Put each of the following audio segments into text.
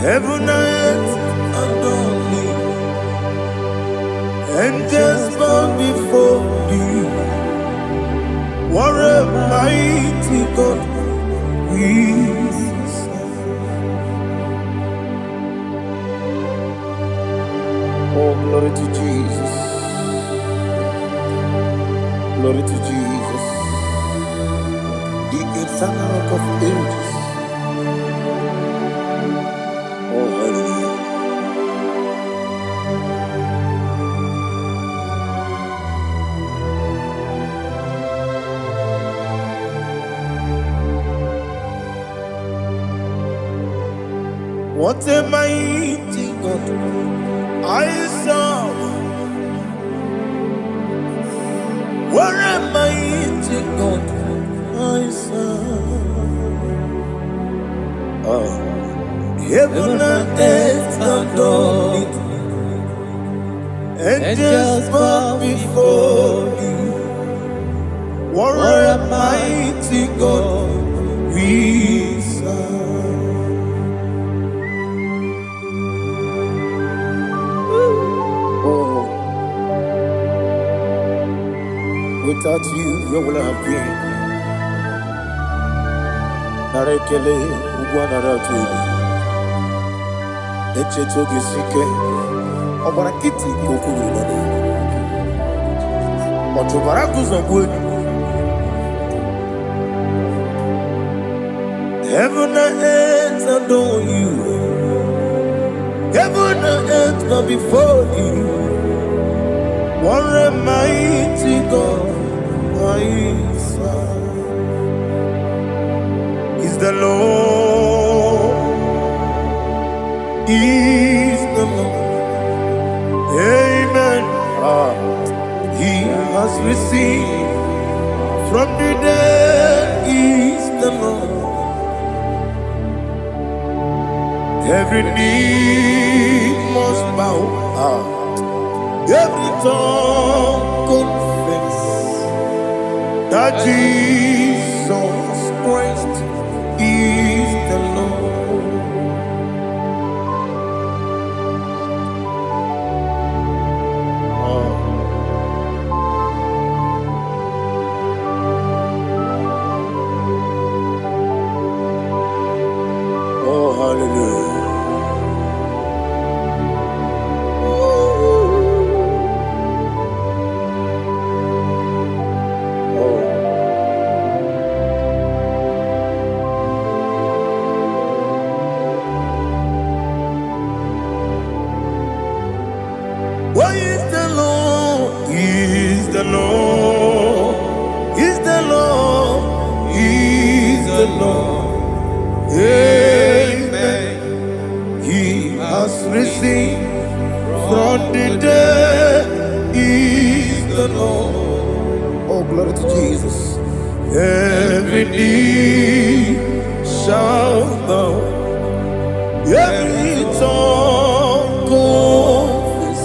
Heaven and earth adore thee, angels bow before thee. What a mighty God we serve. Oh, glory to Jesus. Glory to Jesus. The eternal rock of ages. Oh, hallelujah. What a mighty God I serve. What a mighty God I serve. Oh. Heaven and earth adore thee, angels bow before thee. What a mighty God we serve. Oh, without you, where would I have been? Narekele, Ugwanaratu. Echetoge sike, obarakiti kokuru nade. Otobaraku zogwe. Heaven and earth adore you. Heaven and earth bow before you. What a mighty God I serve. Is the Lord. Is the Lord. Amen. He has received from the dead. Is the Lord. Every knee must bow. Every tongue confess that Jesus Christ is the Lord. Oh, hallelujah. Why is the Lord? Is the Lord? Is the Lord? Is the Lord? Amen. He has risen from the dead. Is the Lord. Oh, glory to Jesus. Every knee shall bow. Every tongue confess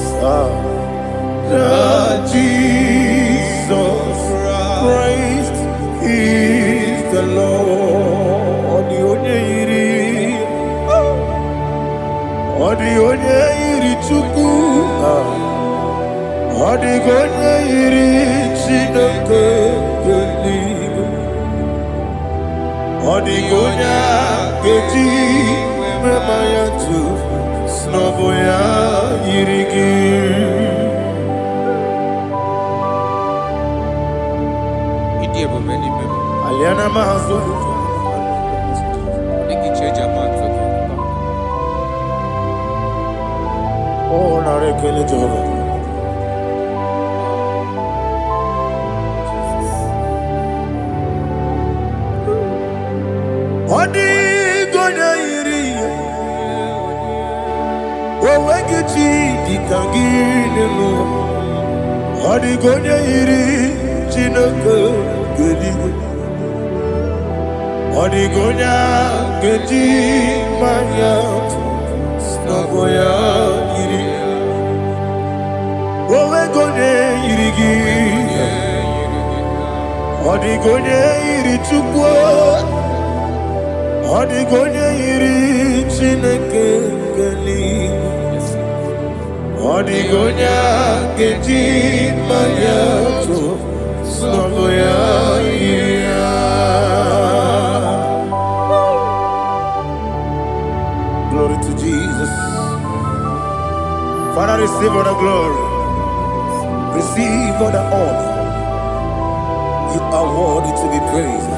that Jesus Christ is the Lord. The onye iri Chukwu, the onye iri Chineke eluigwe, the onye ga-eji mema ya tu n'ọbụ ya yiri gị. Aliana mazo oh narekele Jehova. Odi gonya iri owegichi dikagine no. Odi gonya iri Chineke eluigwe. Odigonya geji manya snagoya iri. Owe gonye irigi. Odigonye iri Chukwu. Odigonye iri Chineke keli Odigonya keji mayato Soboya Glory to Jesus. Father, receive all the glory. Receive all the honor. You are worthy to be praised.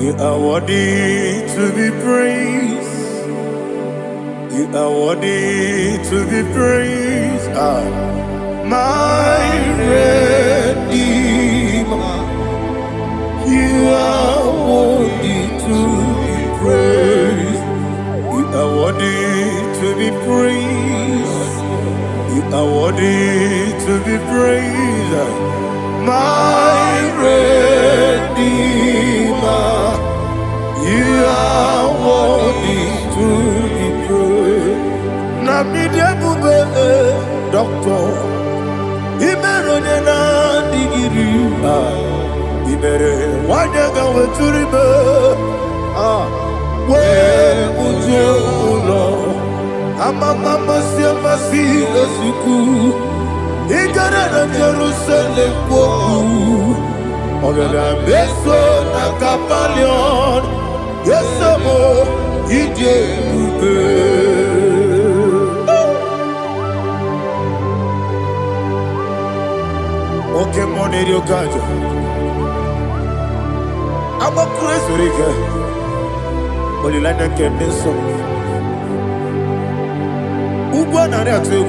You are worthy to be praised. You are worthy to be praised. My Redeemer. You are worthy to be praised. You are worthy to be praised. You are worthy to be praised. My Redeemer. You are worthy to be praised. Namidia bube doctor. Imerone na digiri. Ibere wanyaga weturibe. We ujo ulo. Mama siamasi esiku. Igara na Jerusalem kwoku. Ogada beso na kapalion. Yesamo ije ube. Okay, money rio kaja. I'm a crazy rigger. Only like a kenso. Ubana reatu.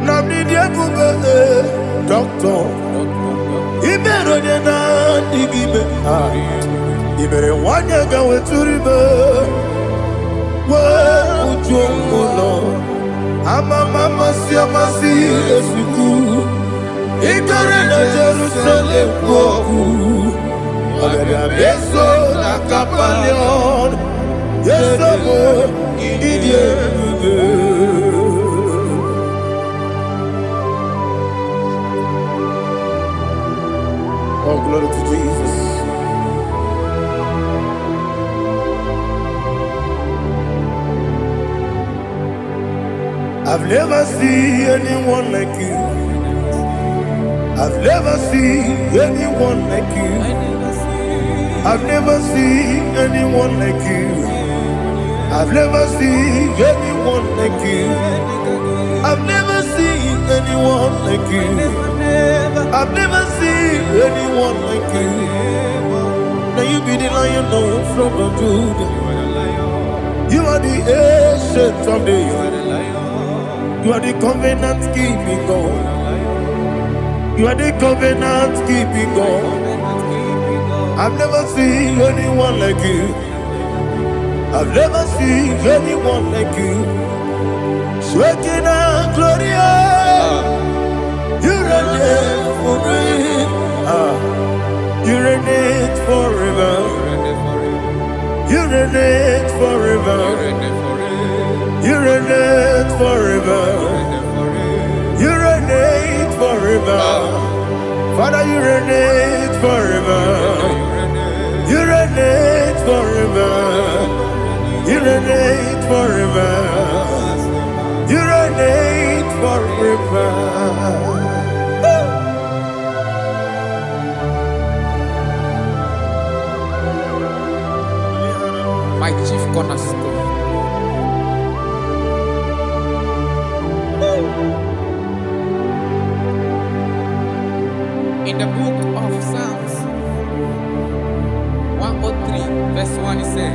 Namidia bube doctor. Ibero na digibe. Ibere wanyaga weturibe. We ujo ulo. Mama siamasi esiku. Igare na Jerusalem kwoku. Ogada beso na kapalion. Yesamo idie bube. Oh, glory to Jesus. I've never seen anyone like you. I've never seen anyone like you. I've never seen anyone like you. I've never seen anyone like you. I've never seen anyone like you. I've never seen anyone like you. Now you be the lion from the Judah. You are the ancient of days. You are the covenant keeping God. You are the covenant keeping God. I've never seen anyone like you. I've never seen anyone like you. Shekinah Gloria, you reign forever. You reign forever. You reign forever. You reign forever. You reign forever. Father, you reign forever. You reign forever. You reign forever. You reign forever. My chief cornerstone. In the book of Psalms 103 verse 1 it says,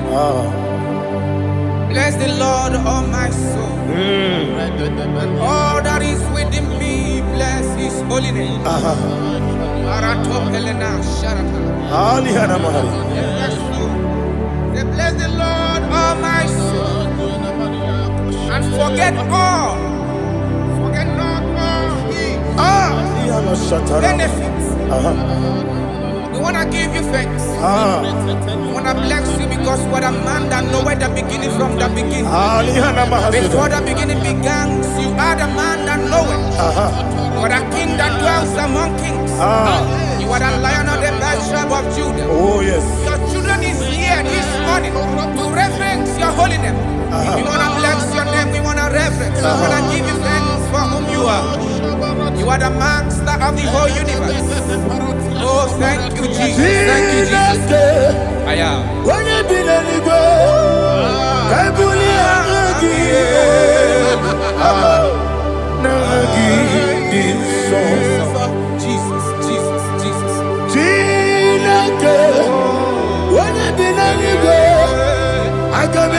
bless the Lord, all my soul, and all that is within me, bless his holy name. Bless the Lord, all my soul, and forget not all his benefits. The want to give you thanks. I want to bless you because what a man that knoweth the beginning from the beginning. Before the beginning began, you are the man that knoweth. You are the king that dwells among kings. You are the lion of the tribe of Judah. Oh yes. Your children is here this morning to reverence your holy name. We want to bless your name. We want to reverence. We want to give you thanks for whom you are. You are the master of the whole universe. Oh, thank you, Jesus. Thank you, Jesus. I am. Jesus, Jesus, Jesus. I can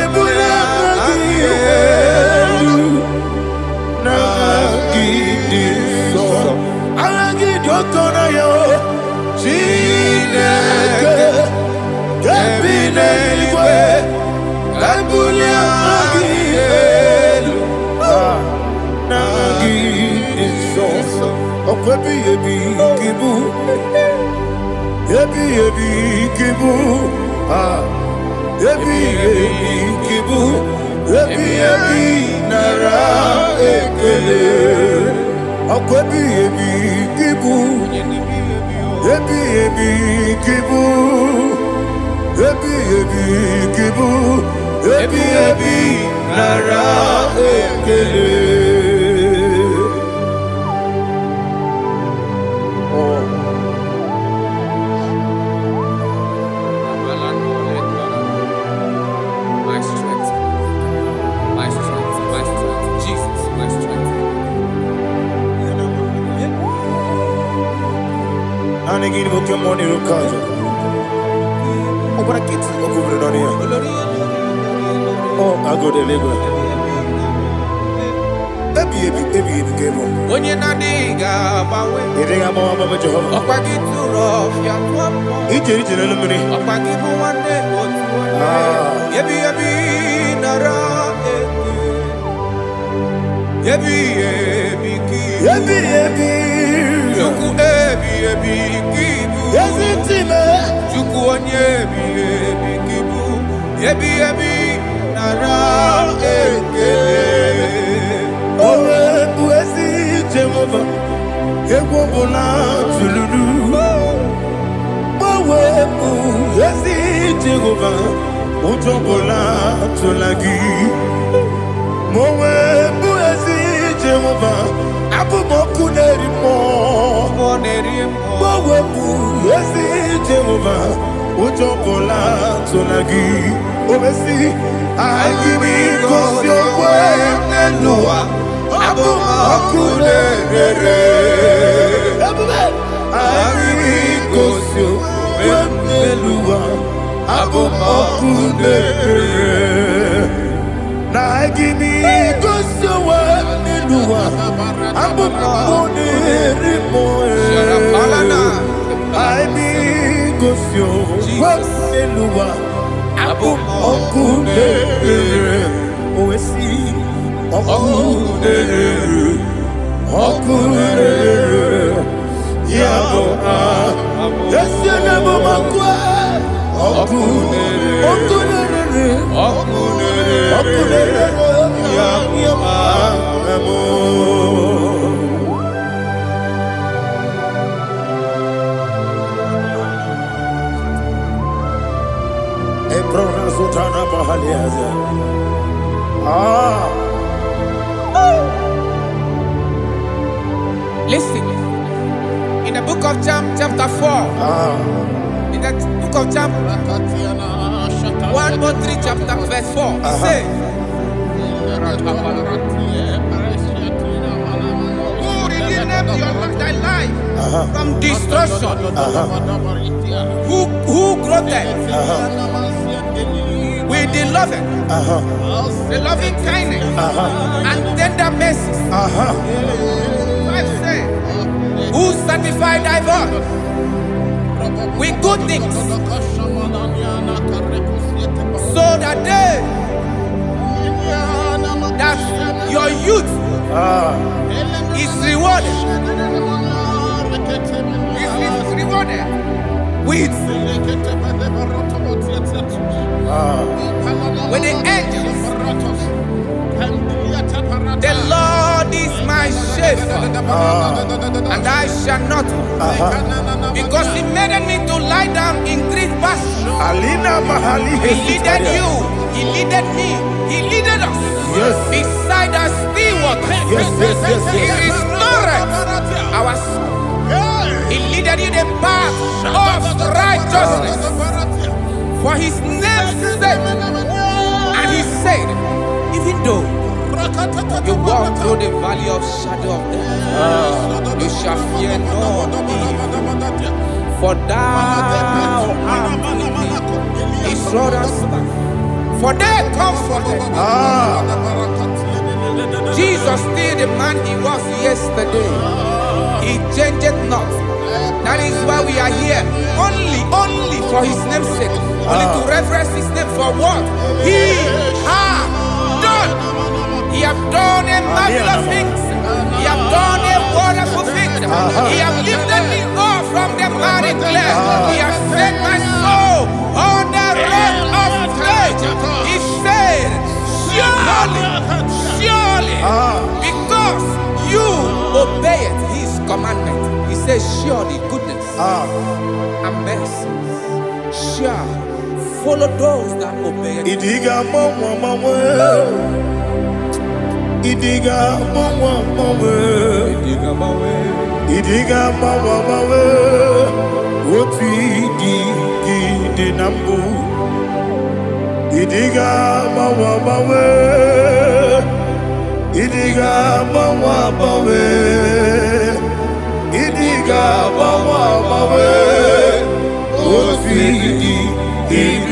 Listen, in the book of John, chapter 4, in the book of John 1:3, chapter verse 4, it says, who redeemed thy life from destruction, who groweth with the loving kindness and tender mercies. Who sanctify thy voice with good things, so that your youth is rewarded. Is rewarded with the angels. The Lord is my shepherd, and I shall not want, because He made me to lie down in green pastures. He leaded you, He leaded me, He leaded us beside the still waters. He restored our soul. He leaded you the path of righteousness for His name's sake. And He said, even though you walk through the valley of shadow of death, you shall fear no evil, for thou art with me. His rod and staff, for they comforted. Jesus still the man He was yesterday. He changed not. That is why we are here. Only for His name's sake. Only to reverence His name for what He has done. He has done a marvelous things. He has done a wonderful thing. He has lifted me up from the miry clay. He has set my soul on the rock of faith. He said, surely, because you obeyed His commandment. He says, surely goodness and mercy shall follow those that obey it. Idiga mama, Idiga mama, what we did nambu. Idiga mama, Idiga mama, Idiga mama, what we did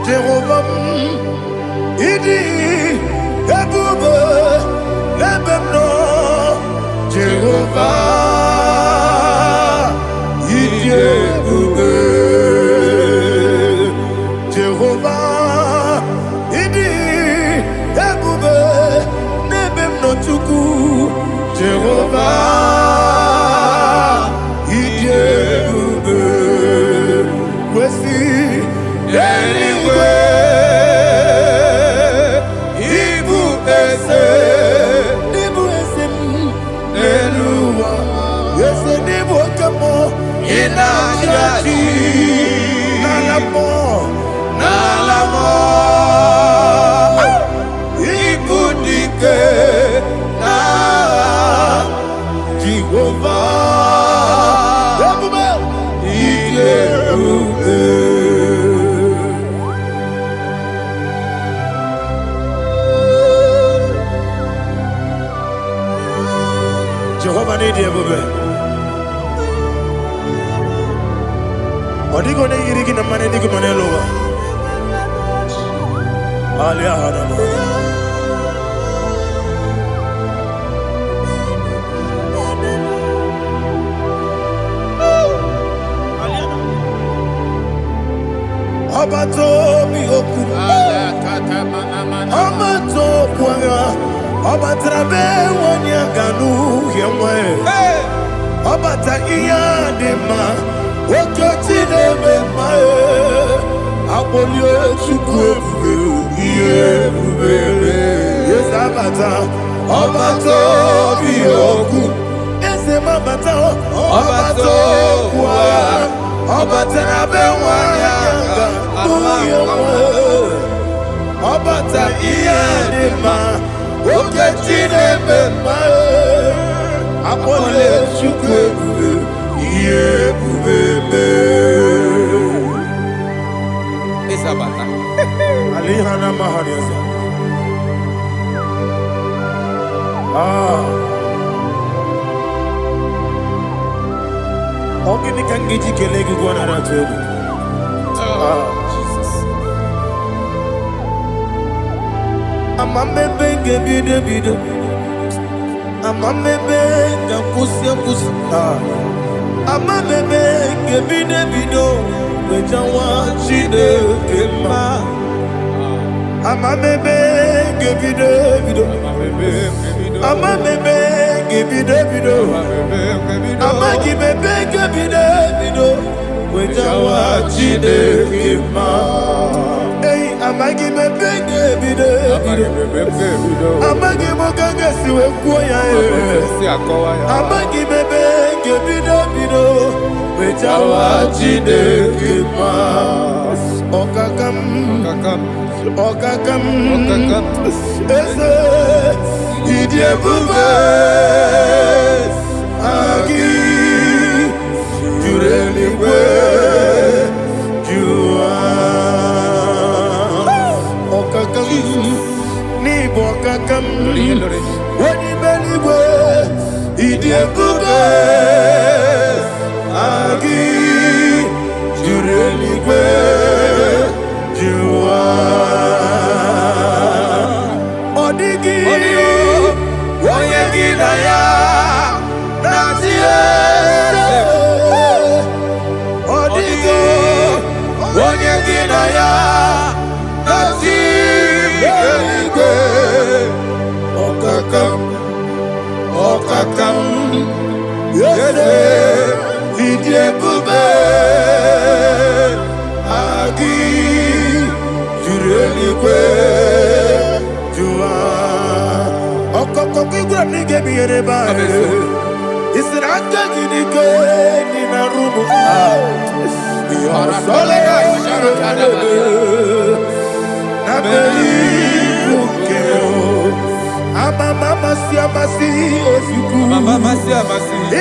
Jehovah, Idi Ebube Ebemno Jehovah, Idi Ebube Jehovah, Idi Ebube Nebemno Chuku Jehovah, Idi Ebube Wesi anyway. Nalamo Ibudike na Jehovah Jehovah need you. Odigo ne yirigi na mane digo manelowa. Alia hana. Abato mi oku. Abato kwanga. Abatrabe wanya ganu yemwe. Abata iya dema. Okoti neme mae, abolio chukwe iye bubele. Yes abata, abato biyoku. Ese mabata, abato kwa, abata na bewanyanga, uyewe. Abata iye dema, okoti neme mae, abolio chukwe iye bubele. Isabata. Alihana mahariasa. Ogini kangiji kelegi gwana ratuebu. Jesus. Amambe bide bide. Amambe kusi. Amambe bide bido. Wejawa chide kema. Amambe bide bido. Ama bebe gebide bido. Ama gibebe gebide bido. Wejawa chide kima. Hey, ama gibebe gebide bido. Ama gimogaga siwe kuya e. Ama gibebe gebide bido. Wejawa chide kima. Okakam. Ese idie bube agi jureliwe jua okakam ni bokakam wani beliwe idie bube agi jureliwe jua odigi oyegi na ya nazie odigi oyegi na ya nazie okakam yese idie bube agi jureliwe jua okokokigura nige biyereba isiranga gidike nina rumu yosolega nabeli ukeo mama siamasi ofiku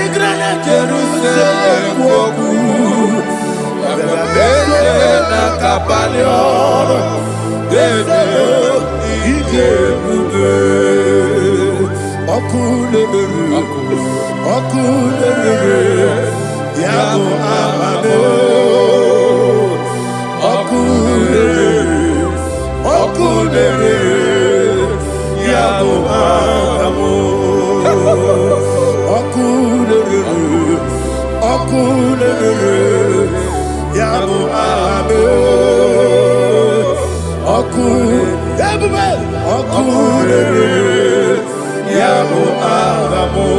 igrana Jerusalem woku bebe na kapalion ese ije bube okulere yabo amamo okulere yabo amamo okulere yabo amamo okulere yabo amamo.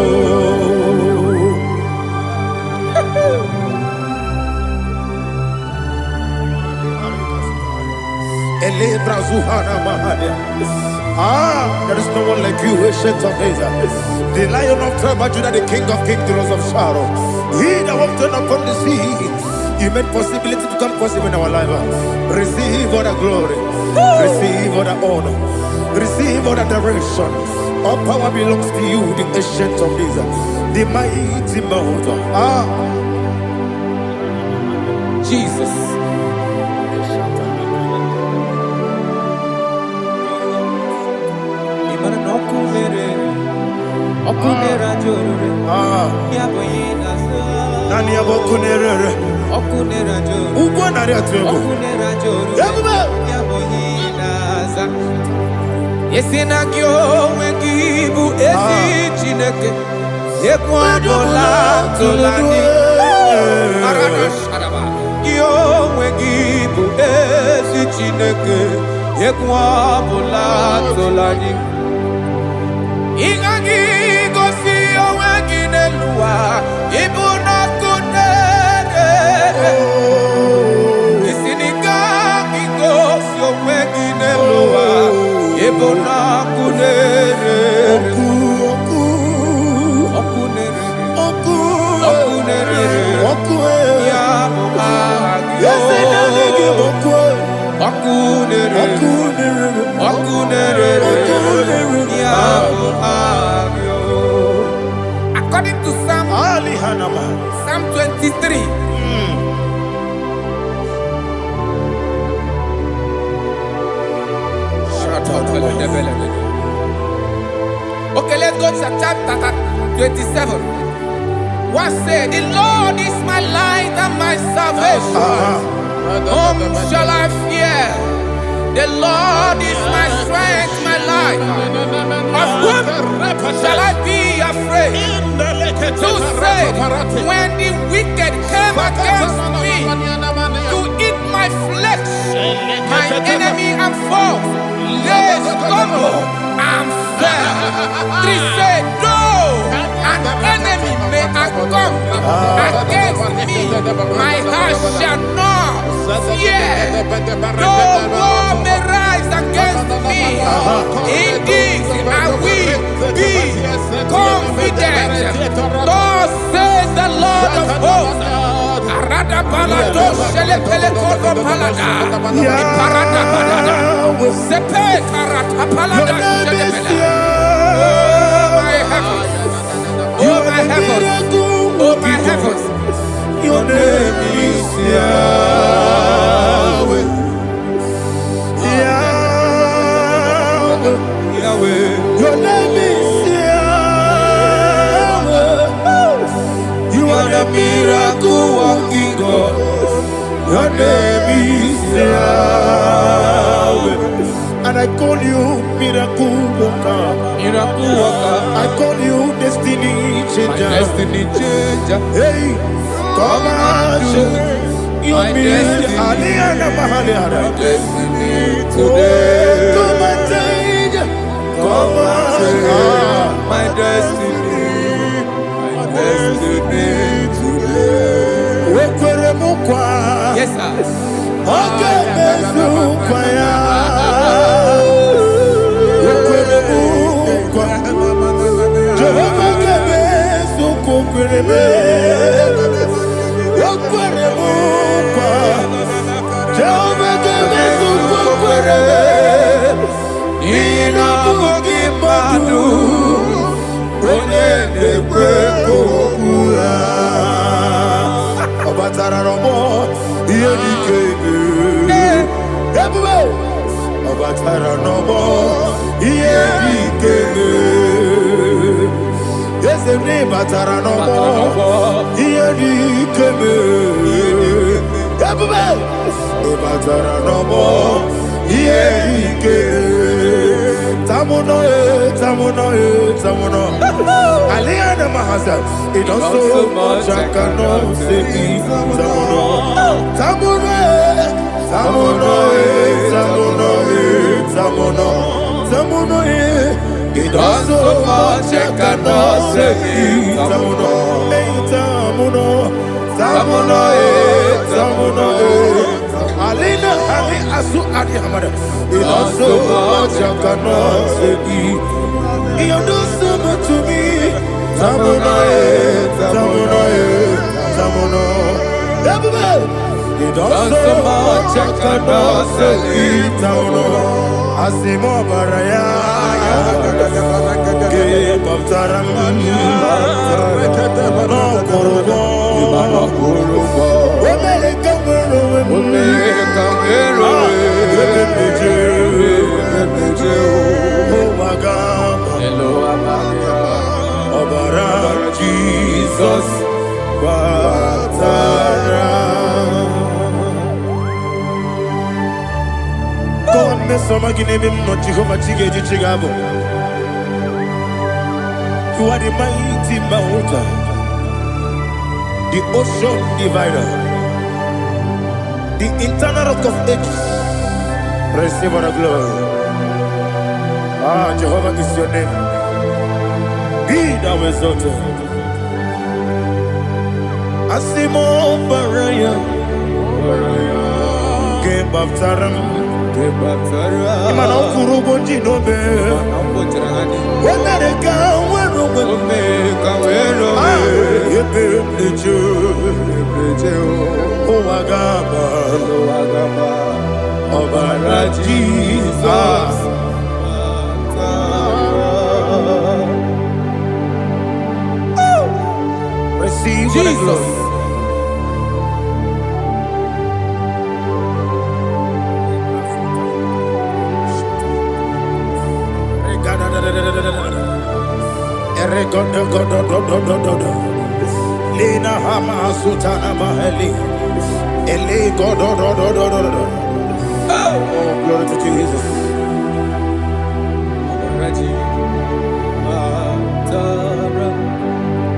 There is no one like you, ancient of days. The Lion of tribe of Judah, the King of kings, the Rose of Sharon. He that walked upon the sea, He made possibility to come possible in our life. Receive all the glory, receive all the honor, receive all the direction. All power belongs to you, the ancient of days, the mighty mountain. Jesus. Okunera jorore, yaboyina sa. Nani abokunere? Okunera jorore. Ugo nari atuego. Okunera jorore, yaboyina sa. Yesina kyo wengibu esi chineke. Yekwadola tolani. Arana sharaba. Kyo wengibu esi chineke. Yekwadola tolani. Ingagi gosi owegi nelua ibuna kunere isinika gosi owegi nelua ibuna kunere okunere ya agyo okunere according to Psalm 23. Okay, let's go to chapter 27. What said? The Lord is my light and my salvation. Whom shall I fear? The Lord is my strength, my life. Of whom shall I be afraid? To say, when the wicked came against me to eat my flesh, my enemy and foe, they stumble and fell. 3 say, though an enemy may come against me, my heart shall not fear. Though war may rise against me, in this I will be confident. Thus says the Lord of hosts. Arada balado shele pele kodo palada. Iparada balada. Sepe karata palada shele pele. Oh my heavens. Oh my heavens. Oh my heavens. Your name is Yahweh. Yahweh. Yahweh. Your name is Yahweh. You are the miracle working God. Your name is Yahweh. And I call you miracle worker. Miracle worker. I call you destiny changer. Destiny changer. Hey, come on, your destiny. Today. Come and change. Come on, my destiny. My destiny today. Yes, sir. Okay, it also much I cannot say. It also much I cannot say. Alina Ali Asu Adi Hamada. It also much I cannot say. You do so much to me. Tamuno. It also much I cannot say. Tamuno. Asimo Baraya. Give up Taram. No Korogo. Jesus, God, me some give him no Jehovah Chigedi Chigabo. You are the mighty mountain, the ocean divider, the internal rock of ages. Receive all the glory. Ah, Jehovah is your name. Be thou exalted. Asimo Baraya, Game of Taram, Imano Kurubo Jinobe, when I come, when Jesus. Receive Jesus. Lina Hama Sutana Maheli. Ele God. Oh, glory to Jesus.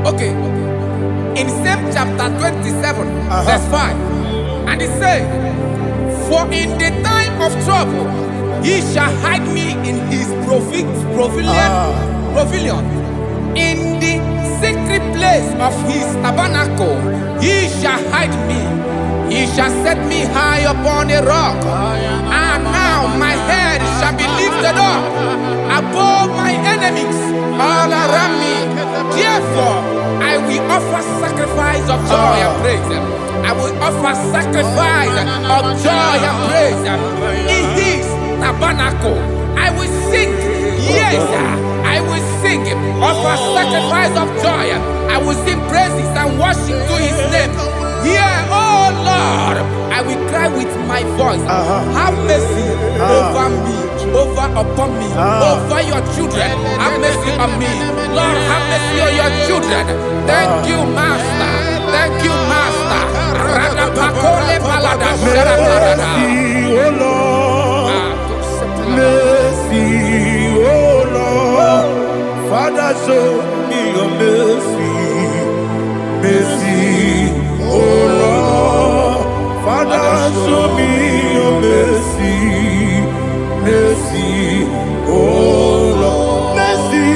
Okay. In same chapter 27, verse 5, and it says, for in the time of trouble, He shall hide me in his pavilion. In the secret place of his tabernacle, he shall hide me. He shall set me high upon a rock. And now my head shall be lifted up above my enemies all around me. Therefore, I will offer sacrifice of joy and praise. I will offer sacrifice of joy and praise. In his tabernacle, I will sing. Yes, I will sing. Offer sacrifice of joy. I will sing praises and worship to his name. Hear, oh Lord, I will cry with my voice. Have mercy over me, upon me, over your children. Have mercy on me. Lord, have mercy on your children. Thank you, Master. Thank you, Master. Mercy, oh Lord. Mercy, oh Lord. Father, show me your mercy. Mercy, oh Lord. Father, show me your mercy. Mercy, oh Lord. Mercy.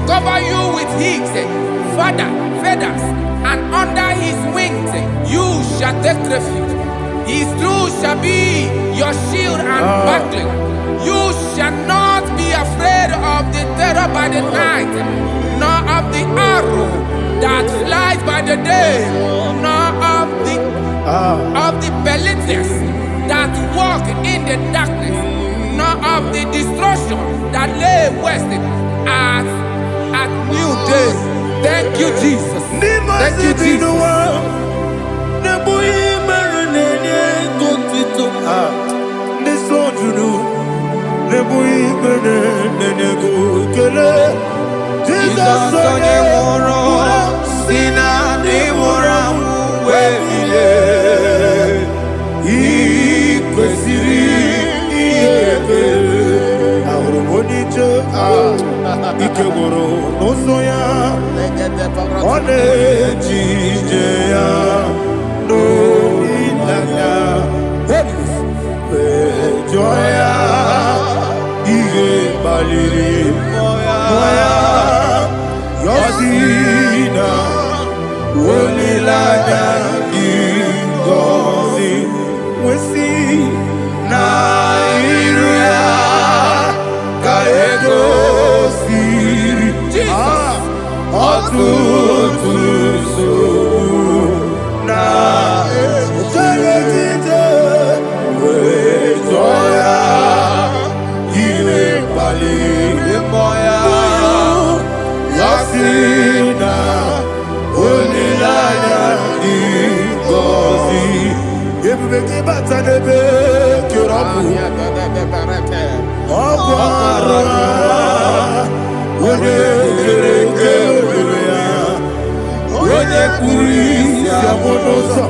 Cover you with his feathers, and under his wings you shall take refuge. His truth shall be your shield and buckler. You shall not be afraid of the terror by the night, nor of the arrow that flies by the day, nor of the pestilence that walk in the darkness, nor of the destruction that lay west at new day. Thank you, Jesus. Thank you, Jesus. Ikegoro n'ụzọ ọ na-ejije ya n'olilanya jụọ ya ihe kpaliri mmụọ ya yọzi na olileanya dị ngọzi nwesị na iru ya ka ego ọtụtụ nsogbu na ejeje wee jụọ ya ihe kpaliri mmụọ ya sị na olileanya dị ngọzi. Ebube gị bata n'ebe kere ọgwụ ara onye kere eke were ya, onye kpụrụ isi abụ n'ụzọ,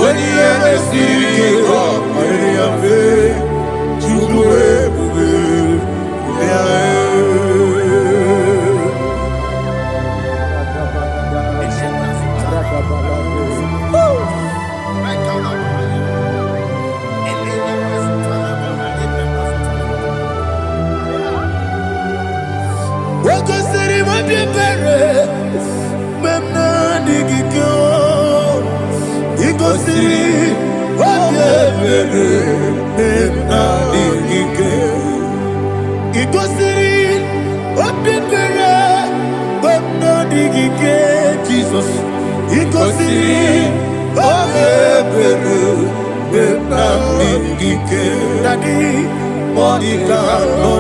onye ihe mesiri ike ọ kpaliri ya mfe. Chukwu ebube ya Jesus, he goes in, Daddy, Monica, no,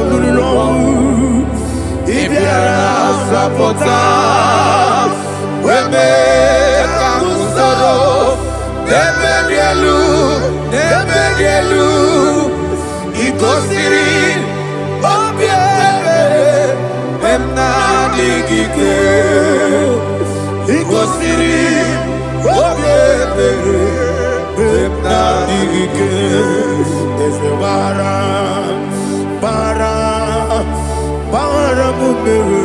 if you are supporters, we make a sorrow, never yellow, he goes in, he goes in, there's bara, bara, bara mumbewe.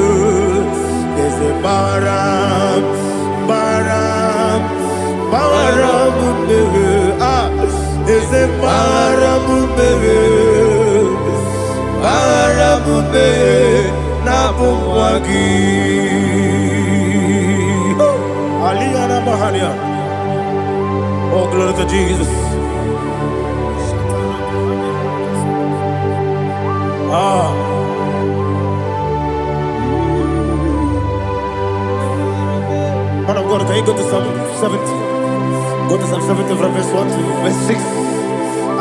Is a bara, bara, bara mumbewe. Ah, is a bara mumbewe, bara mumbewe na bumwagi. Aliyana Mahalia. Oh, glory to Jesus. Ah. Man of God, can you go to Psalm 70? Go to Psalm 70 from verse 1 to verse 6.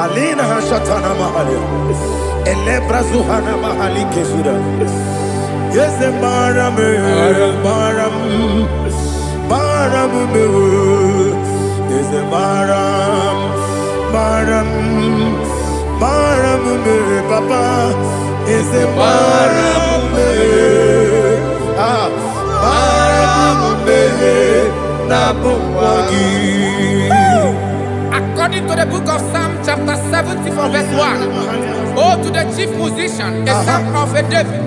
Alina Hashatana Mahalia. Elebra Zuhana Mahali Kesura. Yes, the Baram, Baram, Baram, yes, the Baram, Baram, Baram, Papa, yes, the Baram, ah, Baram, Nabuwagi. According to the book of Psalm chapter 70 from verse 1, oh, to the chief musician, a son of a David,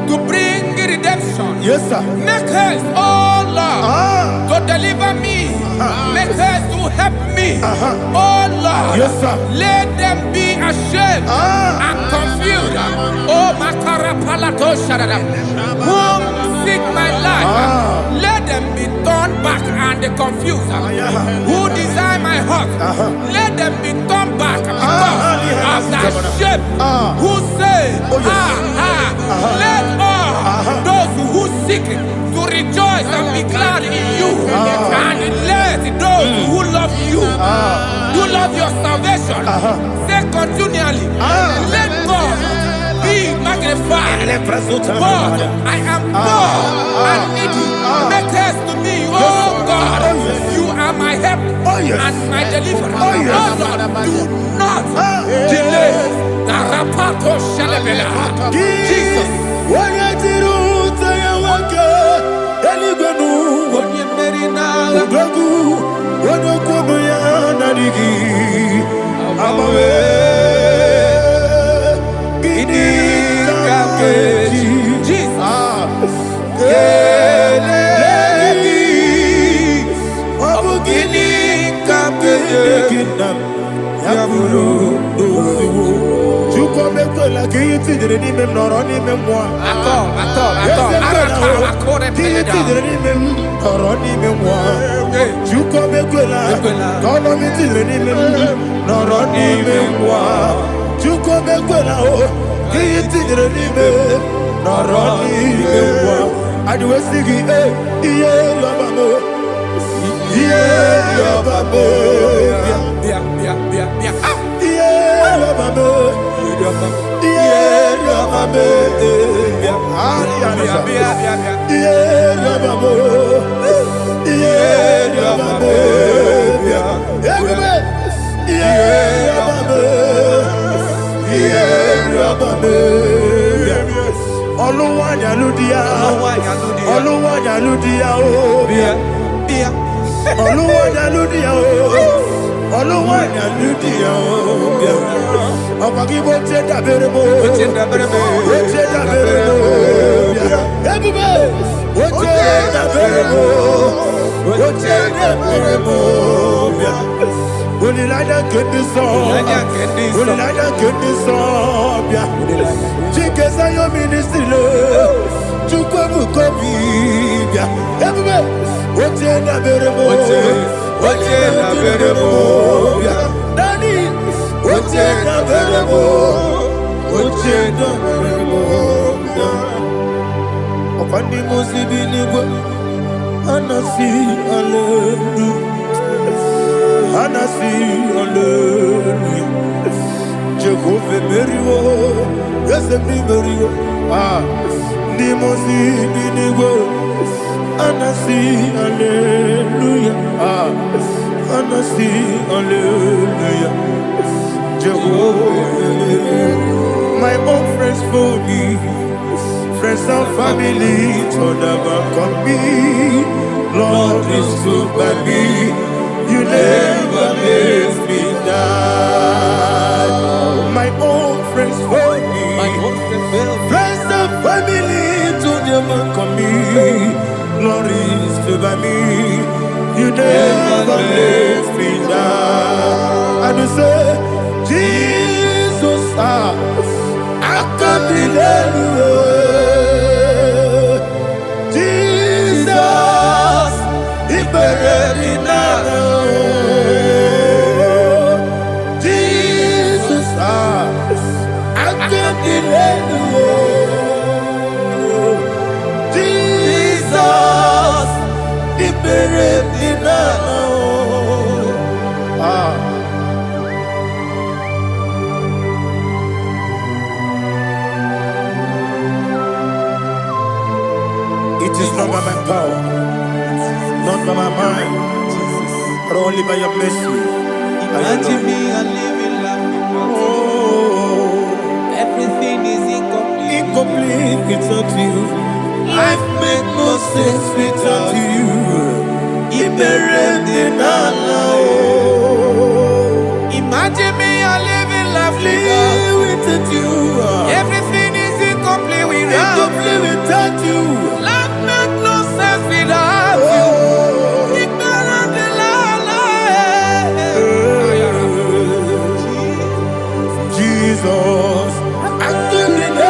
to bring redemption. Yes, sir. Make haste, oh Lord, to deliver me. Make haste to help me. Oh Lord, yes, sir. Let them be ashamed and confused. Oh Makara Palato Shadada, whom seek my life, let them be turned back and confused. Who desire my heart, let them be turned back because of that shame. Who say, let all those who seek to rejoice and be glad in you, and let those who love you, who love your salvation, say continually, let God be magnified. God, I am poor and needy. Make haste to me, oh God. You are my help and my deliverer. Oh Lord, do not delay. Jesus. My own friends for me, friends and family, told about come me. Lord is good by me. You never let me die. but only by your mercy. Imagine me and living life without you. Everything is incomplete. Incomplete without you. Life makes no sense without you. Imagine me and living life without you. Everything is incomplete without you. Life makes no sense without you. Jesus, I'm doing it.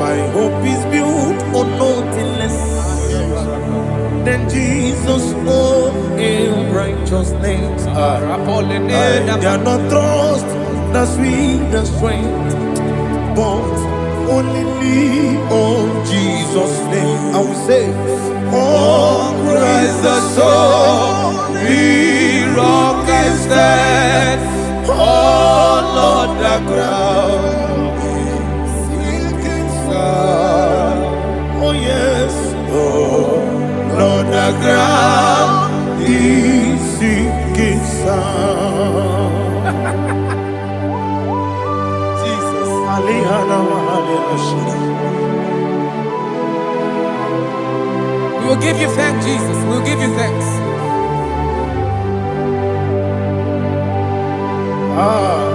My hope is built on nothing less than Jesus' own righteousness. I cannot trust the sweetest strength, but only lean on Jesus' name. I will say, oh, Christ the solid rock and stand. Oh, Lord, the ground is sinking sand. Oh, yes, oh, Lord, the ground is sinking sand. Jesus, we will give you thanks, Jesus. We will give you thanks.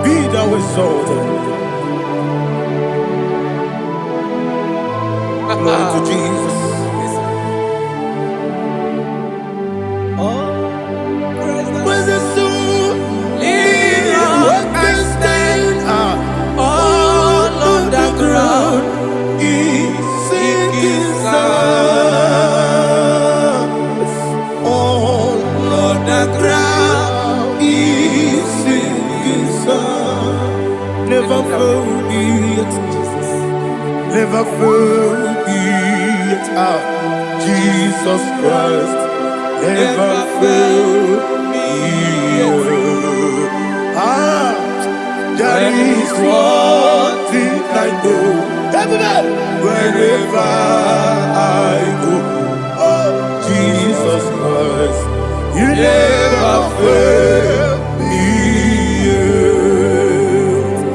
Be thou exalted. Glory to Jesus. Where's the soul? What can stand? All on the ground is sinking sand. All on the ground is sinking sand. Never forget, never forget, Jesus Christ. Never fail me. That is one thing I know. Wherever I go, oh Jesus Christ, you never fail me.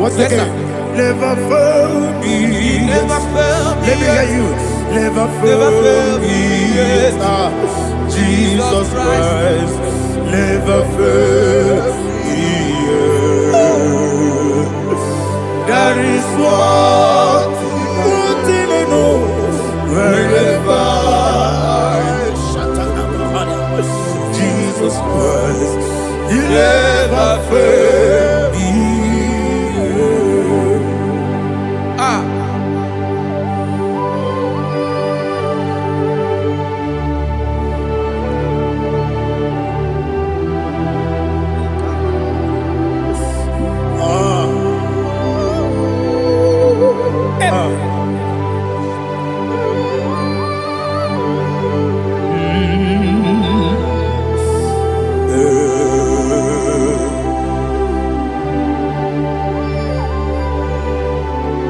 Once again, never fail me. Never fail me. Let me hear you. Never fail me. Jesus Christ, never fail me. That is what I know. Wherever Jesus Christ, you never fail me.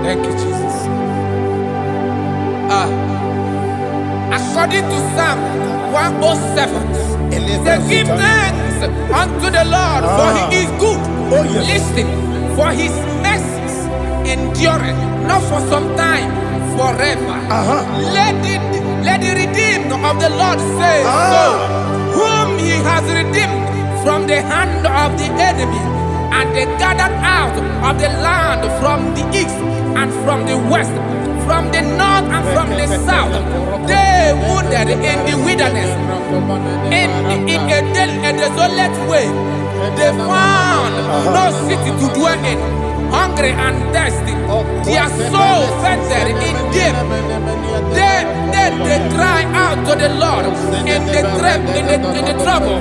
Thank you, Jesus. According to Psalm 107, they give thanks unto the Lord, for he is good. Listen, for his mercies endureth, not for some time, forever. Let the redeemed of the Lord say so, whom he has redeemed from the hand of the enemy, and they gathered out of the land from the east and from the west, from the north and from the south. They wandered in the wilderness, in a desolate way. They found no city to dwell in, hungry and thirsty. Their soul fainted in death. They cry out to the Lord in the trouble,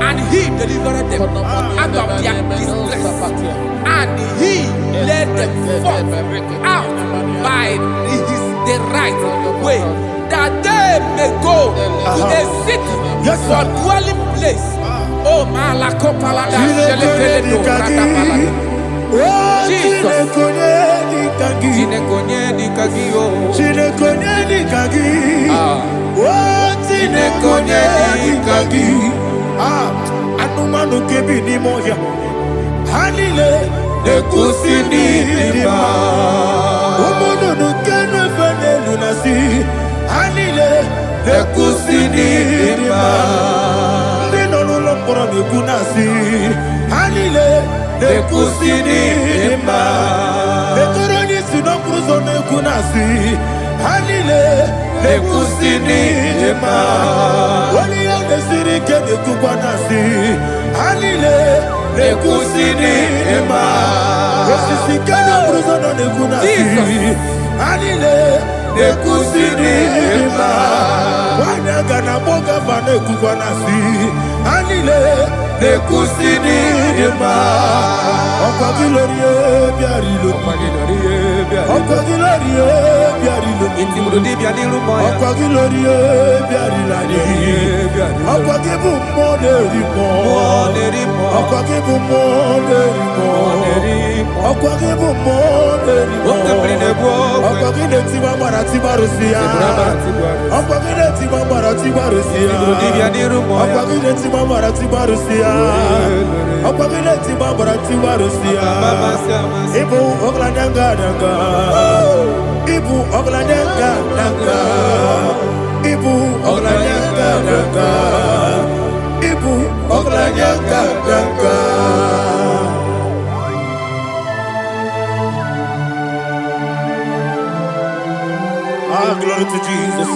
and he delivered them out of their distress, and he led them forth out by the right way, that they may go to a city for dwelling place. Oh, Malakopalada, Anumanu kebi ni moya Hanile Nekusi ni dima Umudu nukenu fene lunasi Hanile Nekusi ni dima Ndino luloporo nikunasi Hanile Nekusi ni dima Nekoroni sinokruzo nekunasi Hanile Nekusi ni dima Wali ya nesiri kene kubwanasi Hanile Nekusi ni dima Osisi kene bruzo no nekunasi Hanile Nekusi ni dima Wanyaga na boga vane kubwanasi Hanile Nekusi ni dima Okwa gilorie biarilo Okwa gilorie biarilo Okwa gilorie biarilani Okwa gibu moderimo Okwa gibu moderimo Okwa gibu moderimo Okwa gine tiba marati barusia Okwa gine tiba marati barusia Okwa gine tiba marati barusia Okwa gine tiba marati barusia Ibu ogladanga danga Ibu ogladanga danga Ibu ogladanga danga Ibu ogladanga danga Ah, glory to Jesus.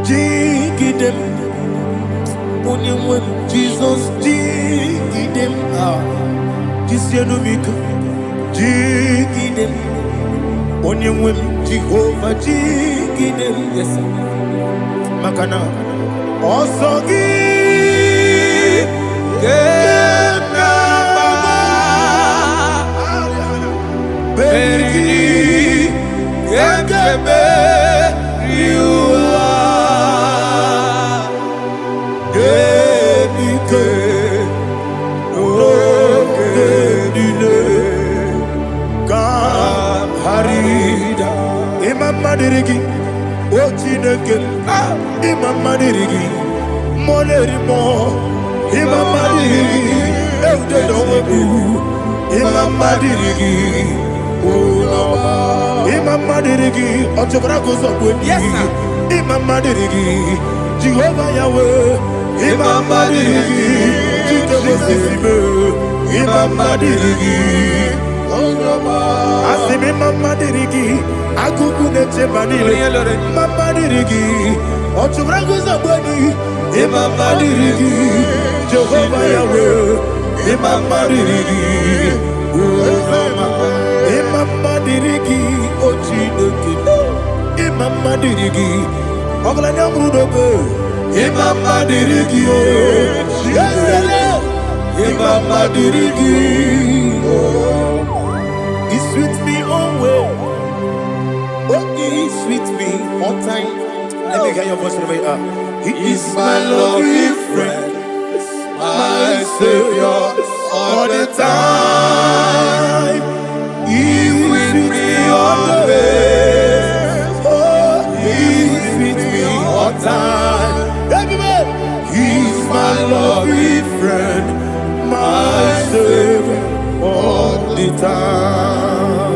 Jigidem, Jesus, jigidem, Jisianumika, jigidem, Onyemwem, Jehovah, jigidem, yes, Makana, Osogi, Beri, Gekebe, Riua, Genike, Genine, Harida, Imam Madirigi, Ochineke, Imam Madirigi, Molerimo, Imam Madirigi, Eudedobu, Imam Madirigi. Imam Madirigi, Otobragos of Winnie, Imam Madirigi, Jehovah Yahweh, Imam Madirigi, Imam Madirigi, Asim Imam Madirigi, Akukune Manili, Imam Madirigi, Otobragos of Winnie, Imam Madirigi, Jehovah Yahweh, Imam Madirigi, Imam Madirigi, Ochineke, Imam Madirigi, Oglanya Brudobe, Imam Madirigi, Imam Madirigi, He sweet me always, He sweet me all time. Let me hear your voice wherever you are. He is my lovely friend, my Savior, all the time. He with me always. Oh, He's with me all time. Everybody, He's my lovely friend, my Savior all the time.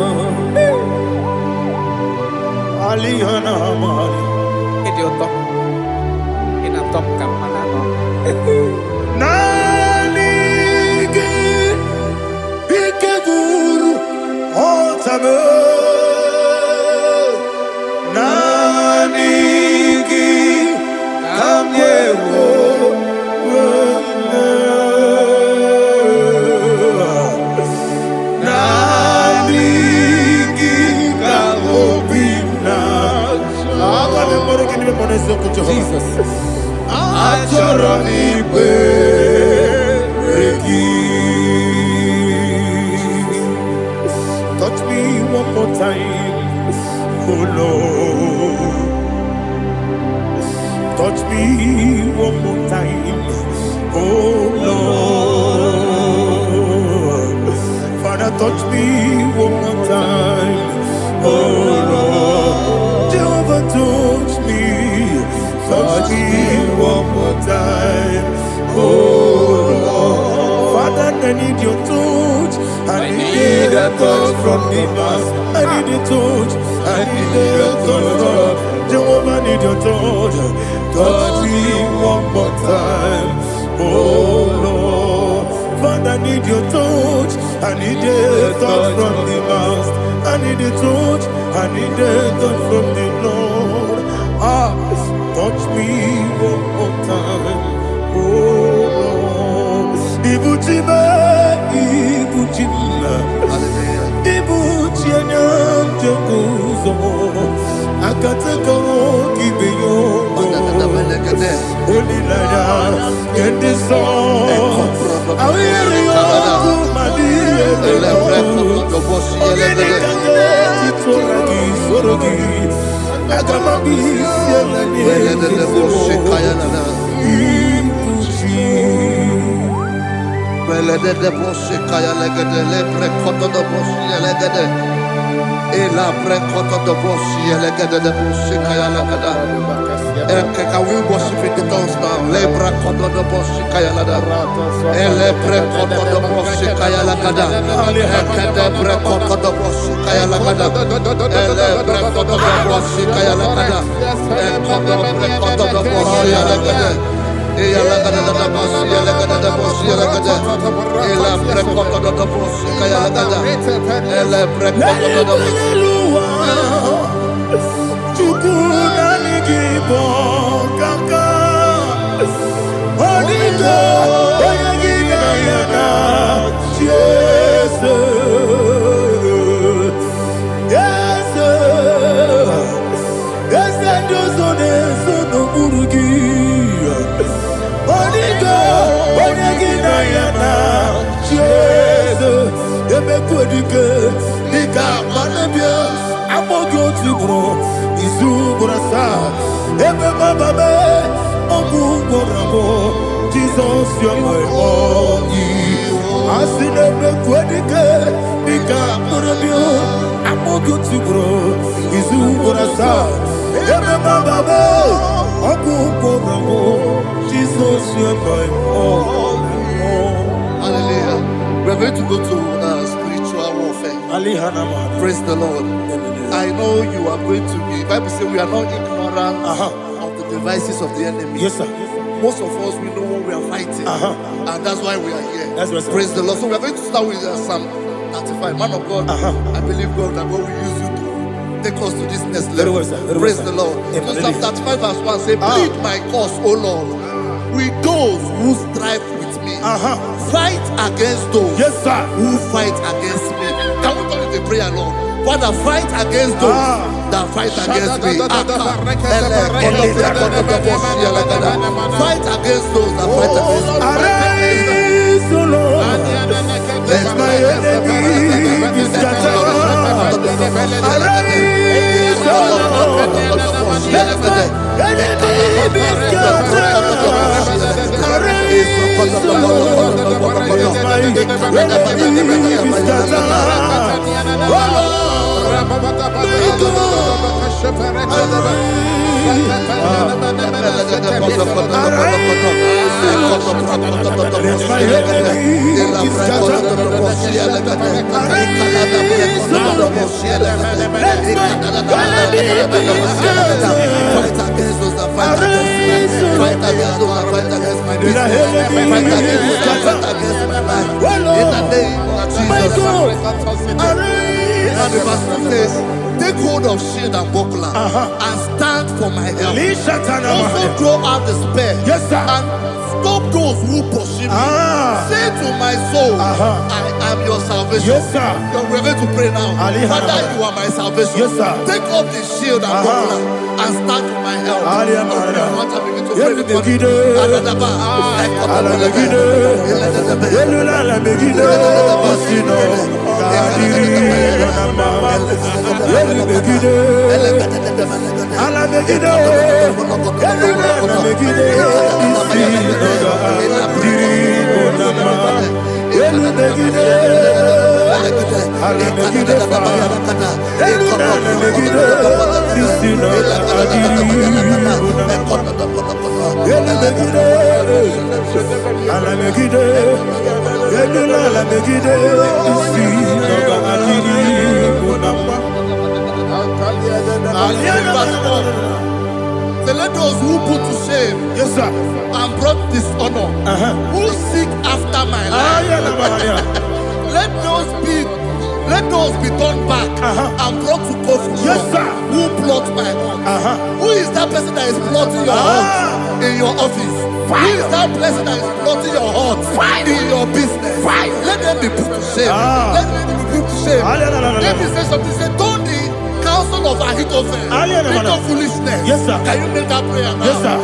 Alihana Mari. Idioto. Inatop kamanano. Nanigi Ikeguru Otame Nanigi Kamyewo Nanigi Kamobina Jesus Achoronipe touch me one more time, oh Lord. Touch me touch me one more time. Oh Lord, Jehovah, touch me one more time. Oh Lord, Father, I need your touch. I need a touch from the Master. I need a touch. I need a touch from Jehovah. I need your touch. Touch me one more time. Oh Lord, Father, I need your touch. I need a touch from the Master. I need a touch. I need a touch from the Lord. Touch me one more time. Oh Lord, Ibuchima, Ibuchima, Ibuchina, Jaguzo, Akataka, Gibeyo, Holy Lada, get this song. I will hear you, can we worship in the tongues now? Lebra koto do boshi kaya lada. Elebre koto do boshi kaya lada. Ekede bre koto do boshi kaya lada. Elebre koto do boshi kaya lada. Ekodo bre koto do boshi lada. Eya lada da boshi lada da boshi lada. Elebre koto do boshi kaya lada. Elebre koto do boshi. Igbo kaka Onigo Oyagina yana Jesus Yes Yes Dozone Sono Burugi Onigo Oyagina yana Jesus Emekodike Nika Manabia Amogo Tibro Izubrasa Ebe Bababe Ogu Gorabo Jesus you're my boy Asine Mekwedike Nika Manabia Amogo Tibro Izubrasa Ebe Bababe Ogu Gorabo Jesus you're my boy. Hallelujah. We're going to go to spiritual warfare. Praise the Lord. I know you are going to be. Bible says we are not ignorant of the devices of the enemy. Yes, sir. Most of us, we know what we are fighting. And that's why we are here. That's right, sir. Praise the Lord. So we are going to start with Psalm 35. Man of God, I believe God that God will use you to take us to this next level. Well, sir. Praise the Lord. So Psalm 35 verse 1 say, plead my cause, O Lord, with those who strive with me. Fight against those who fight against me. Can we call it a prayer, Lord? Father, fight against those that fight against me. Fight against those that fight against me. Arise, O Lord. Let my enemy be scattered. Arise, O Lord. Let my enemy be scattered. Arise, O Lord. Let my enemy be scattered. Oh Lord. And the verse says, take hold of shield and buckler and stand for my help. Also draw out the spear and stop those who pursue me. Say to my soul, I am your salvation. We're going to pray now. Father, you are my salvation. Take up the shield and buckler and stand for my help. Let those who put to shame, yes, sir, and brought dishonor, who seek after my life, let those be turned back and brought to confusion. Yes, sir. Who plot my heart? Who is that person that is plotting your heart in your office? Who is that person that is plotting your heart in your business? Let them be put to shame. Let them be put to shame. Let me say something. Say, don't the counsel of Ahithophel become foolishness. Yes, sir. Can you make that prayer now? Yes, sir.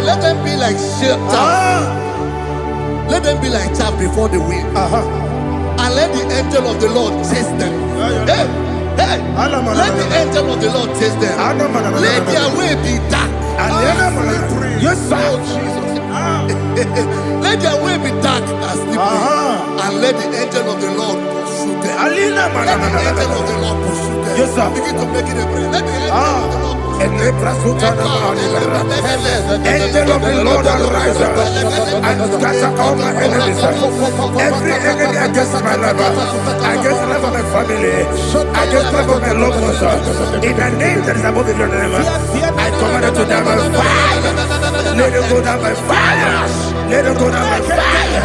Let them be like let them be like chaff before the wind, and let the angel of the Lord chase them. Hey, let the angel of the Lord chase them. Let their way be dark. Yes, sir. Let their way be dark as slippery, and let the angel of the Lord pursue them. Let the angel of the Lord pursue them. Yes, sir. Begin to make it a prayer. Let the angel of the Lord. Angel of the Lord arise and scatter all my enemies. Every enemy against my life, against the life of my family, against the life of my loved ones, in the name that is above your name, I command it to down by fire. Let it go down by fire. Let it go down by fire.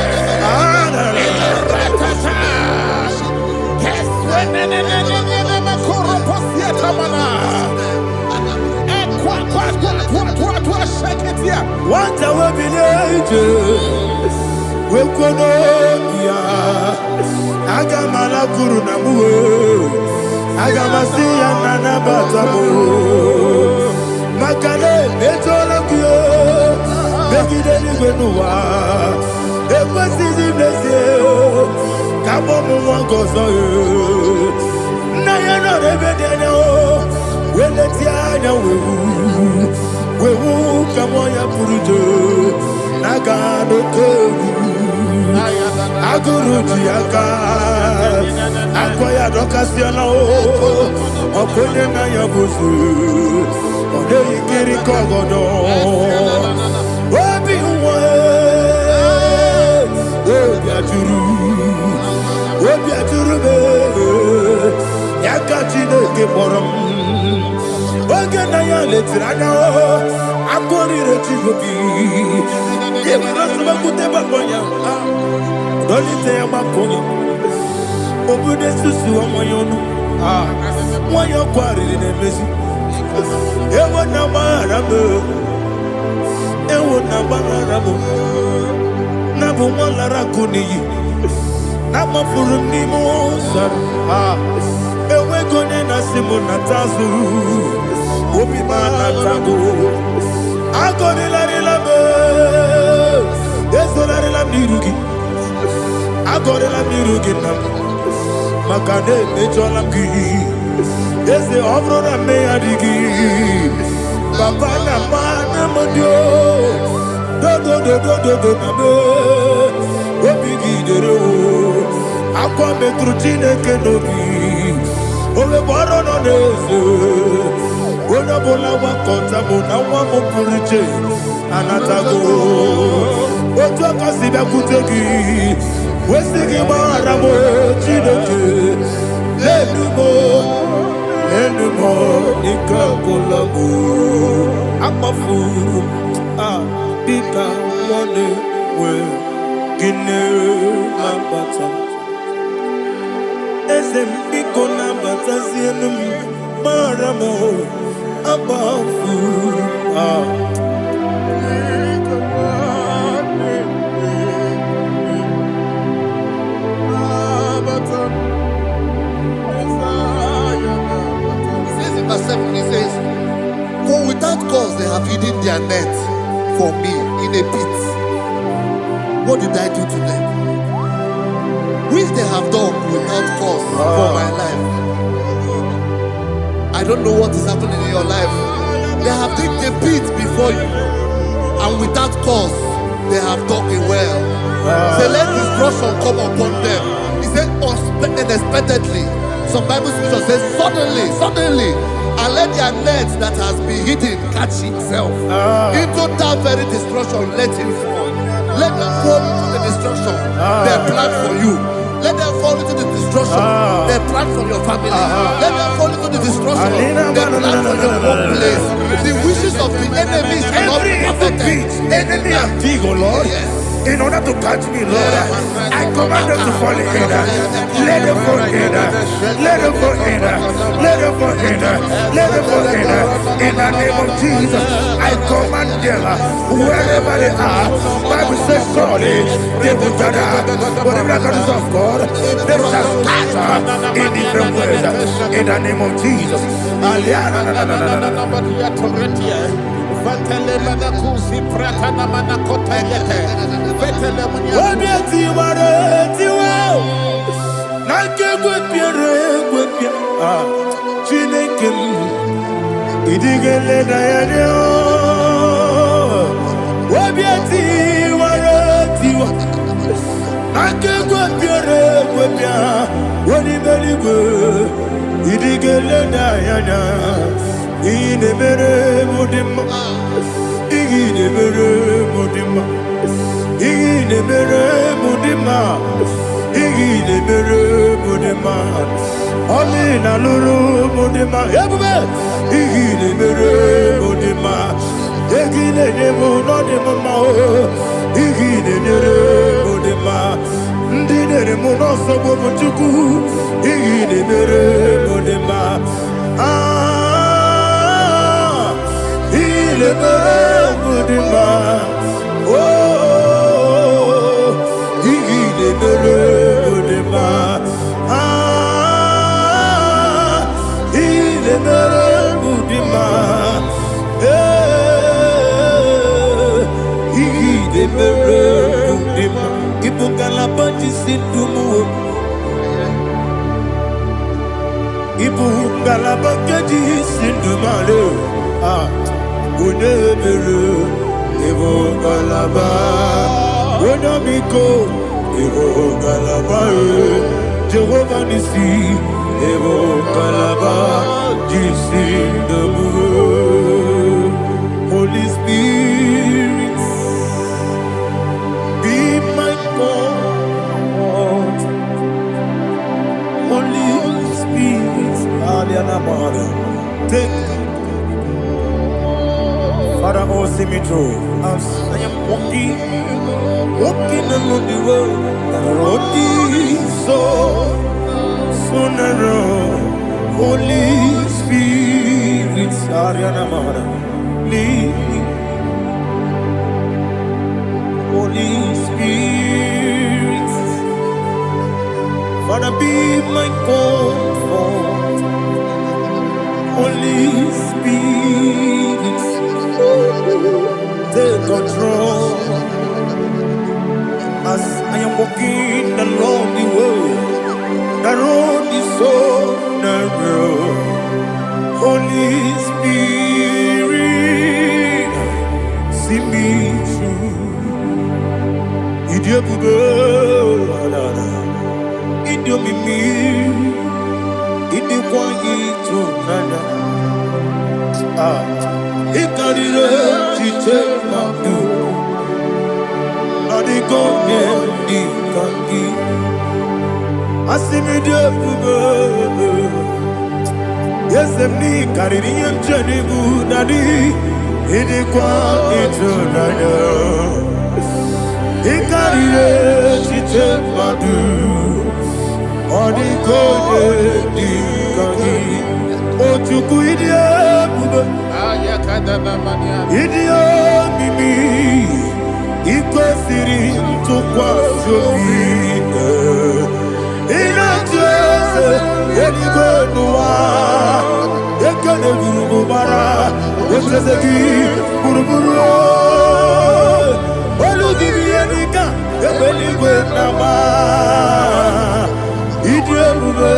What I will be angels, we could Agamala Guru Namu, Agamasia Nana Batamu, Makale, Betolakio, Begideni Benua, Equasi Nesio, Kabomu Wangozo, Nayana Rebedeno, Weletiana Wewu Kamoya Purujo, Nagano Kogu, Aguru Jiaka, Akoya Dokasiano, Okone Nayabuzu, Ode Ikiri Kogodo, Obi Uwe, Obi Aturu, Yakachino Keporum. Oganaya letrana akori retigobi yebara suba kuteba bonya dolite amakonya obude susu omoyonu moyo kwari nemezi ewo na marabe na bu molara kuniyi na mafuru ni mosa ewe gone na simona tazu Obi mana tago, agori la rilabe, deso la rilam nirugi, agori la nirugi nam, makane mejolam gi, dese ovro na me adigi, papa na mana modio, do na me, obi gi dero, akwa me krutine kenobi. Owe baro no neze. Ona bola wakota mona wamo puriche. Anatago. Otu akasi bakutegi. Wesigi maramo chineke. Lenumo ikakolamu. Akmafu. Bika one we gine lambata. Ese biko lambata sienum maramo abafu. He says in verse 7, he says, for without cause they have hidden their net for me in a pit. What did I do to them? Which they have done without cause for my life. I don't know what is happening in your life. They have digged a pit before you, and without cause they have dug it well. Say, let destruction come upon them. He said, unexpectedly. Some Bible scripture says, suddenly, and let their net that has been hidden catch itself. Into that very destruction, let him fall. Let them fall into the destruction they plan for you. Let them fall into the destruction they plan for your family. Let them fall into the destruction they plan for your workplace. The wishes of the enemies cannot be perfected. Enemy of dig, oh Lord. Yes. In order to catch me, Lord, I command them to fall in. Let them fall in. Let them fall in. Let them fall in. Let them fall in. In the name of Jesus, I command them wherever they are. Bible says surely they will gather. Whatever the is of God, they shall scatter in different ways. In the name of Jesus. Olina luru mudima ebube igile mere mudima egile nemu no de mama o igile nere mudima ndine mu no so bo mutuku igile mere mudima igile mere mudima oh igile mere mudima Ibu galaba keji sindumale unebere Ibu galaba unamiko Ibu galaba Jehovah nisi Ibu galaba jisindumu Holy Spirit be my God. Holy Spirit, take Father, oh, see me through. As I am walking along the road, the road is so narrow. Holy Spirit, lead me. Holy Spirit, Father, be my comfort. Holy Spirit, take control. As I am walking along the road is so narrow. Holy Spirit, see me through. Idikwa itunanya. Ikarire chiche madu. Adigonye ikangi. Asimide bube. Yesemni kariri yemcheni budadi. Idikwa itunanya. Ikarire chiche madu. Adigonye ikangi. Ochuku idie bube. Idio mimi iko siri tukwa sobi ina jese yeniko nuwa yekane gurubu bara yesezeki buruburu olu gibi yenika yebeligwe nama idie bube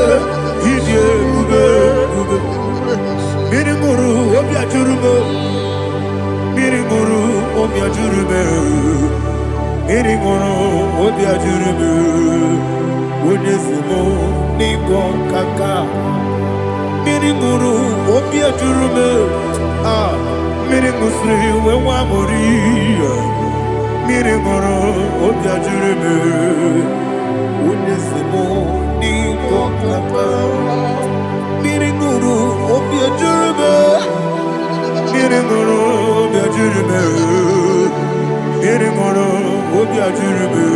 Miringuru obia jurume Miringuru obia jurume Miringuru obia jurume Unesimo nigo kaka Miringuru obia jurume Miringusri wewa mori Miringuru obia jurume Unesimo nigo kaka Miringuru obia jurume Miringuru obia jurume Miringuru obia jurume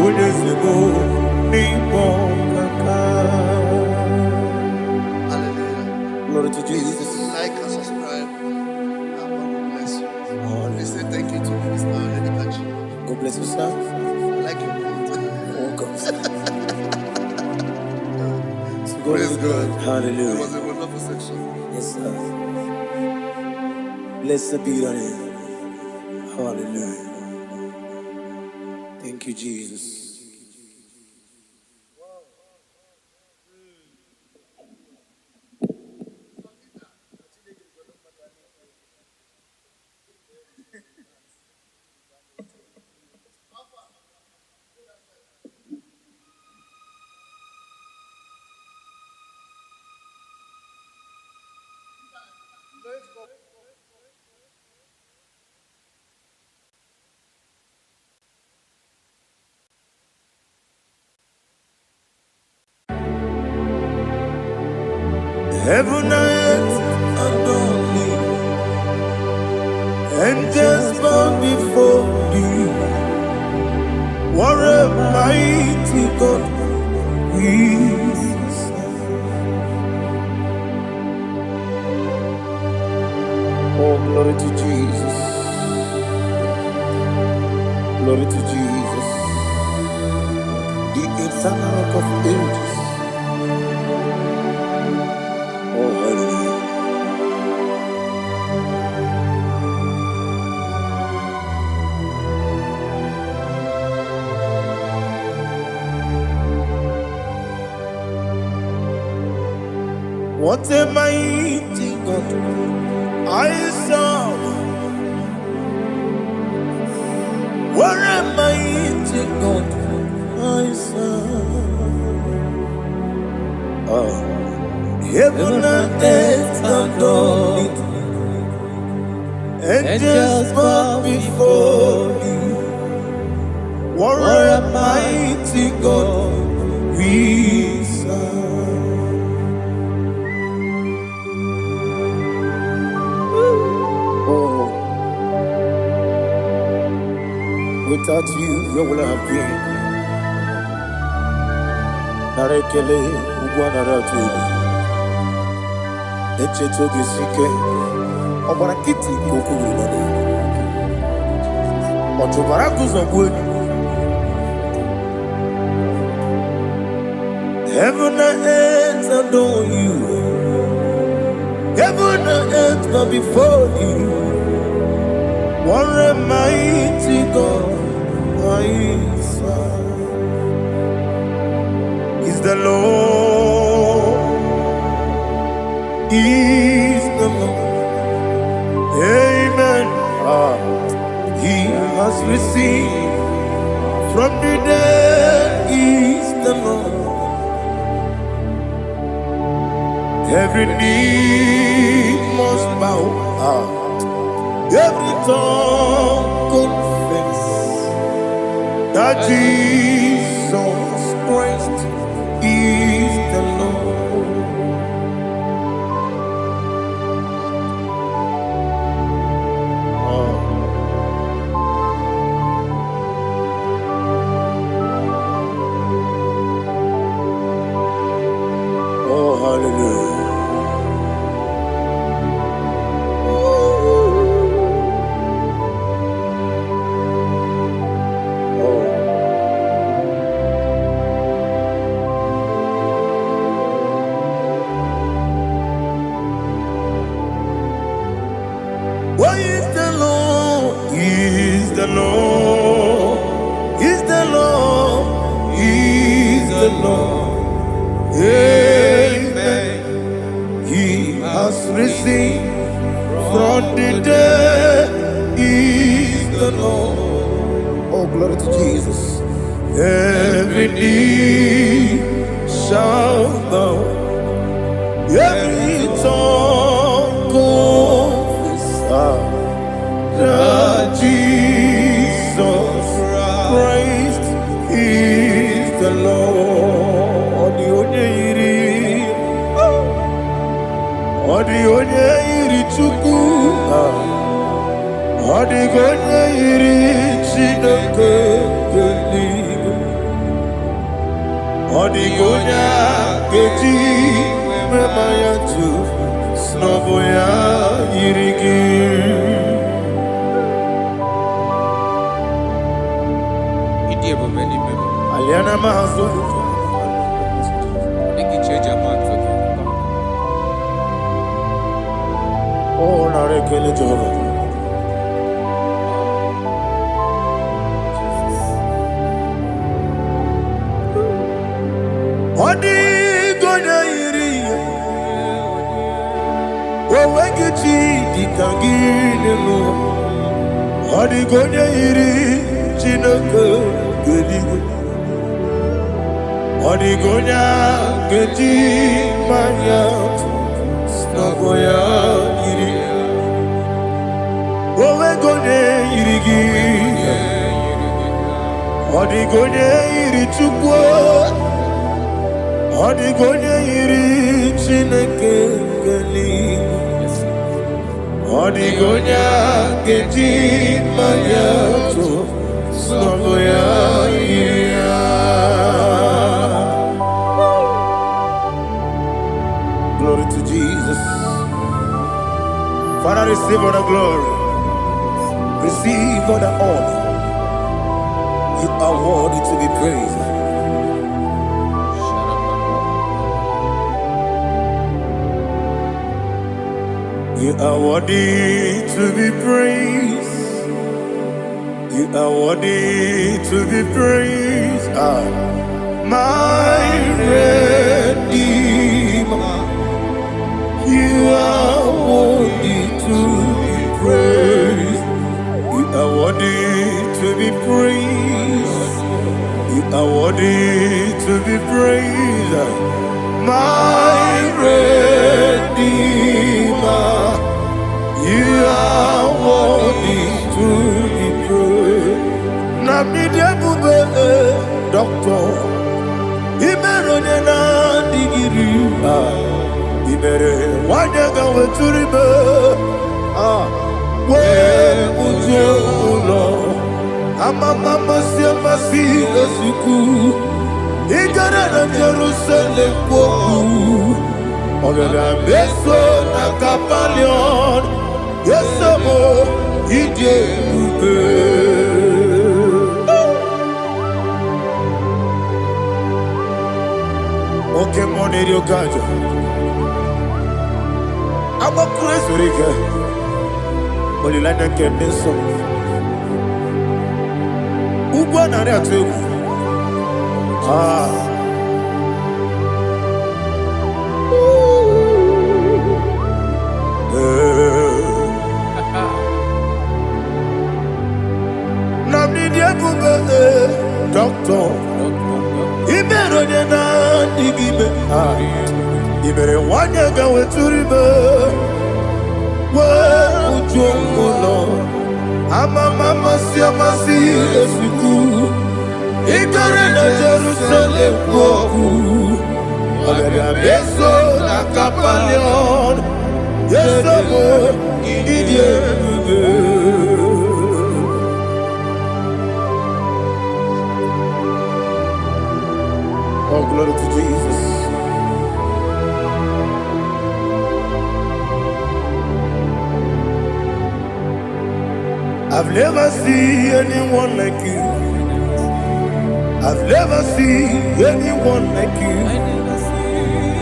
Unesimo nigo kaka. Hallelujah. Glory to Jesus. Like and subscribe. And God will bless you. Please say thank you to Minister Edikachi. God bless you, sir. I like your mouth. Welcome. Praise God. Hallelujah. It was a wonderful section. Yes, sir. Blessed be your name. Hallelujah. Thank you, Jesus. Heaven and earth adore me, angels bow before thee. What a mighty God we serve. Oh, glory to Jesus. Glory to Jesus. The eternal rock of ages. Oh, hallelujah. What a mighty God I serve. What a mighty God I serve. Oh. Heaven and earth adore it. Angels bow before thee. What a mighty God we serve. Oh, without you, where would I have been? Narekele, Ugwanaratu. Echetoge sike, ọgbara kiti kokuru nọdụ. Ọtụbara kụzọgbu enyi. Heaven and earth adore you. Heaven and earth bow before you. What a mighty God I serve. Is the Lord. Is the Lord. Amen. He has received from the dead. Is the Lord. every knee must bow, every tongue confess that Jesus Christ is the Lord. Oh, hallelujah. Why is the Lord? Is the Lord? Is the Lord? Is the Lord? Amen. He has risen from the dead. Is the Lord? Oh, glory to Jesus. Every knee shall bow, every tongue confess that Jesus Christ is the Lord. The onye yiri Chukwu, the onye yiri Chineke eluigwe, the onye ga-eji mema ya tu n'ọbụ ya yiri gị. Aliana mazo oh narekele Jehova. Odi gonya yiri owegi chi dikagine mo. Odi gonya yiri Chineke eluigwe. Odi gonya geji manya n'ọbụ ya yiri. Owe gonya yiri gị. Odi gonya yiri Chukwu. Odi gonya yiri Chineke eluigwe. Odi gonya geji manya n'ọbụ ya yiri. Glory to Jesus. Father, receive all the glory. Receive all the honor. You are worthy to be praised. You are worthy to be praised. You are worthy to be praised. My Redeemer. You are worthy to be praised. You are worthy to be praised. You are worthy to be praised. My Redeemer. You are worthy to be praised. Namidebube doctor. Imerone na digiri. Ibere wanyaga weturibe we uje ulo amama masi esuku igara na Jerusalem kwoku ogara beso na Kapalion yesemo ije ube oke moneri okajo I'm a crazy rigger. Only like a kitten so. Ugo na rea tu. Namni dia buga doctor. Ibero de na digibe. Ibere wanya ga weturibe. We ujongulo. Mama si esuku. Igore na Jerusalem woku. Agari abeso na kapalion. Yesobo idie. Oh, glory to Jesus. I've never seen anyone like you. I've never seen anyone like you.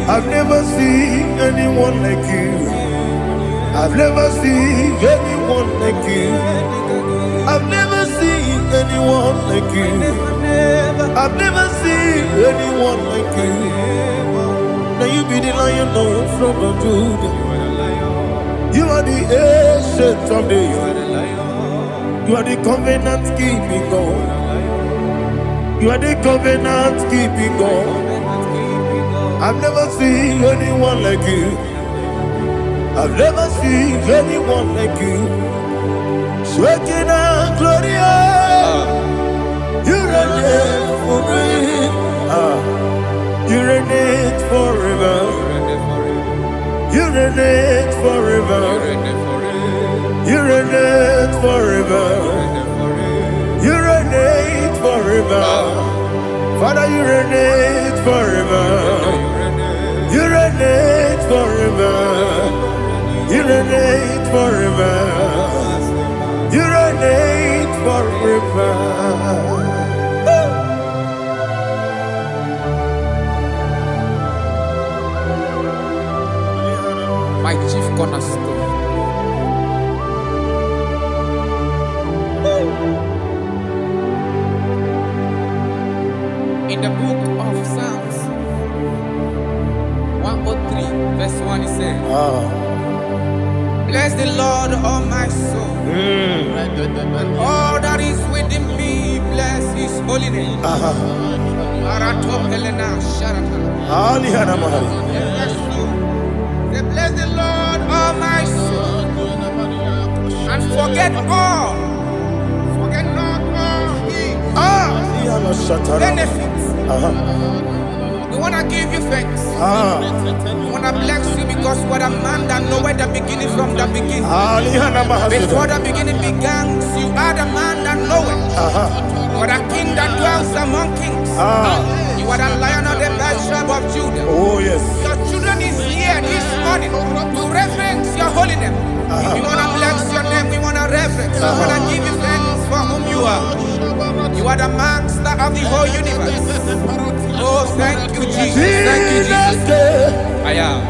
I've never seen anyone like you. I've never seen anyone like you. I've never seen anyone like you. I've never seen anyone like you. Now you be the lion from the Judah. You are the ancient of days. You are the covenant keeping God. You are the covenant keeping God. I've never seen anyone like you. I've never seen anyone like you. Shekinah Gloria, you reign for me. You reign forever. You reign forever. You reign forever. You reign forever. Father, you reign forever. You reign forever. You reign forever. You reign forever. My chief cornerstone. In the book of Psalms 103 verse 1 it says, bless the Lord, all my soul, and all that is within me, bless his holy name. Bless the Lord, all my soul, and forget not all his benefits. We want to give you thanks. We want to bless you because what a man that knoweth the beginning from the beginning. Before the beginning began, you are the man that knoweth. You are the king that dwells among kings. You are the lion of the tribe of Judah. Oh yes. Your children is here this morning to reverence your holy name. We want to bless your name. We want to reverence. We want to give you thanks for whom you are. You are the master of the whole universe. Oh, thank you, Jesus. Thank you, Jesus. I am.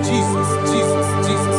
Jesus, Jesus, Jesus.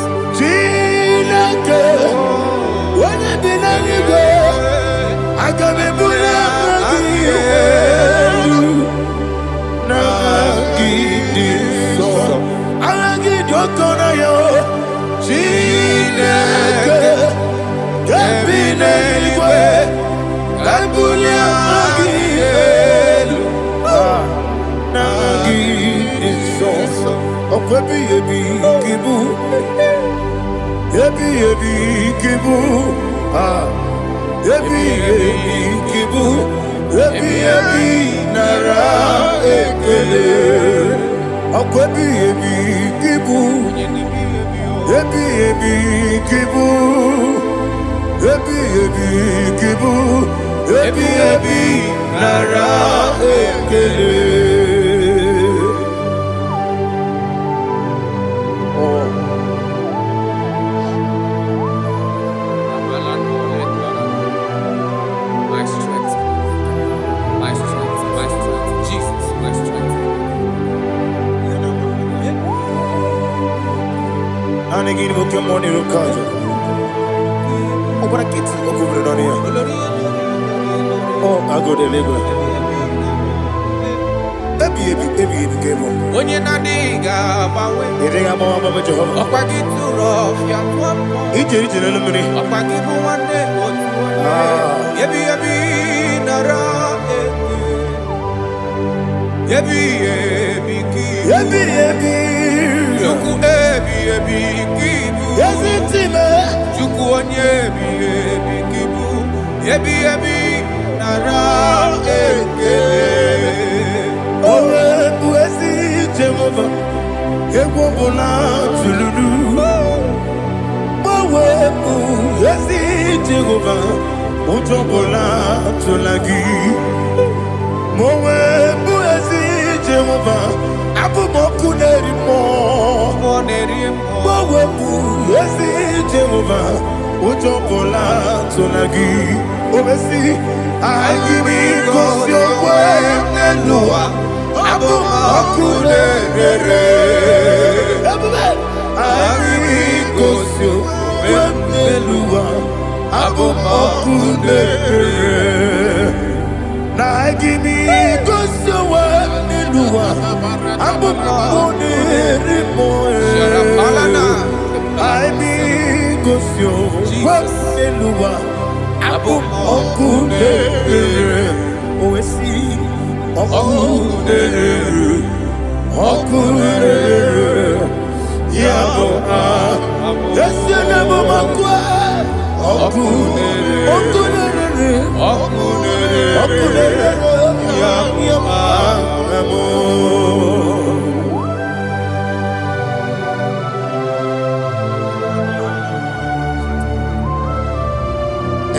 Onye na-adịghị agbanwe. Ọkwa gị tụrụ ọfịa tụọ mmụọ. Ọkwa gị bụ nwanne otu onye. Ebi ebi nara eke. Ebi ebi ki. Ebi ebi. Chukwu ebi ebi ki bụ. Chukwu onye ebi ebi ki bụ. Ebi ebi nara eke. Owe bụ ezi Jehova, egwu ọbụla tụlụrụ. Owe bụ ezi Jehova, ụjọ ọbụla tụla gị. Owe bụ ezi Jehova, abụ m ọkụ na-eri mmụọ. Owe bụ ezi Jehova, ụjọ ọbụla tụla gị. Owe si, anyị bụ igosi onwe n'elu ụwa. Abụ m ọkụ na-ere. Anyị gosi onwe m n'elu ụwa. Abụ m ọkụ na-ere. Na anyị gosi onwe m n'elu ụwa. Abụ m ọkụ na-ere mmụọ. Anyị gosi onwe m n'elu ụwa. Abụ m ọkụ na-ere. Owe si ọkụ na-ere, ọkụ na-ere, ya bụ esi na-ebe ọkụ ọkụ na-ere, ọkụ na-ere, ọkụ na-ere, ọkụ na-ere, ya bụ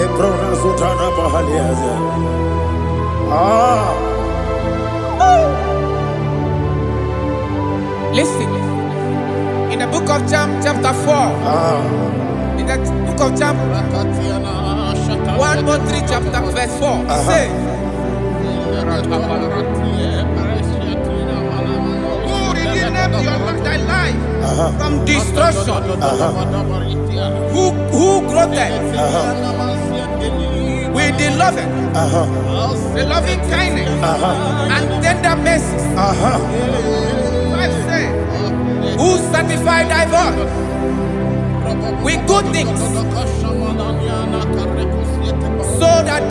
Ebrona Sultana Bahaliaza. Listen, in the book of Psalm chapter 4, in the book of Psalm 113 chapter verse 4, it says, who redeemed thy life from destruction? Who groweth with the loving kindness and tender mercies? Who sanctify thy voice with good things, so that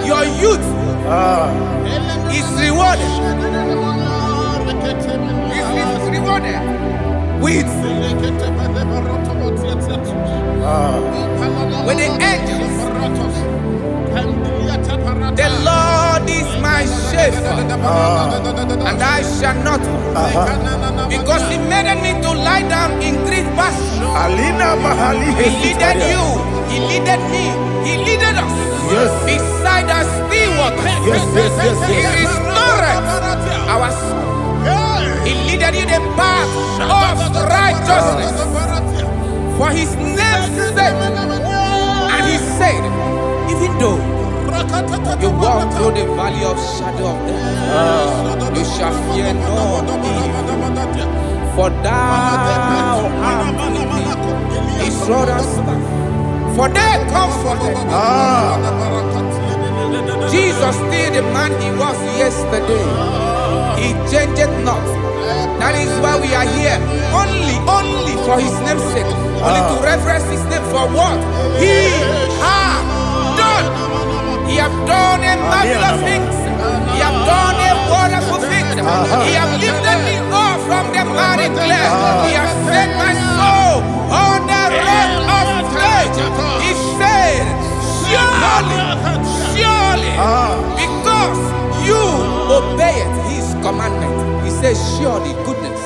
your youth is rewarded. Is rewarded with the angels. The Lord is my shepherd, and I shall not want, because He made me to lie down in green pastures. He leaded you, He leaded me, He leaded us beside the still waters. He restored our soul. He leaded you the path of righteousness for His name's sake. And He said, even though you walk through the valley of shadow of death, you shall fear no evil, for thou art with me. His rod and staff, for they comforted. Jesus still the man He was yesterday. He changed not. That is why we are here. Only for His name's sake. Only to reverence His name for what He has done. He has done a marvelous things. He has done a wonderful thing. He has lifted me up from the miry clay. He has set my soul on the rock of faith. He said, surely, because you obeyed His commandment. He says, surely goodness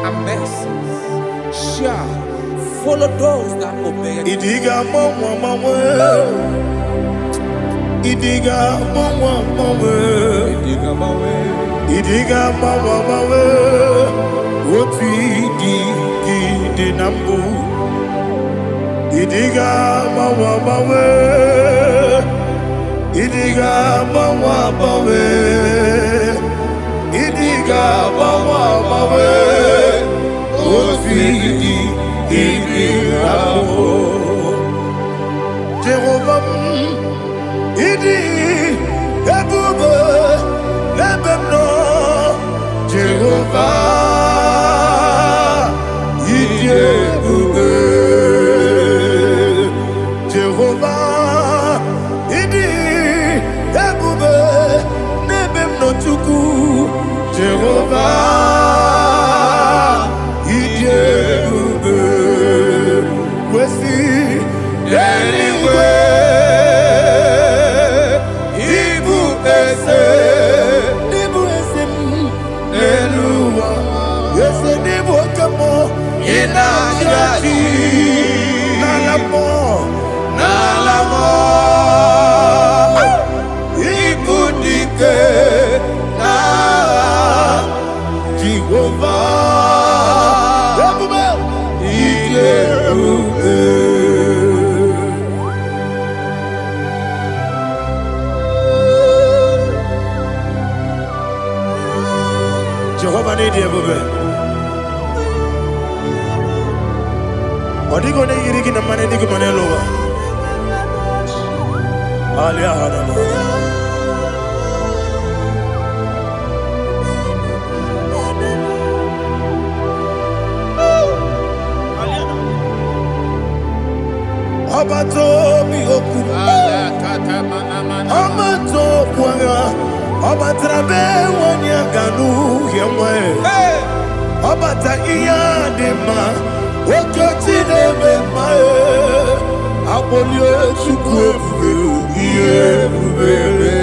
and mercy shall follow those that obey Him. Idiga mama, Idiga mama, Idiga mama, what we did nambu. Idiga mama, Idiga mama, Idiga mama, what we did Jehovah, Idi Yes, and they woke up more. Inajaji. Nalamo. Nalamo. Ibudike. Na. Jehovah. Ike. Jehovah need you, baby. What are you going to eat in the money? You can lower. Alia Hadam. Abato mi oku. Abato puanga. Abatrabe wanya kanu yemwe. Abata iya dema. Okoti deme mae. Abolio chukwe iye bubele.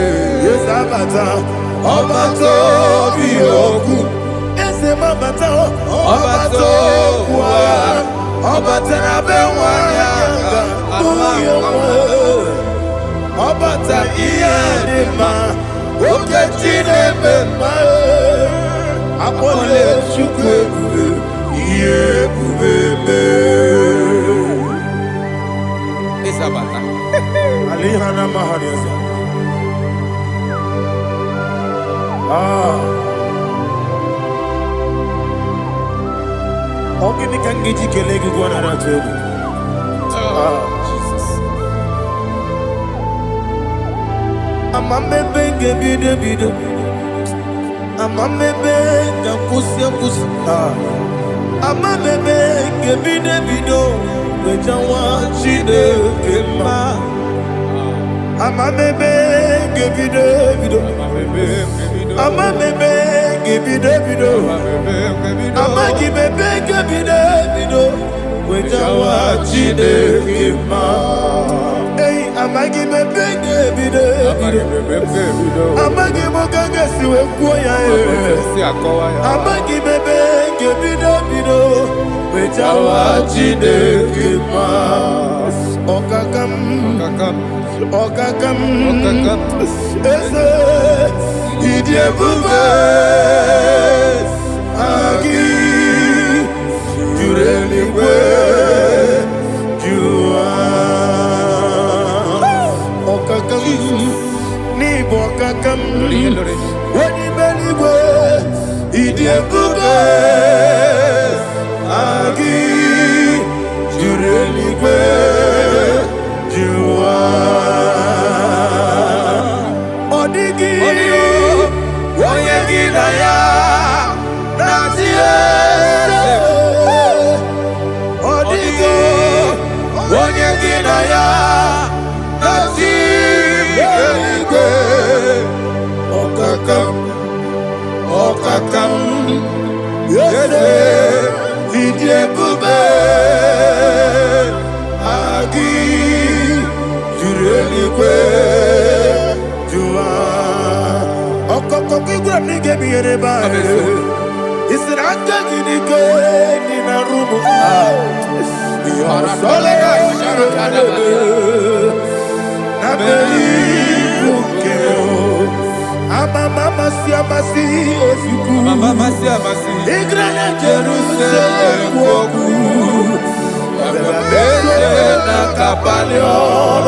Yes abata. Abato mi oku. Ese mabata. Abato kwa. Abatrabe wanya kanu yemwe. Abata iya dema. Oketi deme mae. Abolio chukwe iye bubele. Isabata. Alihana mahariasa. Ogini kangiji kelegi gwana ratubu. Jesus. Amamebe gebide bido. Amamebe gakusia kusi. Amamebe gebide bido. Wejawa chide kema. Amamebe gebide bido. Amamebe gebide bido. Amagibebe gebide bido. Wejawa chide kema. Hey, amagibebe gebide bido. Amagimogaga siwe kuya e. Amagibebe gebide bido. Wejawa chide kema. Okakam. Ese idie bube agi jureli kwe jua okakam ni bokakam wani beli kwe idie bube agi jureli kwe jua odigi oyegi na ya natie odigi oyegi na ya natie okakam yese idie bube agi jurelikwe jua okoko kigura nige biyere ba isira kagini ke ni na rumu ya solega na beli ukeo ama mama siamasi ofiku Mama siamasi. igrana Jerusalem woku bebe na kapalion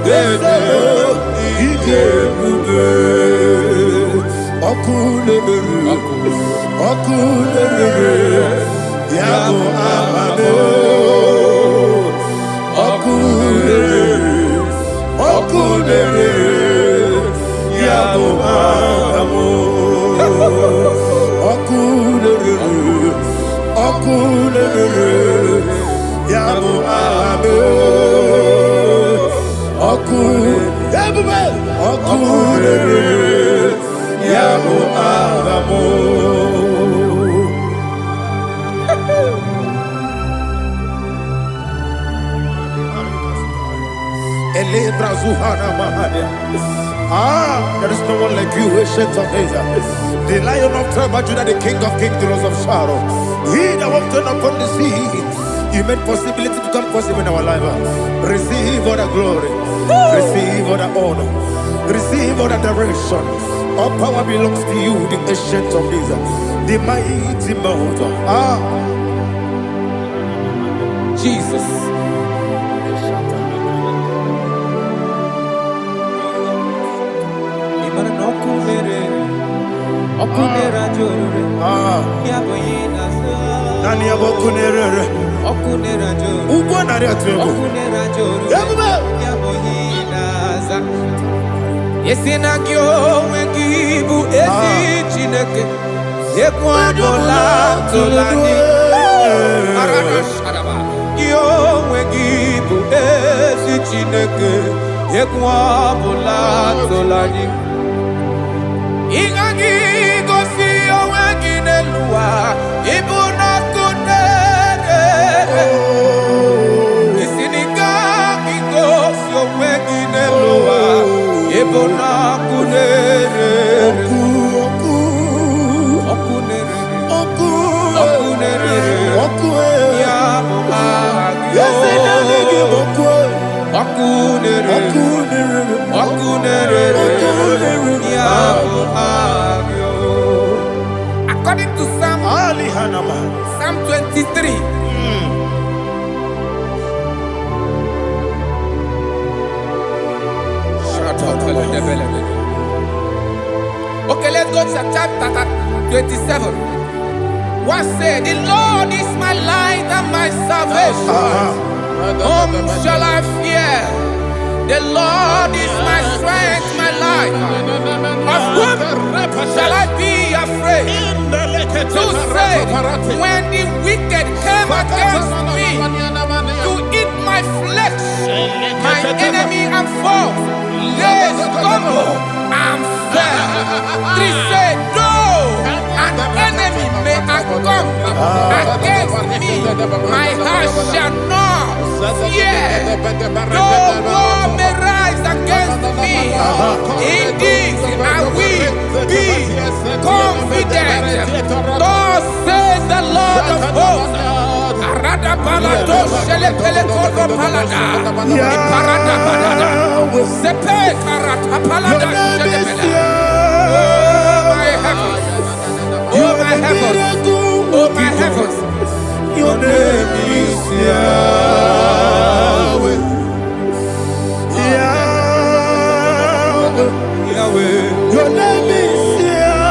dede ije bube okulere yabo amabo okulere yabo amabo okulere yabo amabo okulere yabo amabo. Elebra zuhana mahania There is no one like you, ancient of days. The Lion of tribe of Judah, the King of kings, the Rose of Sharon. He that walked upon the sea. You made possibility to come possible in our life. Receive all the glory. Receive all the honor. Receive all the direction. All power belongs to you, the ancient of days, the mighty mountain. Jesus. Yesinagyo wegibu ezi chineke yekwabola tolani arashadaba yo wegibu ezi chineke yekwabola tolani ingagi gosi oweginelua ibuna kunere isiniga gosi oweginelua ibuna kunere According to Psalm 23. Okay, let's go to chapter 27. What said? The Lord is my light and my salvation. Whom shall I fear? The Lord is my strength, my life. Of whom shall I be afraid? To say, when the wicked came against me to eat my flesh, my enemy and foe, they stumble and fell. 3 said, though an enemy may come against me, my heart shall not fear. Though war may rise against me, in this I will be confident. Thus says the Lord of hosts. Arada palado shele pele kodo palada. Iparada palada. Sepe karata palada shele pele. Oh my heavens. Oh my heavens. Oh my heavens. Your name is Yahweh. Yahweh. Yahweh. Your name is Yahweh.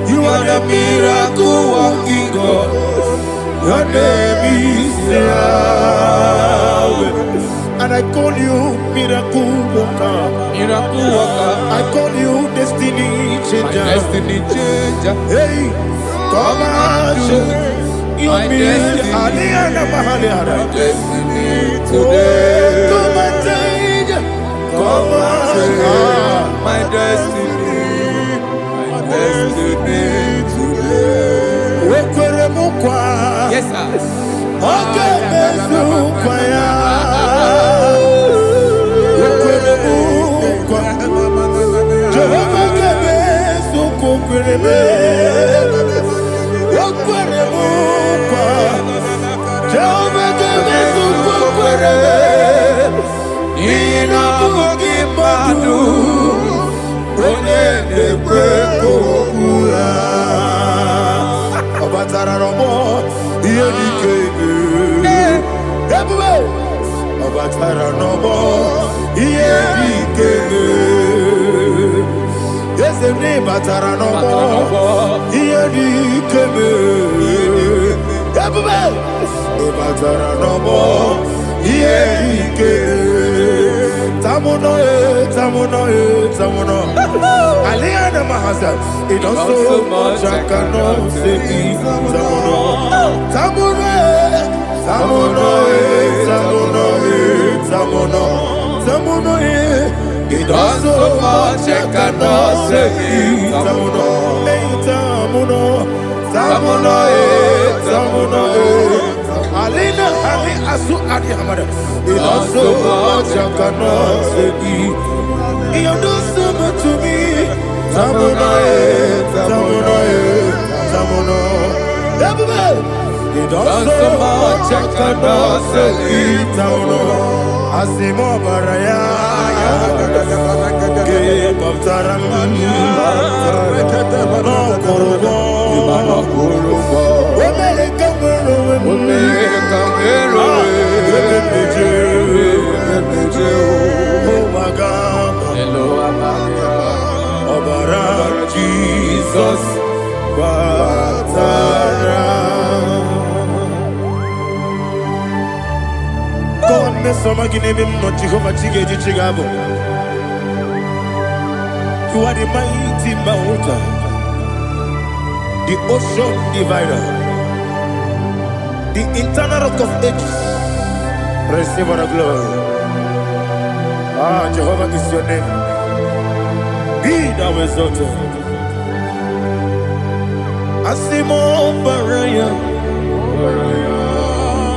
You are the miracle working God. Your name is Yahweh. And I call you miracle worker. Miracle worker. I call you destiny changer. My destiny changer. Hey, come on, your destiny. My destiny today. Come and change. Come on, my destiny. My destiny today. Yes, sir. Okay, it also so much I cannot say it. It does so much I cannot say it. It does so much I cannot say. You do so much to me. Tamono, Tamono, Tamono. It does so much I cannot say. Tamono. Asimo Baraya. Give up Taramani. No Korogo. Jesus, Batara. God, me some give him no Jehovah Chige Chigabo. You are the mighty mountain, the ocean divider, the internal rock of ages. Receive our glory. Ah, Jehovah is your name. Be thou exalted. Asimo Baraya,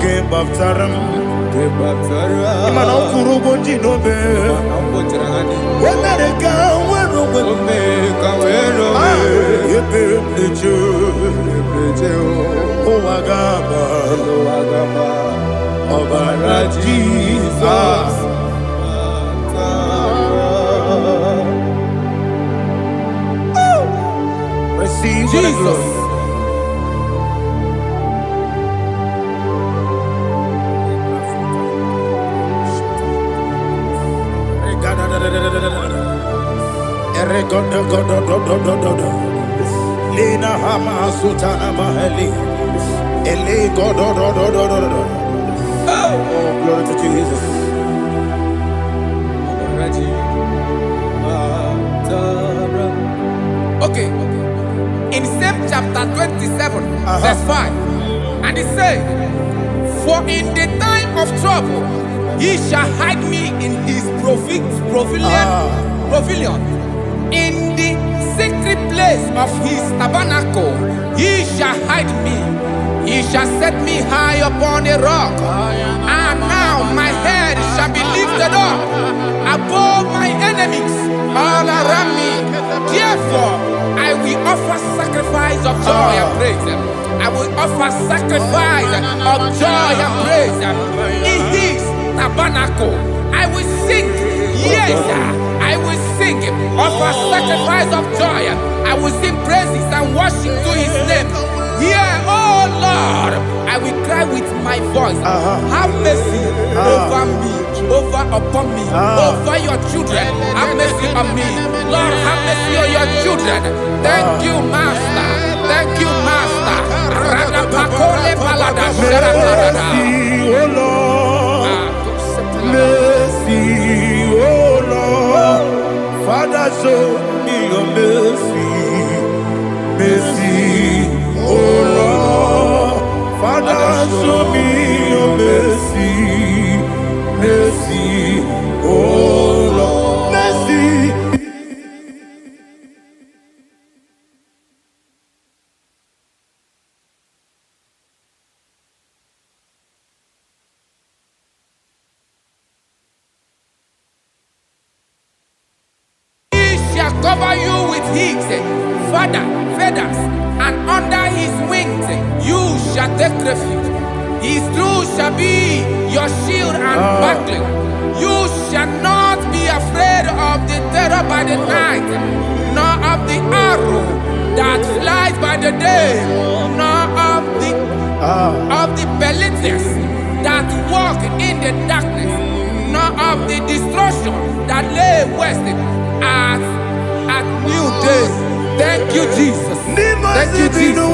Game of Taram, Imano Kurubo Jinobe, when I go, when oh, Agaba, Obara Jesus. Receive Jesus. Lena Hama Sutana Maheli. Ele God. Oh, glory to Jesus. Okay. In same chapter 27, verse 5, and it says, for in the time of trouble, he shall hide me in his pavilion. In the secret place of his tabernacle, he shall hide me. He shall set me high upon a rock. And now my head shall be lifted up above my enemies all around me. Therefore, I will offer sacrifice of joy and praise. I will offer sacrifice of joy and praise. In his tabernacle, I will sing. Yes, I will sing. Offer sacrifice of joy. I will sing praises and worship to his name. Yeah, oh Lord, I will cry with my voice. Have mercy over me, upon me, over your children. Have mercy on me. Lord, have mercy on your children. Thank you, Master. Thank you, Master. Mercy, oh Lord. Mercy, oh Lord. Father, show me your mercy. Mercy, oh Lord. Father, show me your mercy. Mercy, oh Lord. Mercy. Cover you with his feathers, and under his wings you shall take refuge. His truth shall be your shield and buckler. You shall not be afraid of the terror by the night, nor of the arrow that flies by the day, nor of the pestilence that walk in the darkness, nor of the destruction that lay waste at new day. Thank you, Jesus. Thank you, Jesus.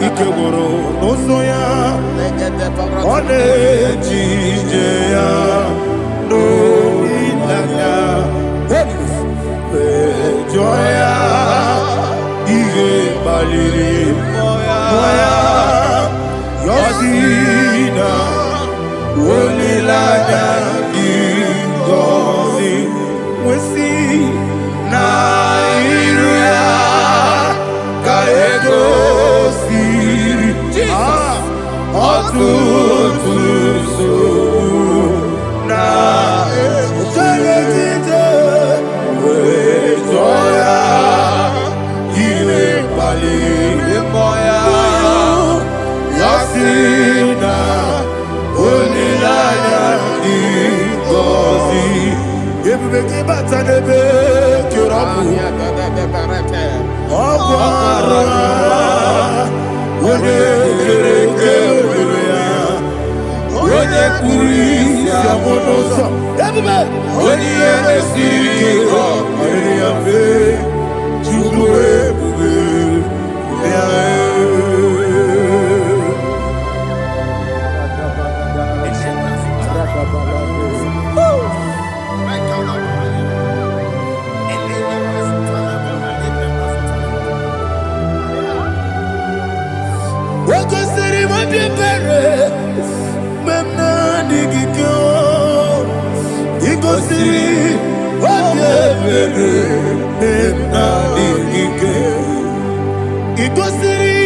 Ikegoro nosoya one jijeya no ilaya. paliri moya yosina olilanya ingozi wesi na iruya kaego siri otutuso na etelejite wejoya ile paliri moya yosina olilanya ingozi ebubeke batanebe kirabu ọgbara onye kereke ya onye kpuru isi abụ n'ụzọ ebube onye ihe esiri ike ọrịrị ya mfe chukwu ebube ya Wakosiri mabibere memna digikyo ikosiri mabibere memna digikyo ikosiri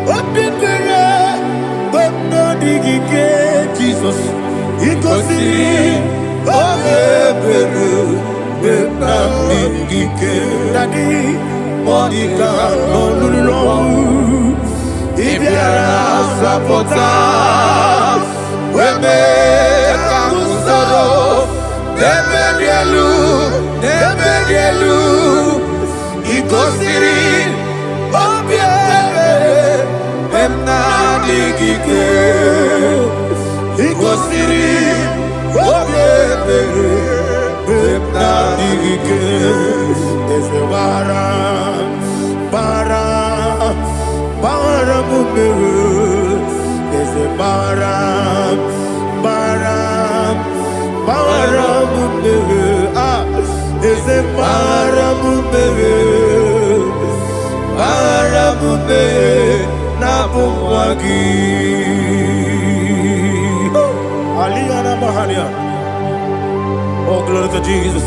mabibere memna digikyo Jesus ikosiri mabibere memna digikyo Daddy Monica Lolulu Ibiara sapota weme kamusoro nebedielu ikosiri obiere emna digike ikosiri obiere emna digike ezewara Baram, there's a baram, there's a baram, Nabuwagi. Aliyana Mahalia. Oh, glory to Jesus.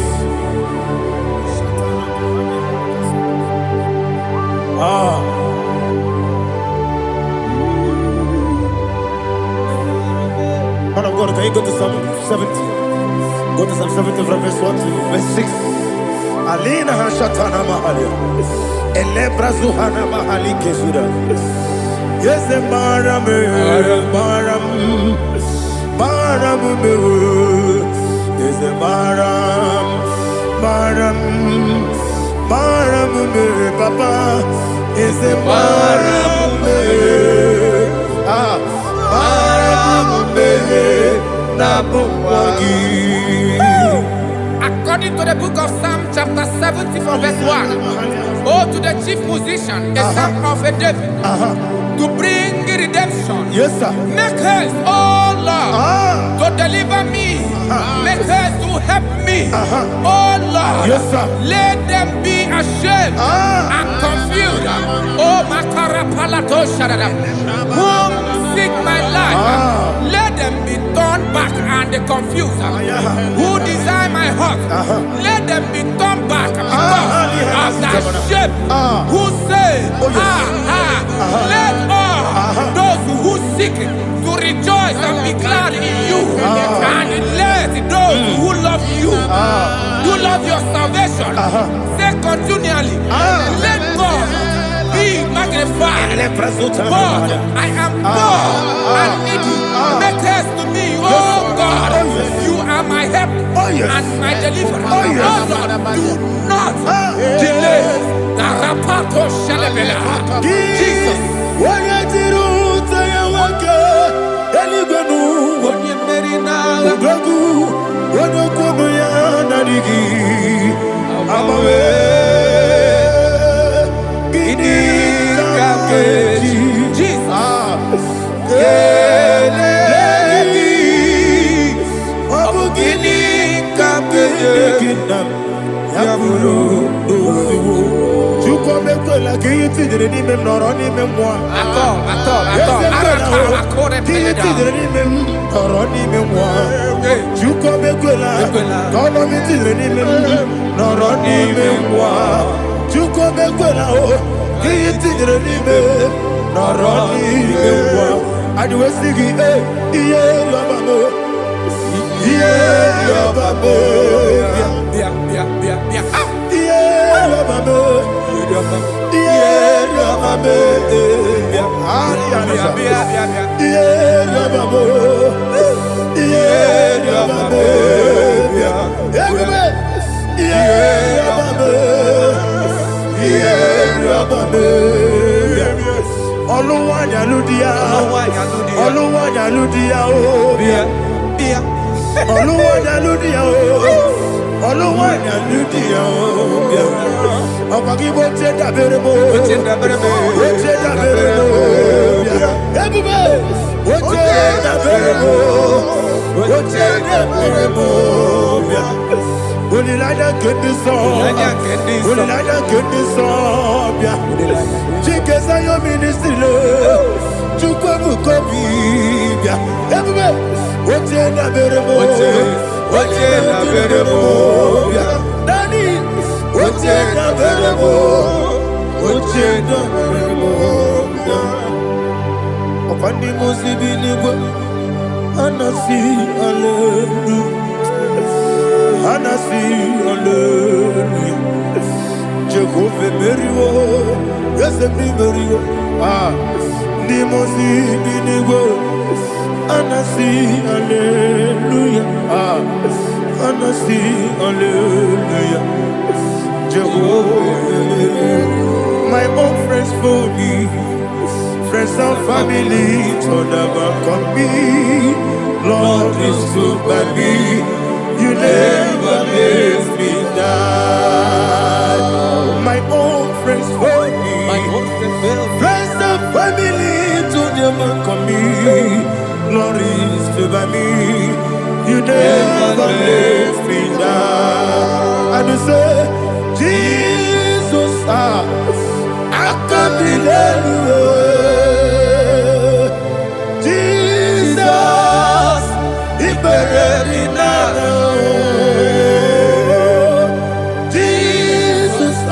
Man of God, can you go to Psalm 70? Go to Psalm 70 from verse 1 to verse 6. Alina Hashatana Mahalia. Elebra Zuhana Mahali Kesuda. Yes, the Baram. Yes, the Baram. Papa. Yes, the Baram. According to the book of Psalm chapter 70 from verse 1, oh, to the chief musician, a son of a David, to bring redemption. Yes, sir. Make haste, oh Lord, to deliver me. Make haste to help me. Oh Lord, yes, sir. Let them be ashamed and confused. Oh, Makara Palato Shadada, whom seek my life, let them be turned back and confused. Who desire my heart, let them be turned back because of that shape. Who say, let all those who seek to rejoice and be glad in you, and let those who love you, who love your salvation, say continually, let God be magnified. God, I am poor and needy. Make haste to me, oh God. You are my help and my deliverer. Oh Lord, do not delay. Jesus. tidere ni mem noro ni mem wa. Kiye tidere ni mem noro ni mem wa. Chuko bekwela. Tolo mi tidere ni mem noro ni mem wa. Chuko bekwela o. Kiye tidere ni mem noro ni mem wa. Adiwe sigi iye yobamo. Iye yobamo. Iye yobamo. My own friends for me, friends and family, told never come me. Lord is good by me, you never leave me die. My own friends for me, friends and family, told never come me. Lord is good by me, you never leave me die. And you say, Jesus, I can't believe you. Jesus, He buried in Jesus, I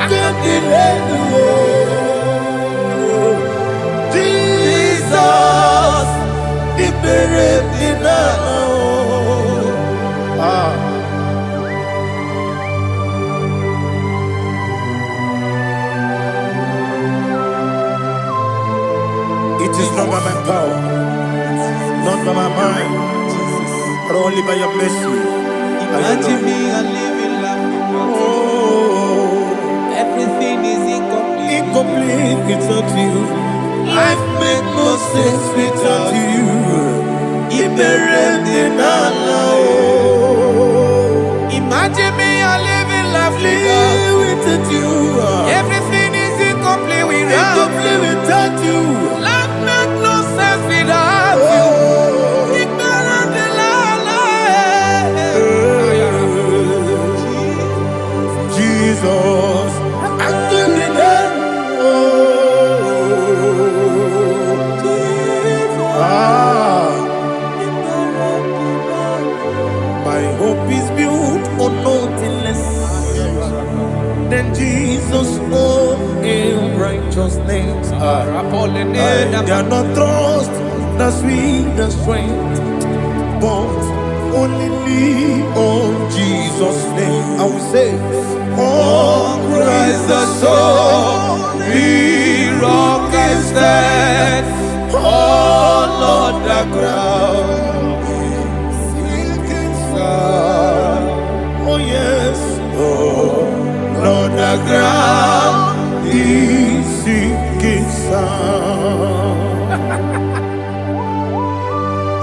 can't believe you. Jesus, He buried in It is not by my power, not by my mind, but only by your mercy. Imagine me a living life without you. Everything is incomplete. Incomplete without you. Life made no sense without you. Imagine me a living life without you. Everything is incomplete without you. Life makes no sense without you. Jesus, I can't be my hope is built on nothing less than Jesus' own and righteousness. I cannot trust the sweetest strength, but only lean on Jesus' name. I will say, on Christ the solid rock I stand. Oh Lord, the ground is sinking sand. Oh yes, oh Lord, the ground is sinking sand.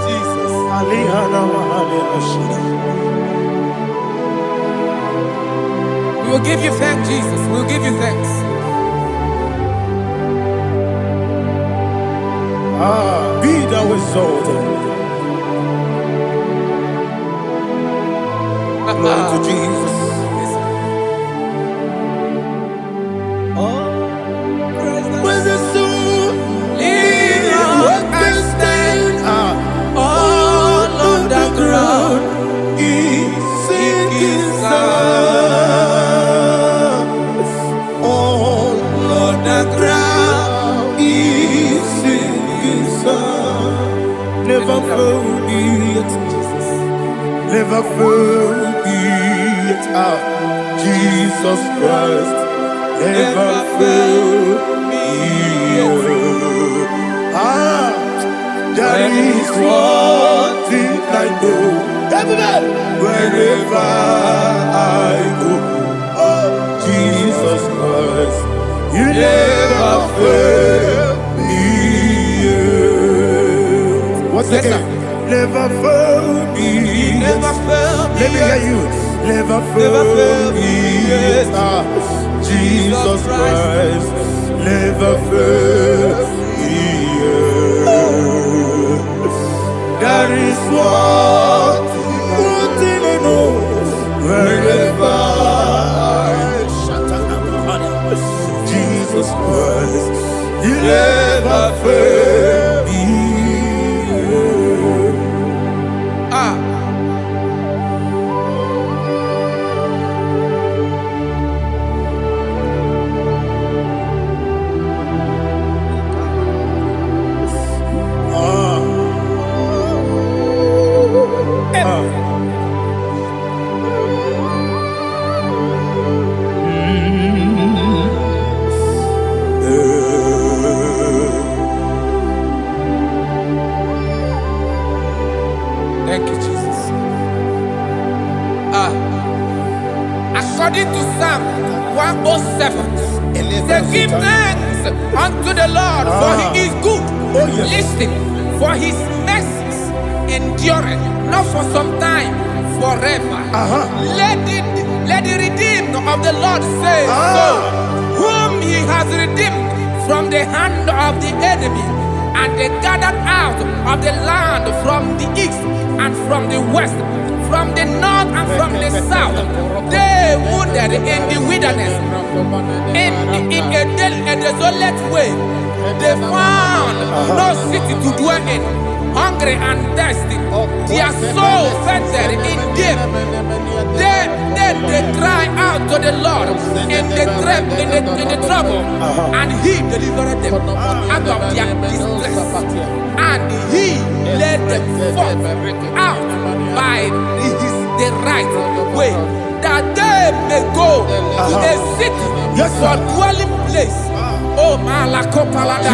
Jesus, we will give you thanks, Jesus. We will give you thanks. Be thou exalted. Glory to Jesus. Oh, never failed me yet. Never failed me yet. Jesus Christ never failed me yet. That is one thing I know. Wherever I go, Jesus Christ, you never fail me. Once again, never fail me. Never fail me. Let me hear you. Never fail me. Jesus Christ, never fail me. That is what thing I know. Wherever Jesus Christ, you never fail me. Thank you, Jesus. According to Psalm 107, they give thanks unto the Lord, for he is good. Listen, for his mercies endureth, not for some time, forever. Let the redeemed of the Lord say so, whom he has redeemed from the hand of the enemy, and they gathered out of the land from the east and from the west, from the north and from the south. They wandered in the wilderness, in a desolate way. They found no city to dwell in, hungry and thirsty. Their soul fainted in them. Then they cry out to the Lord in the trouble, and he delivered them out of their distress. And he led them forth out by the right way, that they may go to a city for dwelling place. Oh, Malakopalada,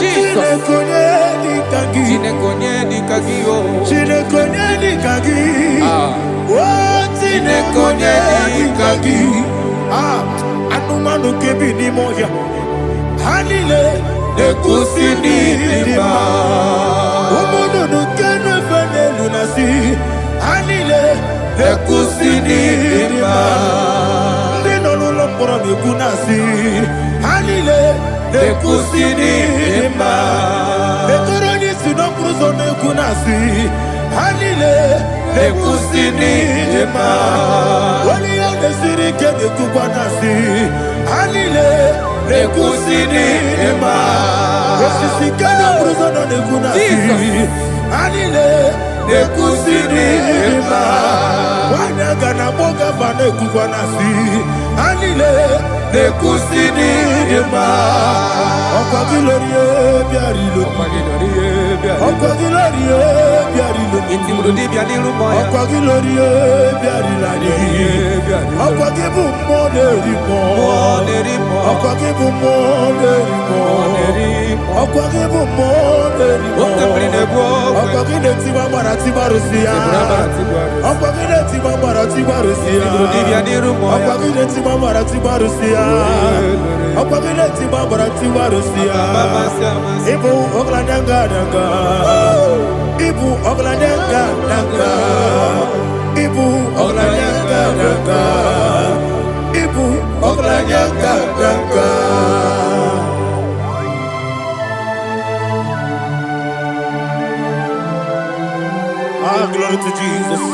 Jesus. Anumanu kebi ni moya. Hanile ekusini dima. Omono no kenu fene lunasi. Hanile ekusini dima. Ndino luloporo ni kunasi. Hanile ekusini dima. Ekoroni sinokruzo ne kunasi. Hanile ekusini dima. Wali ya nesiri kene kubanasi. Hanile ekusini dima. Osisi kene bruzo ne kunasi. Hanile ekusini dima. Wanaga na boga vane kubanasi. Hanile ekusini dima. Okwa gilorie biarilo. Okwa gilorie biarilo. Itimrudi bialiru moya. Okwa gilorie biarilani. Okwa gibu moderimo. Okwa gibu moderimo. Okwa gibu moderimo. Okwa gine tiba barati barusia. Okwa gine tiba barati barusia. Okwa gine tiba barati barusia. Okwa gine tiba barati barusia. Ibu ogladanga danga. Ibu ogladanga danga. Ibu ogladanga danga. Ibu ogladanga danga. Glory to Jesus.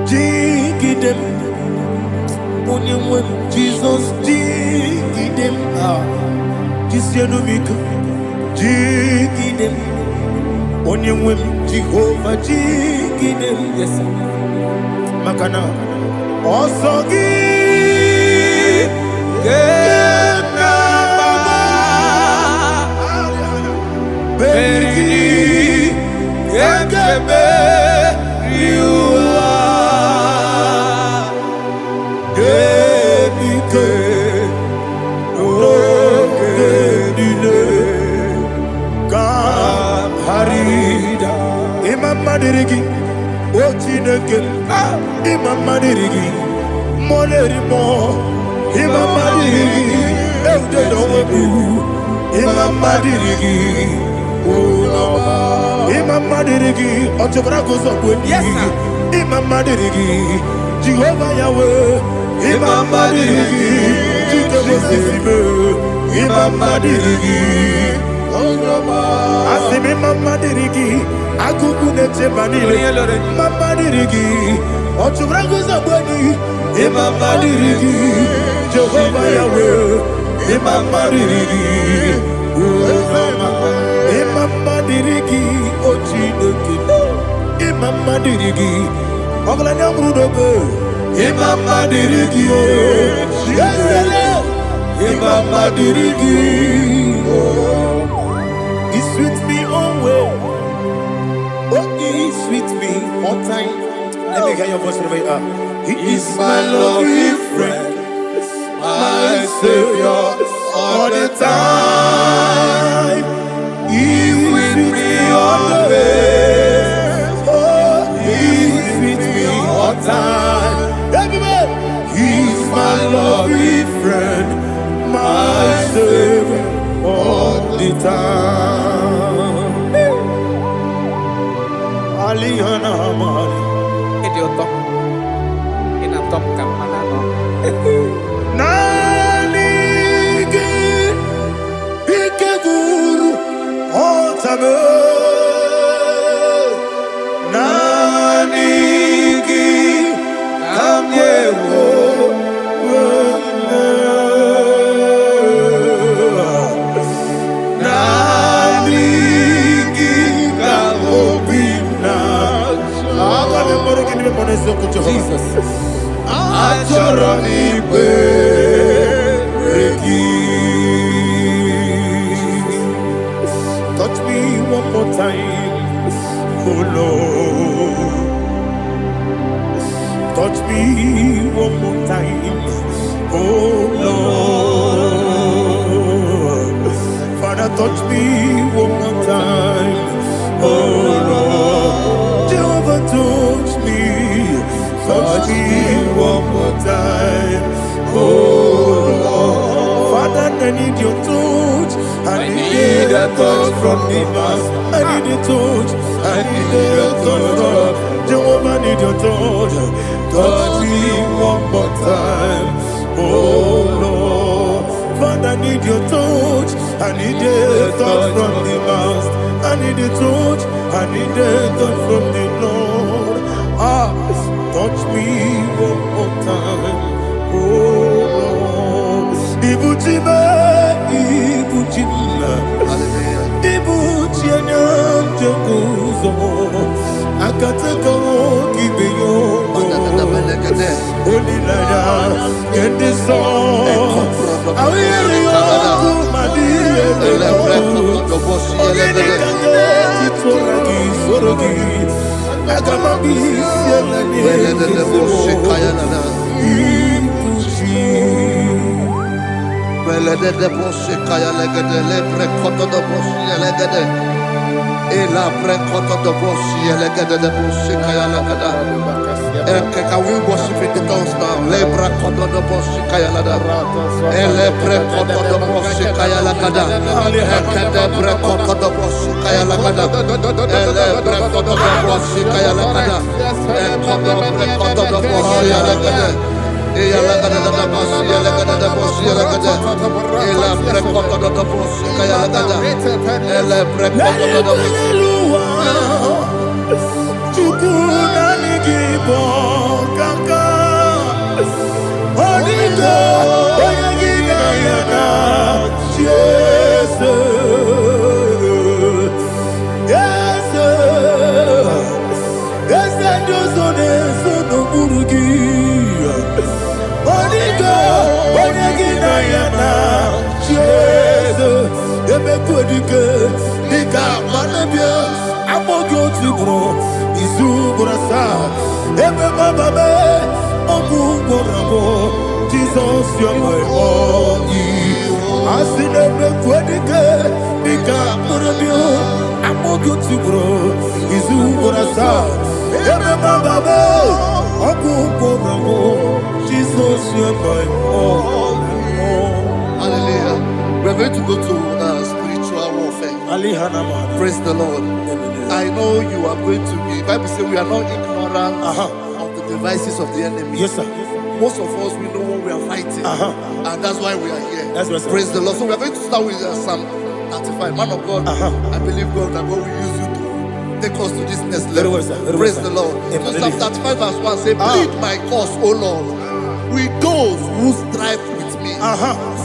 Jigidem, Jesus, jigidem, Kisianumika, jigidem, Onyemwem, Jehovah, jigidem, yes, Makana, also give. Enike Oge Dile Kam Harida Imam Madirigi Ochineke Imam Madirigi Molerimo Imam Madirigi Eude Dowebu Imam Madirigi Imam Madirigi Otobrago Zobweni Imam Madirigi Jehovah Yahweh Imam Madirigi Jitobosisibe Imam Madirigi Asim Imam Madirigi Agugune Chebanile Imam Madirigi Otobrago Zobweni Imam Madirigi Jehovah Yahweh Imam Madirigi Imam Madirigi Ochineke Imam Madirigi Oglanya Mrudobe Imam Madirigi Imam Madirigi He sweet me always. Oh, he sweet me all time. Let me hear your voice wherever you are. He is my lovely friend, my Savior all the time. He is with me always. Oh, he is with me all time. Everybody, he is my lovely friend, my Savior all the time. Alihana Mari. Idiot. In a top camera. Nanigi Ikeguru Otame Nanigi Kamyewo Nanigi Kamobina Jesus Achoronipe touch me one more time, oh Lord. Touch me one more time, oh Lord. Father, touch me one more time, oh Lord. Jehovah, touch me one more time, oh Lord. Father, I need your touch. I need a touch from the master. I need a touch. I need a touch from Jehovah. I need your touch. Touch me one more time, oh Lord. Father, I need your touch. I need a touch from the master. I need a touch. I need a touch from the Lord. Touch me one more time, oh Lord. Ibuchime, Ibuchime, Ibuchime, Jaguzo. Akataka Kibeyo, Holy Lada, get this song. I will hear you, Madia, Sorogi. Can we worship in the tongues now? Lebra koto do boshi kaya lada. Elebre koto do boshi kaya lada. Elebre koto do boshi kaya lada. Elebre koto do boshi kaya lada. Elebre koto do boshi lada. Eya lada da boshi lada da boshi lada. Elebre koto do boshi kaya lada. Elebre koto do boshi. Chukuna nigibo kaka Onigo oyagina yana Jesus Yes Dozone sono burugi Onigo oyagina yana Jesus Ebe kodike Nika manebia Amogyo tibro Izu burasa Ebe bababe Ogu Jesus, you're my all. I see them quadricate, become Murabio, I'm more good to grow. Is who gonna start? Jesus, you're my all. Hallelujah. We're going to go to spiritual warfare. Praise the Lord. I know you are going to be. Bible says we are not ignorant of the devices of the enemy. Yes, sir. Most of us, we know what we are fighting. And that's why we are here. That's right, sir. Praise the Lord. So we are going to start with Psalm 35. Man of God, I believe God that God will use you to take us to this next level. Praise the Lord. So Psalm 35 verse 1 says, plead my cause, O Lord, with those who strive with me.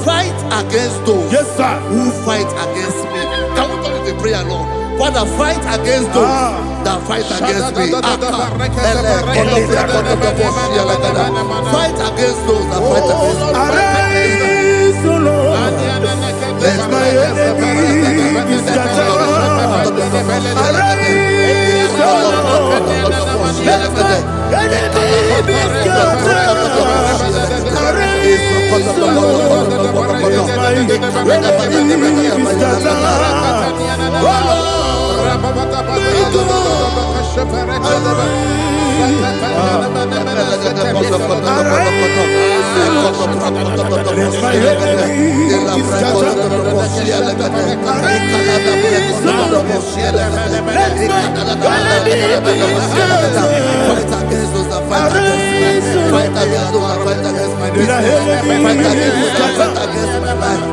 Fight against those who fight against me. Can we call it a prayer, Lord? Father, fight against those that fight against me. Fight against those that fight against me. Arise, O Lord. Let my enemy be scattered. Arise, O Lord. Let my enemy be scattered. Arise, O Lord. Let my enemy be scattered.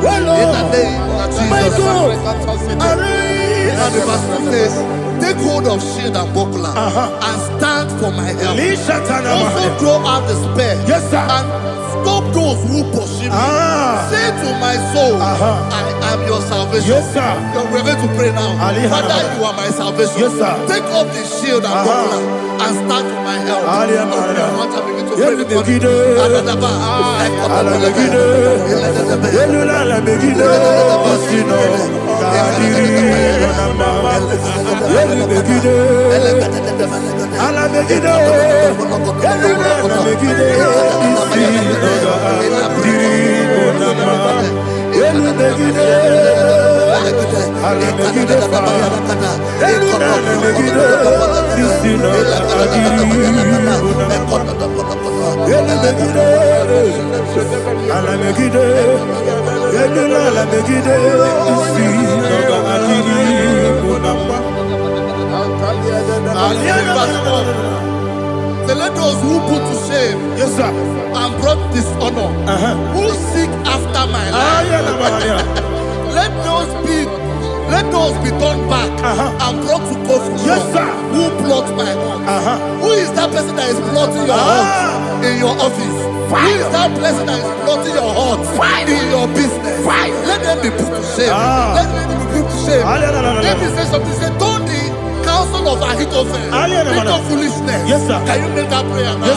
Oh Lord. Now the verse says, take hold of shield and buckler and stand for my help. Also throw out the spear and stop those who pursue me. Say to my soul, I am your salvation. We're going to pray now. Father, you are my salvation. Take up the shield and buckler and stand for my help. So let those who put to shame and brought dishonor, who seek after my life, let those be turned back and brought to confusion. Who plot my heart? Who is that person that is plotting your heart in your office? Who is that person that is plotting your heart in your business? Let them be put to shame. Let them be put to shame. Let me say something. Say, don't the counsel of Ahithophel into foolishness. Can you make that prayer now?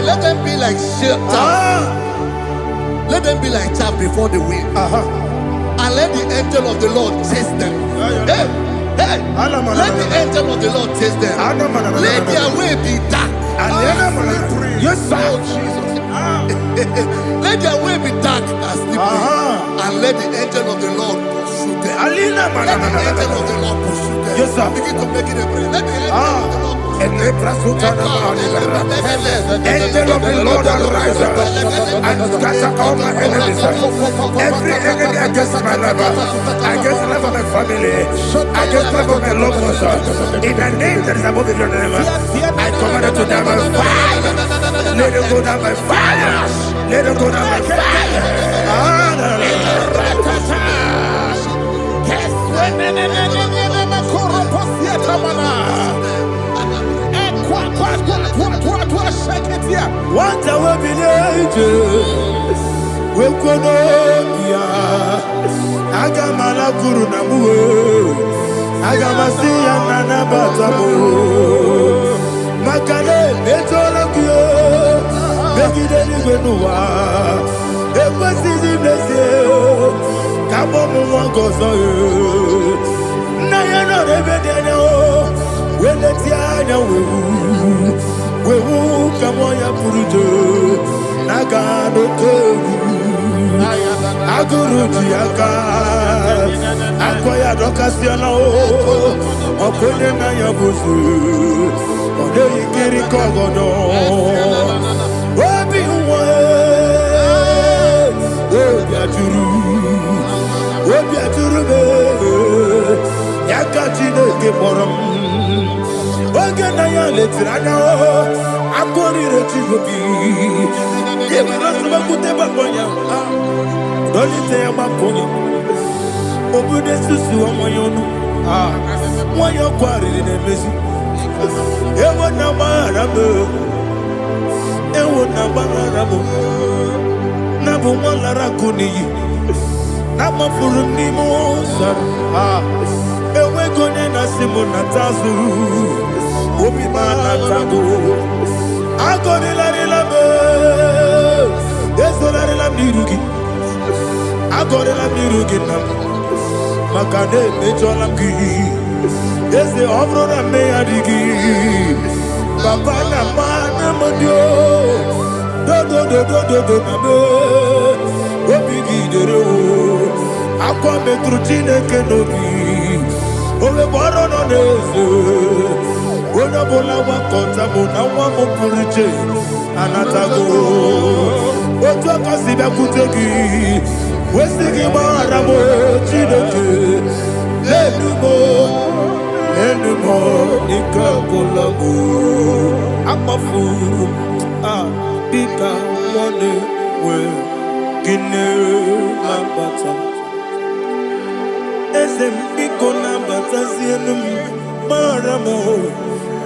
Let them be like chaff. Let them be like chaff before the wind. And let the angel of the Lord chase them. Hey, let the angel of the Lord chase them. Let their way be dark. Yes, sir. Jesus. Let their way be dark as sleeping, and let the angel of the Lord pursue them. Let the angel of the Lord pursue them. Yes, sir. Begin to make it a prayer. Let the angel of the Lord Angel of the Lord arise and scatter all my enemies. Every enemy against my life, against the life of my family, against the life of my loved ones. In the name that is above your name, I command it to down by fire. Let it go down by fire. Let it go down by fire. What I will be angels, we could Agamala Guru Namu, Agamasi and Nana Batamu, Makale, Betolakio, Begideni Genua, Equasi Blessio, Kabomu Wangozo, Nayana Revedeno, Weletiana. Wewu kamoya purujo nagano kogu aguru jiaka akoya dokasiana o okone na yabusu ode ikiri kogodo obi uwe obi aturu be yakachine ke borom. Ogena ya letirana o akori reti gobi yebira suba kuteba bonya dolite ya makonya obude susu omoyonu moyo kwari ne mezi ewo na marabe na bu molara kuni na mafuru ni mosa ewe gone na simona tazu Obi mana tago, agori la rilabe, ezo la rilam nirugi, agori la nirugi nam, makade mejo lamgi, eze ovro na me adigi, papa na mana modio, do na me, obi gidero, akwa metrutine kenobi, ove boro no nezo. Ona bola wa kota bona wa mo purije anatago ojo kasi be kutegi wesigi mara mo chideke lenumo ikabolago amafu bika one we gine lambata esem biko lambata sienum mara mo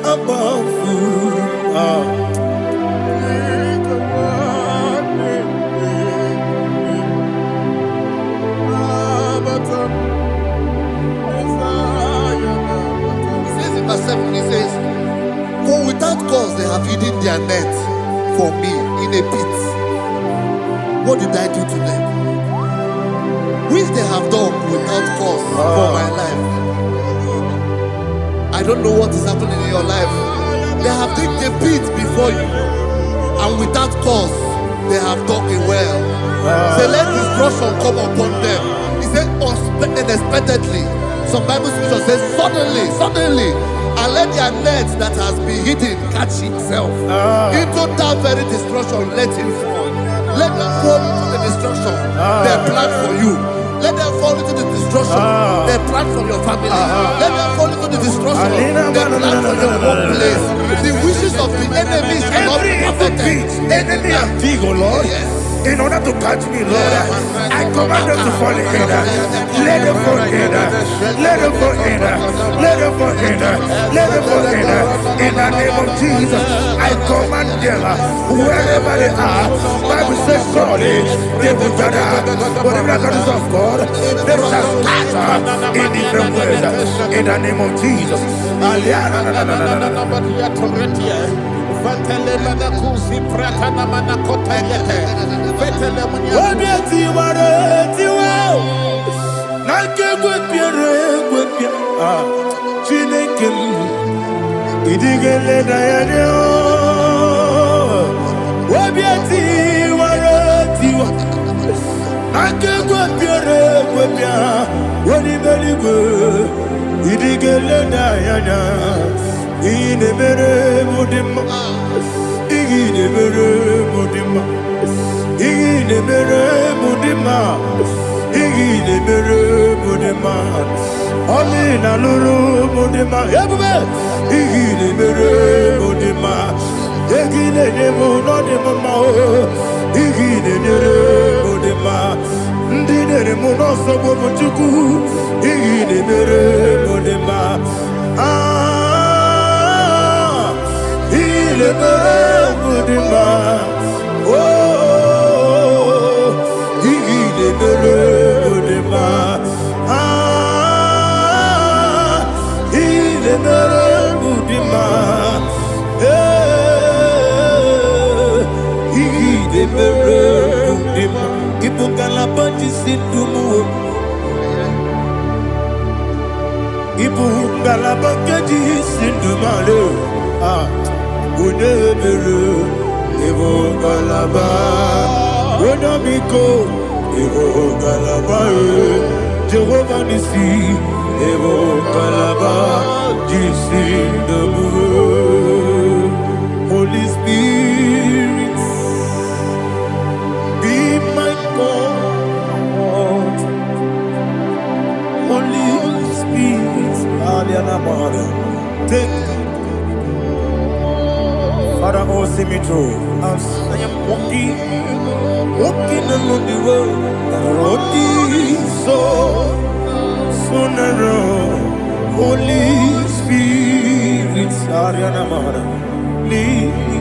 above he says, for without cause they have hidden their net for me in a pit. What did I do to them? Which they have done without cause for my life. I don't know what is happening in your life. They have digged a pit before you, and without cause, they have dug a well. Say, let destruction come upon them. He said, unexpectedly. Some Bible scripture says, suddenly, and let their net that has been hidden catch itself. Into that very destruction, let him fall. Let them fall into the destruction they plan for you. Let them fall into the destruction they plan for your family. Let them fall into the destruction they plan for your workplace. The wishes of the enemies cannot be perfected. Enemy and big, oh Lord. Yes. In order to catch me, Lord, I command them to fall in. Let them fall in. Let them fall in. Let them fall in. Let them fall in. In the name of Jesus, I command them wherever they are. Bible says surely they will gather. Whatever that is of God, they shall scatter in different ways. In the name of Jesus. Obiati waretiwa Ake gwapiere gwapia Wani beligwe Idigele na yana Ine mere mudima Ine mere mudima Ine mere mudima Ine mere mudima Amina luru mudima Ebube Ine mere mudima Egine nemo no demo mao Igine nere modema Ndine nemo no sobo mochuku Igine nere modema Ah Ile nere modema Oh Igine nere modema Ah Ile nere modema Ibu galabati sindumu Ibu galabati sindumale Ah Unebere Ibu galaba Unabiko Ibu galaba Jehovah Nisi Ibu galaba Jisindumu Holy Spirit Be my God, Holy Spirit, take Father, oh, see me through. As I am walking along the road is so narrow. Holy Spirit, lead me.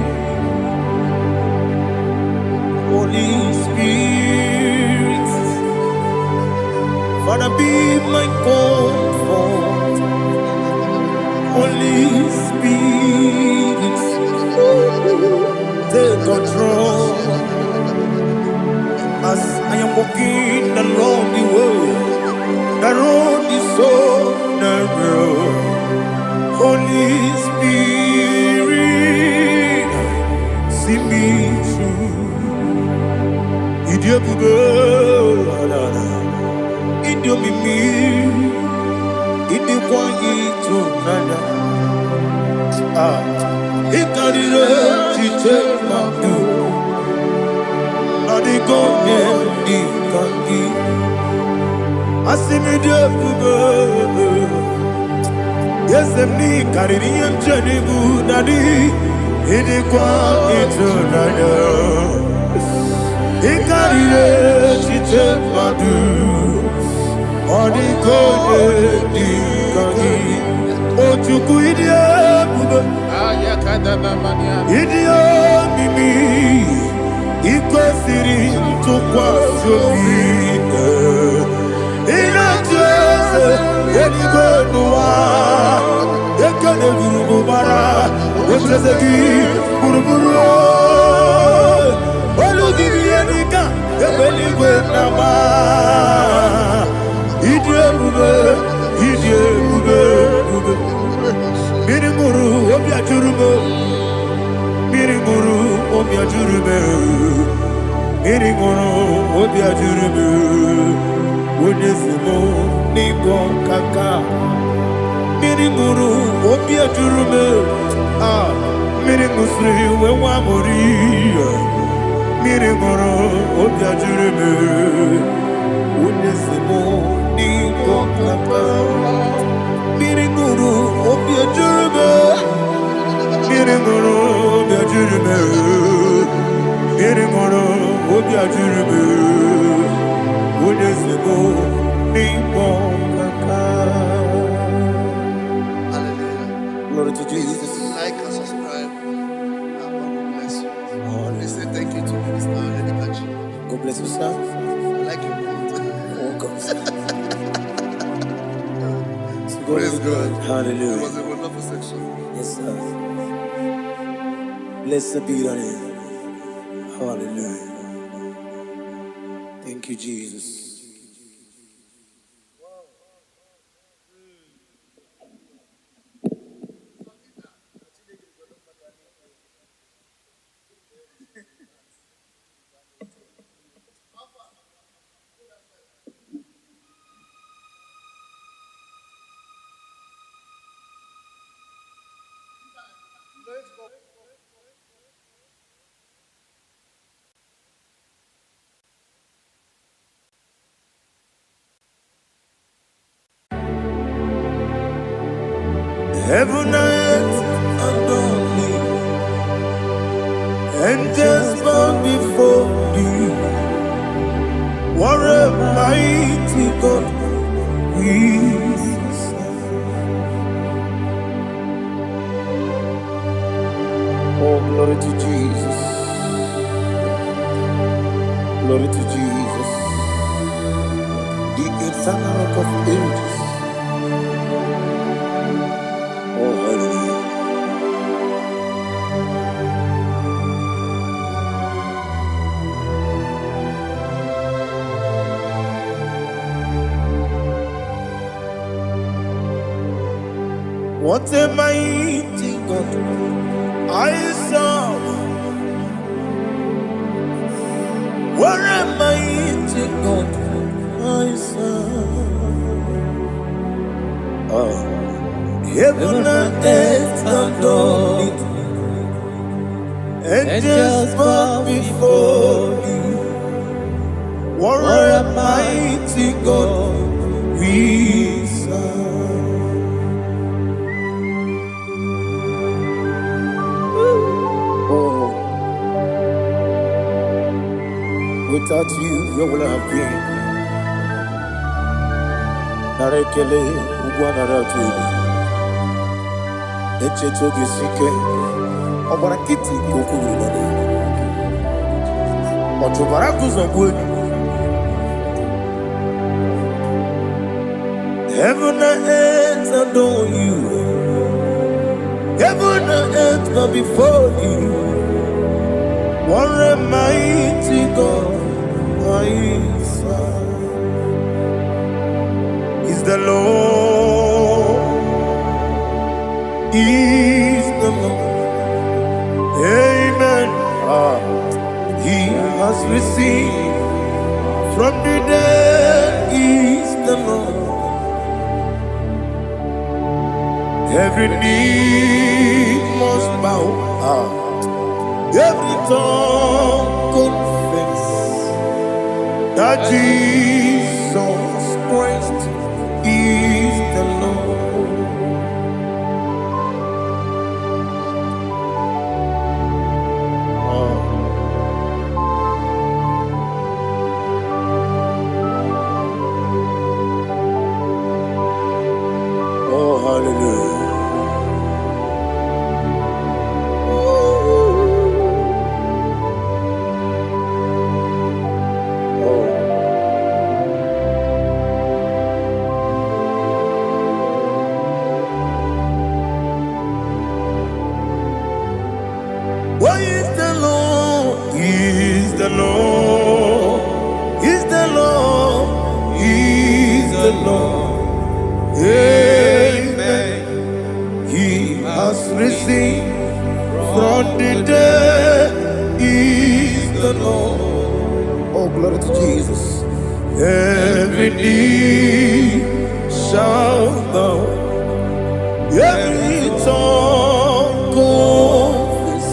Holy Spirit, Father, be my comfort. Holy Spirit, take control as I am walking along the way. The road is so narrow. Holy Spirit, see me through. Idiopube, Idiomimi, Idikwanyi tunanya. Ah, Ikarire chiche mabu, Adigonye ikangi. Asimi idiopube, Yesemi kariri yemcheni budadi, Idikwanyi tunanya. Ikarire chiche madu Odikode dikani Ochuku idie bube Idie mimi Iko siri mtukwa sobi Inatese Yeniko nuwa Ekane gurubara Ocheseki guruburu Oludibiyenika, ebeligwe nama. Idiebube. Mirimuru obiajurube. Mirimuru obiajurube. Onesimo nigo kaka. Mirimuru obiajurube. Ah, mirimusri wewa mori. Mirimoro obiajurebe Unesimo niko kaka Mirimoro obiajurebe Mirimoro obiajurebe Mirimoro obiajurebe Unesimo niko kaka. Hallelujah. Glory to Jesus. Like and subscribe. God bless you. They say thank you to Minister Lady Kachi. God bless you, sir. I like your mouth. Welcome. Praise God. Hallelujah. It was a wonderful section. Yes, sir. Blessed be thy name. Hallelujah. Thank you, Jesus. Heaven and earth adore me, angels bow before you. What a mighty God we serve. Oh, glory to Jesus. Glory to Jesus. The eternal rock of ages. Oh, hallelujah. What a mighty God I serve. What a mighty God I serve. Heaven and earth adore it. Angels bow before you. What a mighty God we serve. Oh, without you, where would I have been? Narekele, Ugwanaratu, Echetoge Sike, Obarakiti, Kokuru, Otobarakus of wood. Heaven and earth adore you. Heaven and earth bow before you. What a mighty God I serve. Is the Lord, is the Lord. Amen. He has received from the dead, is the Lord. Every knee must bow. Every tongue confess that Jesus Christ is the Lord. Oh, hallelujah. Why is the Lord? Is the Lord? Is the Lord? Is the Lord? Amen. He has risen from the dead. Is the Lord? Oh, glory to Jesus. Every knee shall bow. Every tongue confess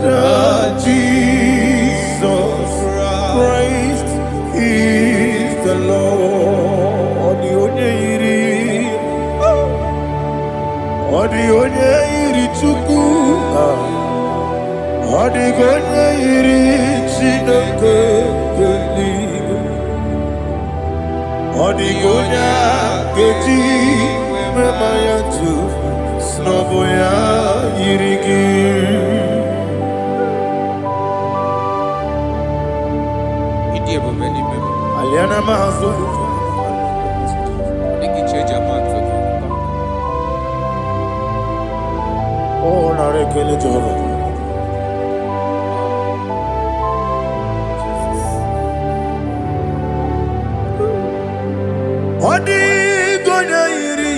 that Jesus Christ is the Lord. Odi iri chuku, odi iri chineke keligo, odi keji memaya tu snoboya irigi. Aliana mazo. Oh, narekele joro. Odi gonya iri,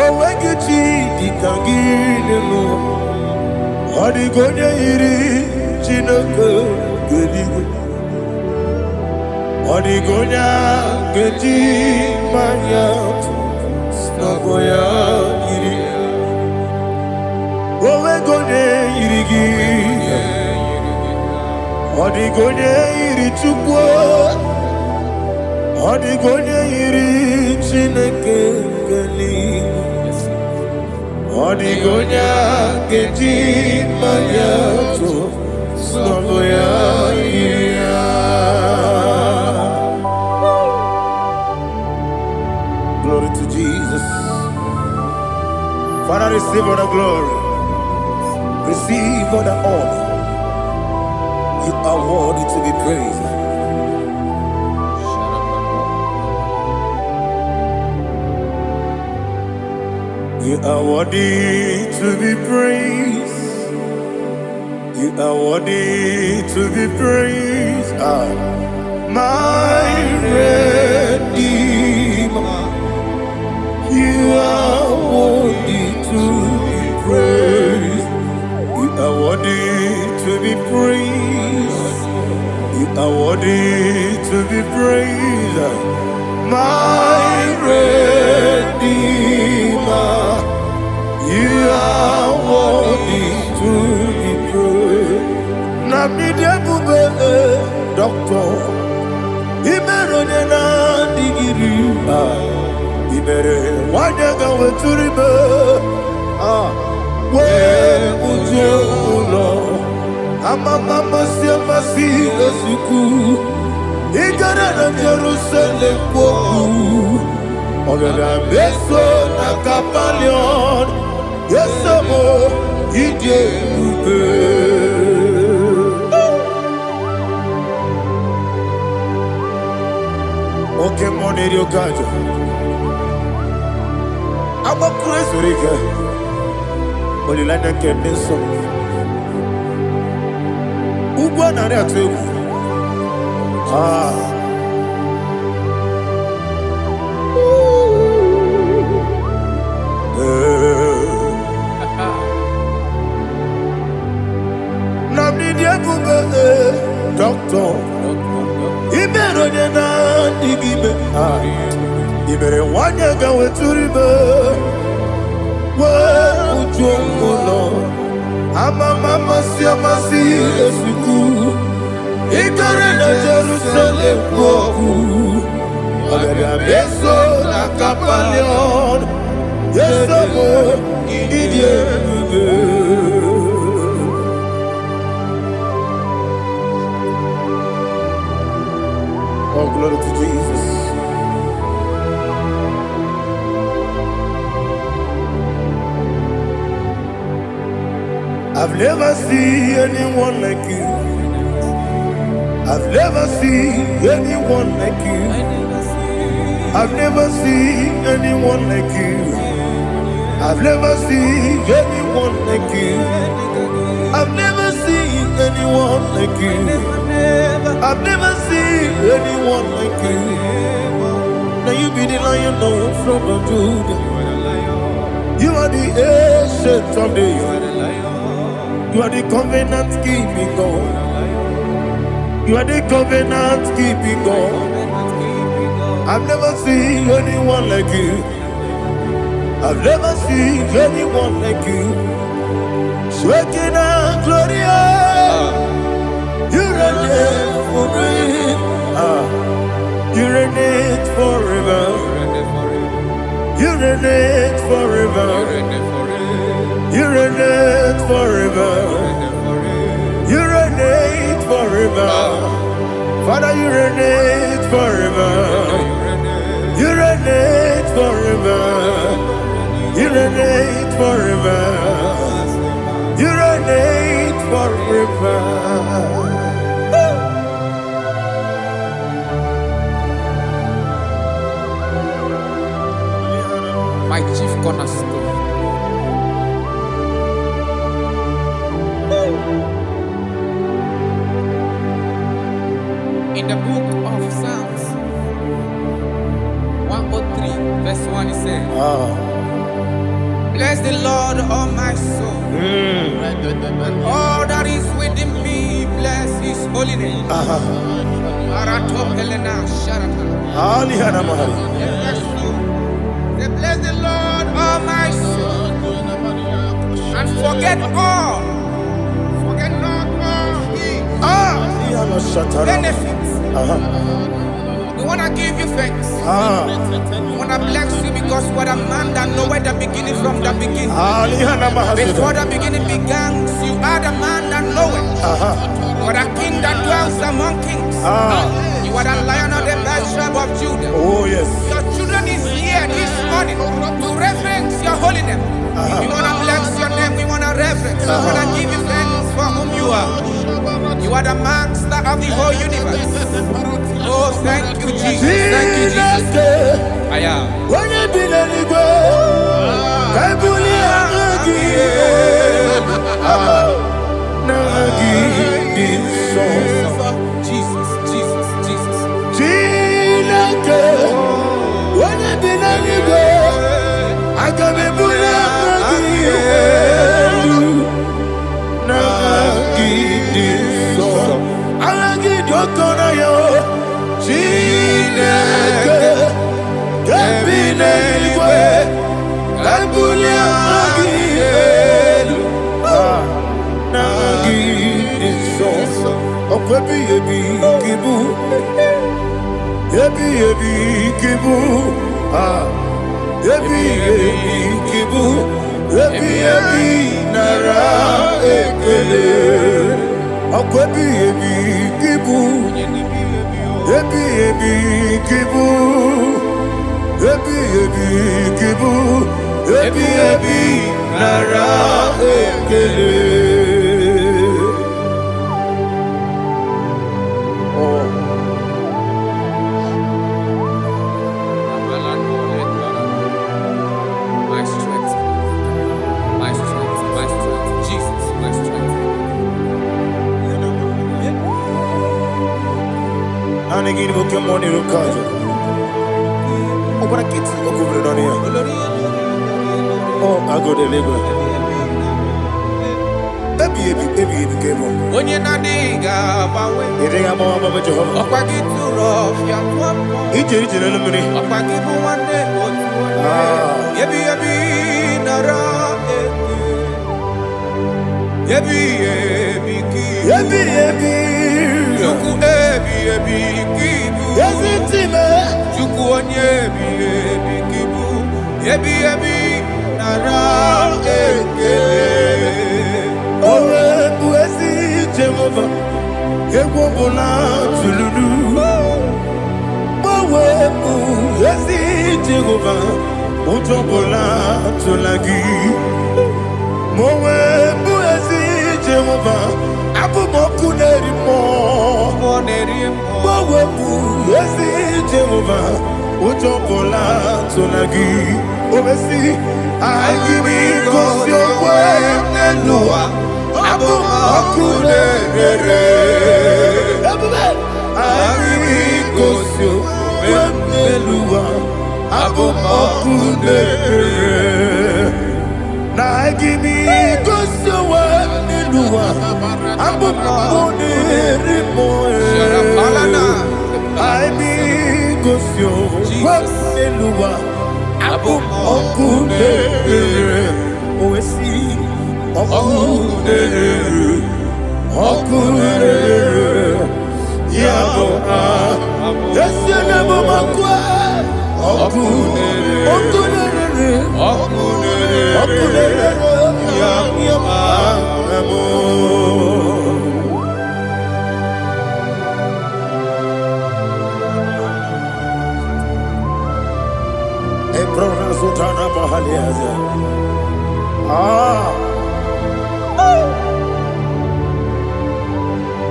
owegichi dikangile mo. Odi gonya iri, chineke geligo. Odi gonya keji manya, snagoya iri. Owe gonya irigi, odi gonya iri chukwo. Odigonya iri Chineke geli. Odigonya keji mayato sogoya ira. Glory to Jesus. Father, receive all the glory. Receive all the honor. You are worthy to be praised. You are worthy to be praised. You are worthy to be praised. My Redeemer. You are worthy to be praised. You are worthy to be praised. You are worthy to be praised. My Redeemer. You are worthy to be praised. Nabidia bube doctor. Imerone na digiri. Ibere wanyaga weturibe. We ujo ulo. Mama siamasi esuku. Igara na Jerusalem woku. Ogada beso na kapalion. Yesamo ije ube. Oke moneri okajo. Aba praise rike. Olilanya keneso. Ugwa na re ategu. Doctor, Ibero na digibe. Ibere wanyaga weturibe. We ujongulo. Mama siamasi esuku. Igara na Jerusalem woku. Ogada beso na kapalion. Yesamo idie buge. Oh, glory to Jesus. I've never seen anyone like you. I've never seen anyone like you. I've never seen anyone like you. I've never seen anyone like you. I've never seen anyone like you. I've never seen anyone like you. Now you be the lion from the Judah. You are the ancient of days. You are the covenant keeping God. You are the covenant keeping God. I've never seen anyone like you. I've never seen anyone like you. Shaking and glorious. You reign forever. You reign forever. You reign forever. You reign forever. You reign forever. Father, you reign forever. You reign forever. You reign forever. You reign forever. My chief cornerstone. In the book of Psalms 103 verse 1 it says, bless the Lord, all my soul, and all that is within me, bless his holy name. Bless the Lord, all my soul, and forget not all his benefits. The want to give you thanks. We want to bless you because you are the man that know where the beginning from the beginning. Before the beginning began, you are the man that know it. You are the king that dwells among kings. You are the lion of the tribe of Judah. Oh yes. Your children is here this morning to reverence your holiness. We want to bless your name. We want to reverence. We want to give you thanks for whom you are. You are the master of the whole universe. Oh, thank you, Jesus. Thank you, Jesus. I am. Jesus, Jesus, Jesus. My strength, my strength, my strength, Jesus, my strength. Oh, I go to Lagos. When you're not digging, You think I'm on my job? I'll get too rough. Each in a minute. I'll give you one day.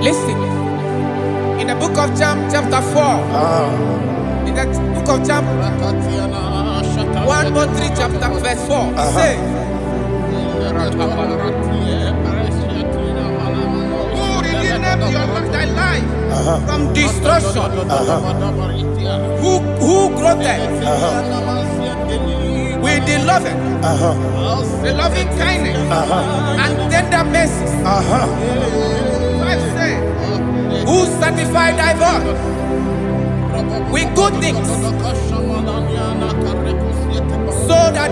Listen, in the book of John, chapter 4, in the book of John 1:3, chapter verse 4, it says, who redeemed thy life from destruction? Who growth with the loving, the loving kindness, and tender mercies. Who sanctified thy body with good things, so that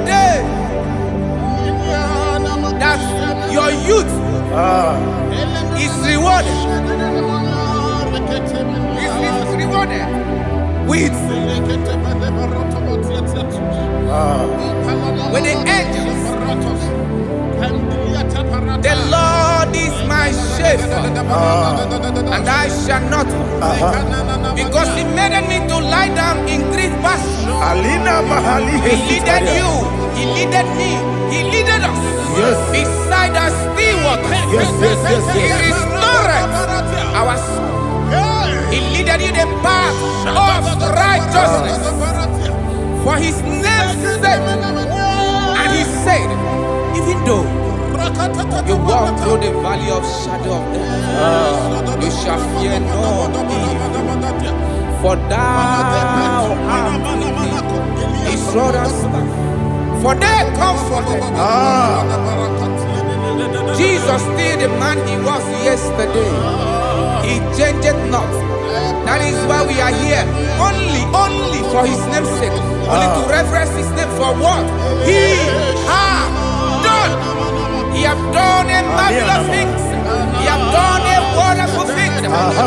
your youth is rewarded. Is rewarded with it with the angels. The Lord is my shepherd, and I shall not want, because He made me to lie down in green pastures. He leaded you, He leaded me, He leaded us beside the still waters. He restored our soul. He leaded you the path of righteousness for His name's sake. And He said, even though you walk through the valley of shadow of death, you shall fear no evil, for thou art with me. His rod and staff, for they comforted. Jesus still the man He was yesterday. He changed not. That is why we are here. Only for His name's sake. Only to reverence His name for what He has done. He has done a marvelous things. He has done a wonderful thing.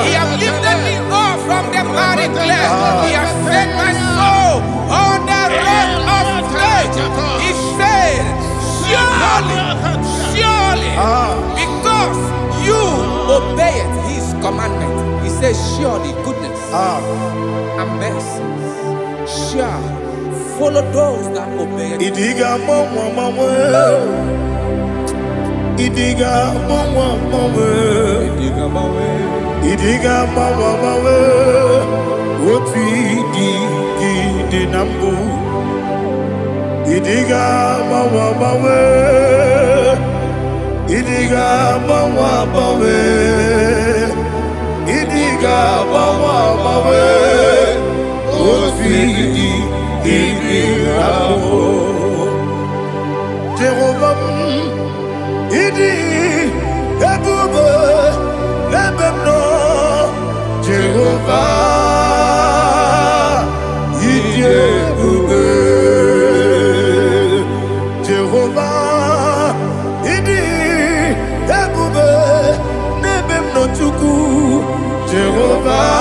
He has lifted me up from the miry clay. He has set my soul on the rock of faith. He said, surely, because you obeyed His commandment. He says, surely goodness and mercy shall follow those that obey. Idiga mama, Idiga mama, what we did nambu. Idiga mama, Idiga mama, Idiga mama, what we did Jehovah, Idi, Ebube, Lebemno, Jehovah, Idi, Ebube, Jehovah, Idi, Ebube, Lebemno Chuku, Jehovah,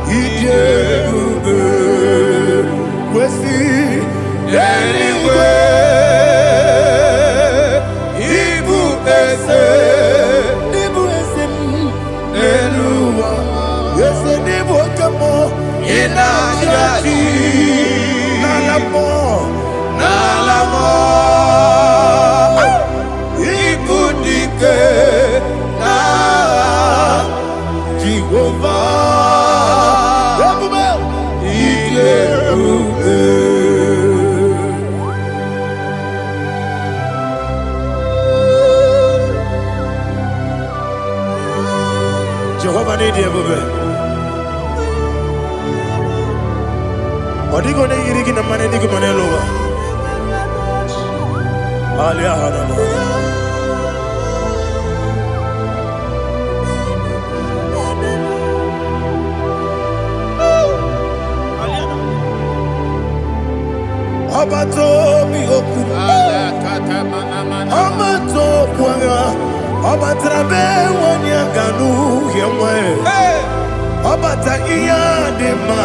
Idi, Ebube, Wesi, anyway. Jehovah need you, baby. Odi gone yirigi na mane digi mane lowa. Alia hana mo. Abato mi oku. Abato kwanga. Abatrabe wanya ganu yemwe. Abata iya dema.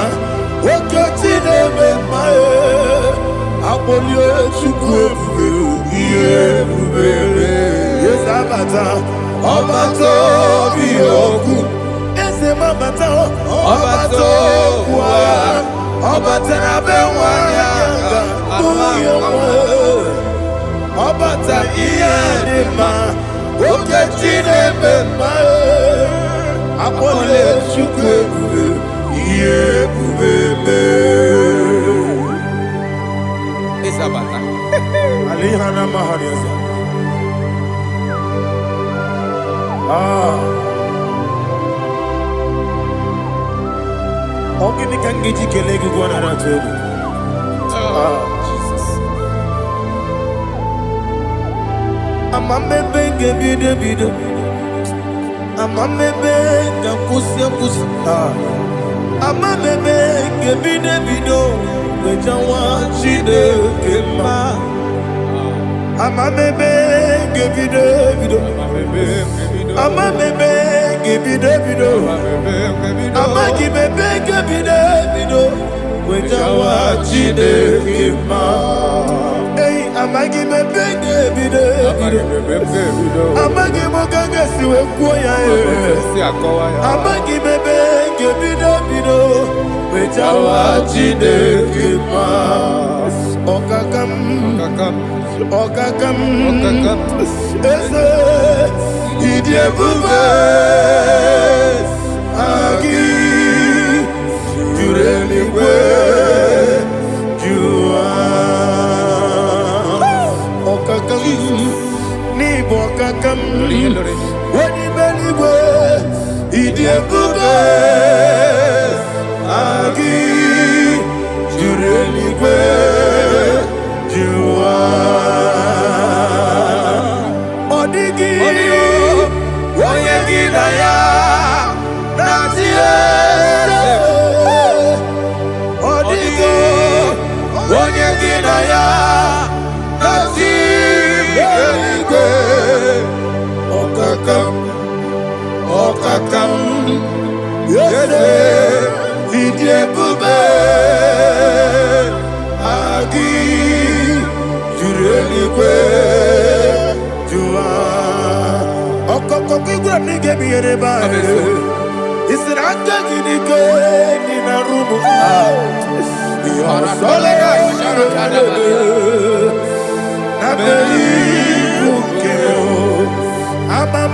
Okoti nebe mae. Abolio chukwe iye bubere. Yes abata. Abato mi oku. Ese mabata. Abato kwa. Abatrabe wanya ganu yemwe. Abata iya dema. Okoti nebe mae. Abolio chukwe iye bubere. Isabata. Alihana mahariza. Ogini kangiji kelegi gwana ratobu. Jesus. Amamebe ngebido. Amamebe ngakusi. Amamebe ngebido. Wejawa chide kema. Amamebe ngebido. Amamebe ngebido. Amagi bebe Amagi Moganga Siwakoya, Amagi Bebe, Bido, which our Chide Kipas, Okakam, Idia Bubes, Agi, Jureliwe, Okakam, Nibokakam, Wenibeliwe, Idia Bubes, Agi, Jureliwe, Odigi, Oyegi Naya, Natie, Odigi, Oyegi Naya, Natie, Okakam, Yese, Idie Bube, Agi, Jureliwe, Jua. Okokokigura nige miyereba. Isiranga gidike nina rumu. Yosolega sharakadaba. Nabeli ukeo.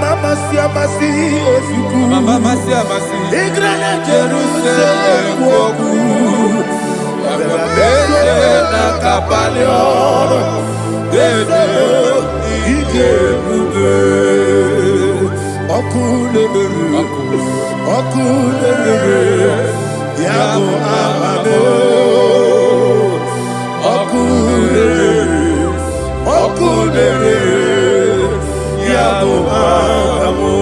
Mama siamasi osuku. Mama siamasi. Igrana Jerusalem woku. Bebe na kapaleon. Dede ije bube. Okulere. Yabo amabo. Okulere. Yabo amo,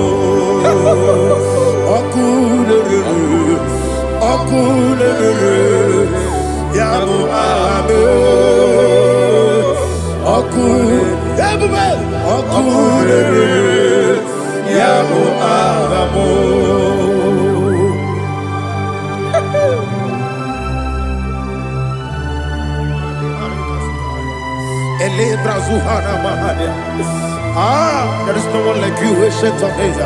okulere, yabo amo, okulere, yabo amo. Elebra zuhana mahania. There is no one like you, ancient of days.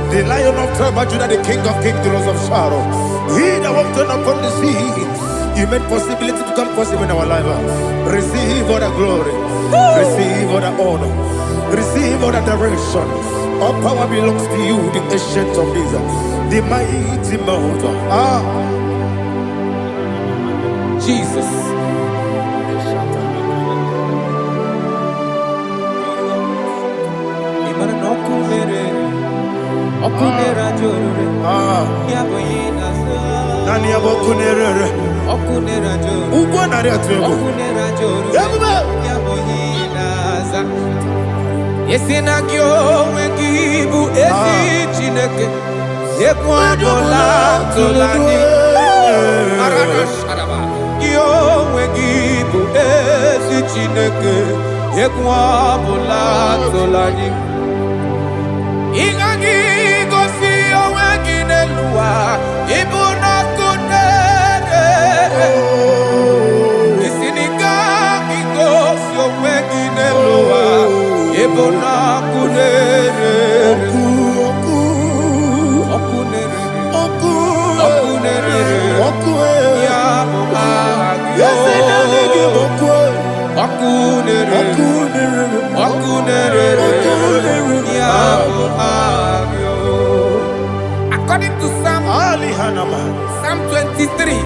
The Lion of tribe of Judah, the King of kings, the Rose of Sharon. He that walked upon the sea. You made possibility to come possible in our life. Receive all the glory. Receive all the honor. Receive all the direction. All power belongs to you, the ancient of days. The mighty mountain. Jesus. Okunera jorore, yaboyina sa. Nani abokunere? Okunera jorore. Ugo nari atuego. Okunera jorore, yaboyina sa. Yesina kyo wengibu esi chineke. Yekwadola tolani. Arana sharaba. Kyo wengibu esi chineke. Yekwadola tolani. Ingagi gosi owegine luwa ibuna kunere. Isinika gosi owegine luwa ibuna kunere. Okunere. Ya agyo. Okunere. According to Psalm 23.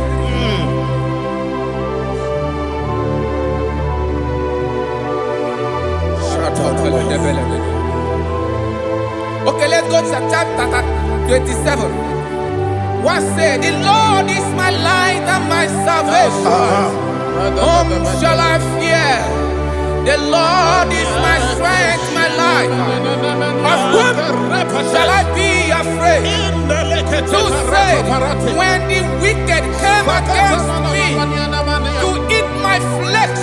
Okay, let's go to chapter 27. What said? The Lord is my light and my salvation. Whom shall I fear? The Lord is my strength, my life. Of whom shall I be afraid? To say, when the wicked came against me to eat my flesh,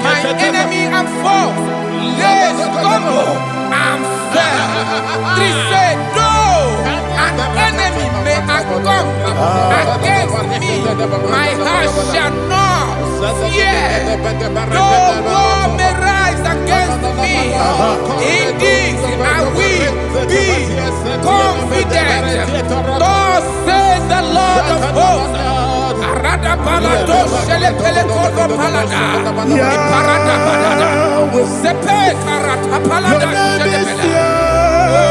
my enemy and foe, they stumble and fell. Three said, though an enemy may come against me, my heart shall not fear. Though war may rise against me, in this I will be confident. Thus says the Lord of hosts. Arada palado shele pele kodo palada. Iparada palada. Sepe karata palada shele pele. Oh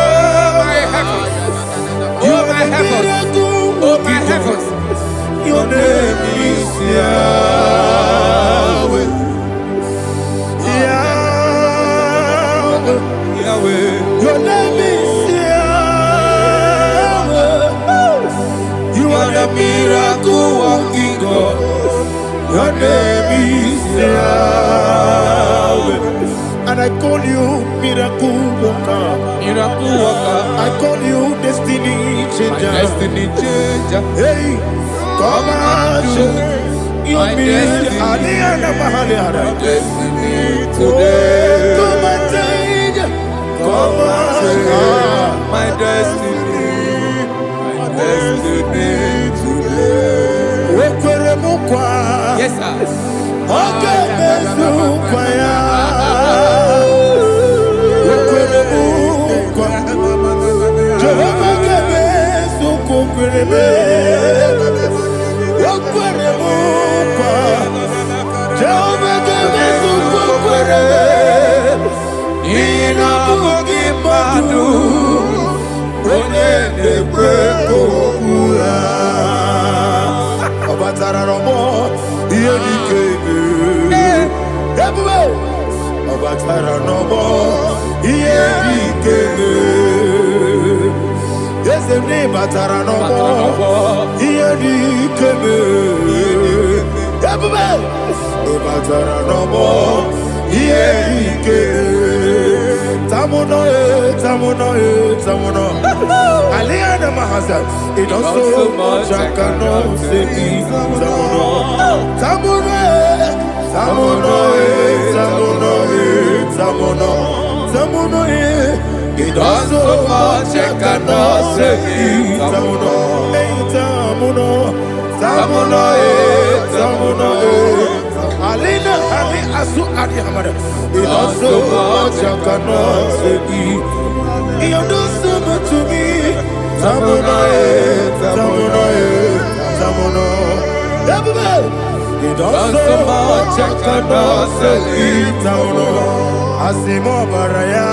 my heavens. Oh my heavens. Oh my heavens. Your name is Yahweh. Yahweh. Yahweh. Your name is Yahweh. You are the miracle working God. Your name is Yahweh. And I call you miracle worker. Miracle worker. I call you destiny changer. My destiny changer. Hey, come on, your destiny. My destiny today. Come on, change. Come on, my destiny. My destiny today. Yes, sir. Okay, Batara no more. Here the came. Batara no more. Here the came. Tamuno, tamuno, tamuno. Aliana Mahasa. It also much I cannot say. Tamuno, tamuno, tamuno, tamuno, tamuno, tamuno. It also much I cannot say. Tamuno, tamuno, tamuno, tamuno. Alina, Ali, Asu, Adi Hamada. It also much I cannot say. You do so much to me. Tamuno, tamuno, tamuno. It also much I cannot say. Tamuno, Asimo Baraya.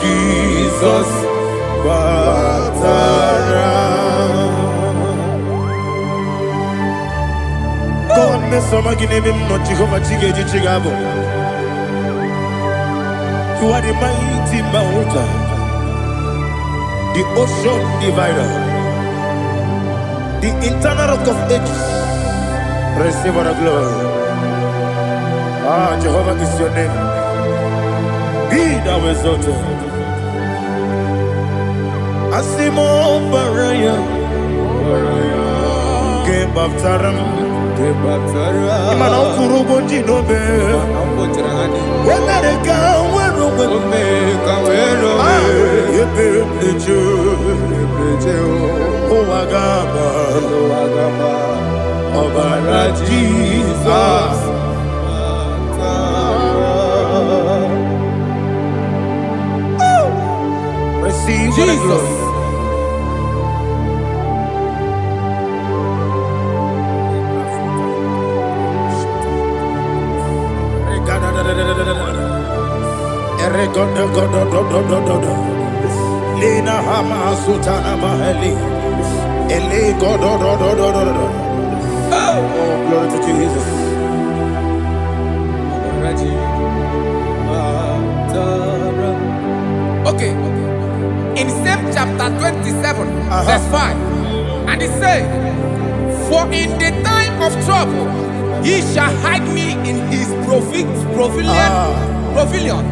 Jesus, God, Mr. Maginevim, not Jehovah Chiggy Chigabo. You are the mighty mountain, the ocean divider, the internal rock of ages. Receive our glory. Ah, Jehovah is your name. Be thou exalted. Asimo Baraya, Game of Taram, Imano Kurubondi Nobe, when I come. Jesus. Receive Jesus. Lena Hama Sutana Maheli. Ele God. Oh, glory to Jesus. Okay. In same chapter 27, verse 5, and it says, "For in the time of trouble, he shall hide me in his pavilion.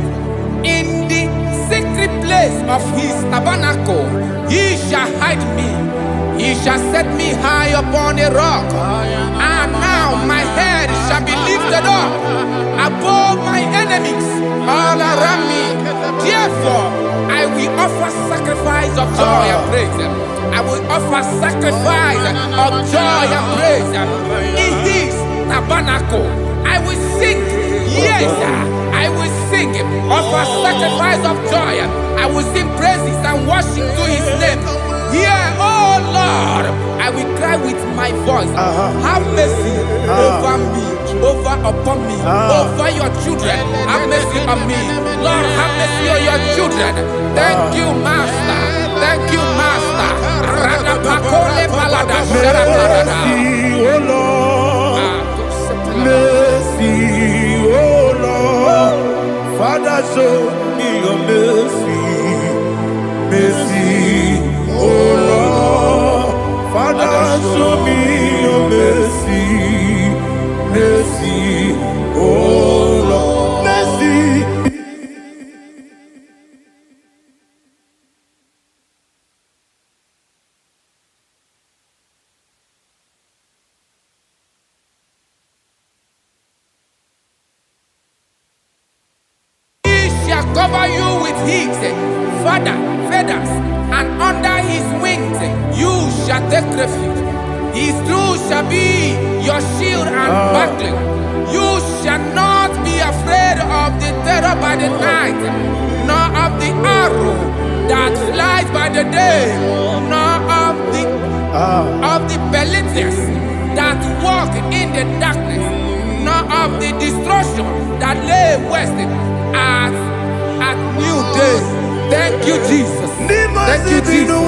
In the secret place of his tabernacle, he shall hide me. He shall set me high upon a rock, and now my head shall be lifted up above my enemies all around me. Therefore, I will offer sacrifice of joy and praise. I will offer sacrifice of joy and praise. In his tabernacle, I will sing. Yes, I will sing. Offer sacrifice of joy. I will sing praises and worship to his name. Here, oh Lord, I will cry with my voice. Have mercy over me, upon me, over your children. Have mercy on me. Lord, have mercy on your children. Thank you, Master. Thank you, Master. Mercy, oh Lord. Mercy, oh Lord. Father, show me your mercy. Mercy, oh Lord. Father, show me your mercy. Mercy, oh Lord. Mercy. Cover you with his feathers, and under his wings you shall take refuge. His truth shall be your shield and buckler. You shall not be afraid of the terror by the night, nor of the arrow that flies by the day, nor of the pestilence that walk in the darkness, nor of the destruction that lay waste at new day. Thank you, Jesus. Thank you, Jesus.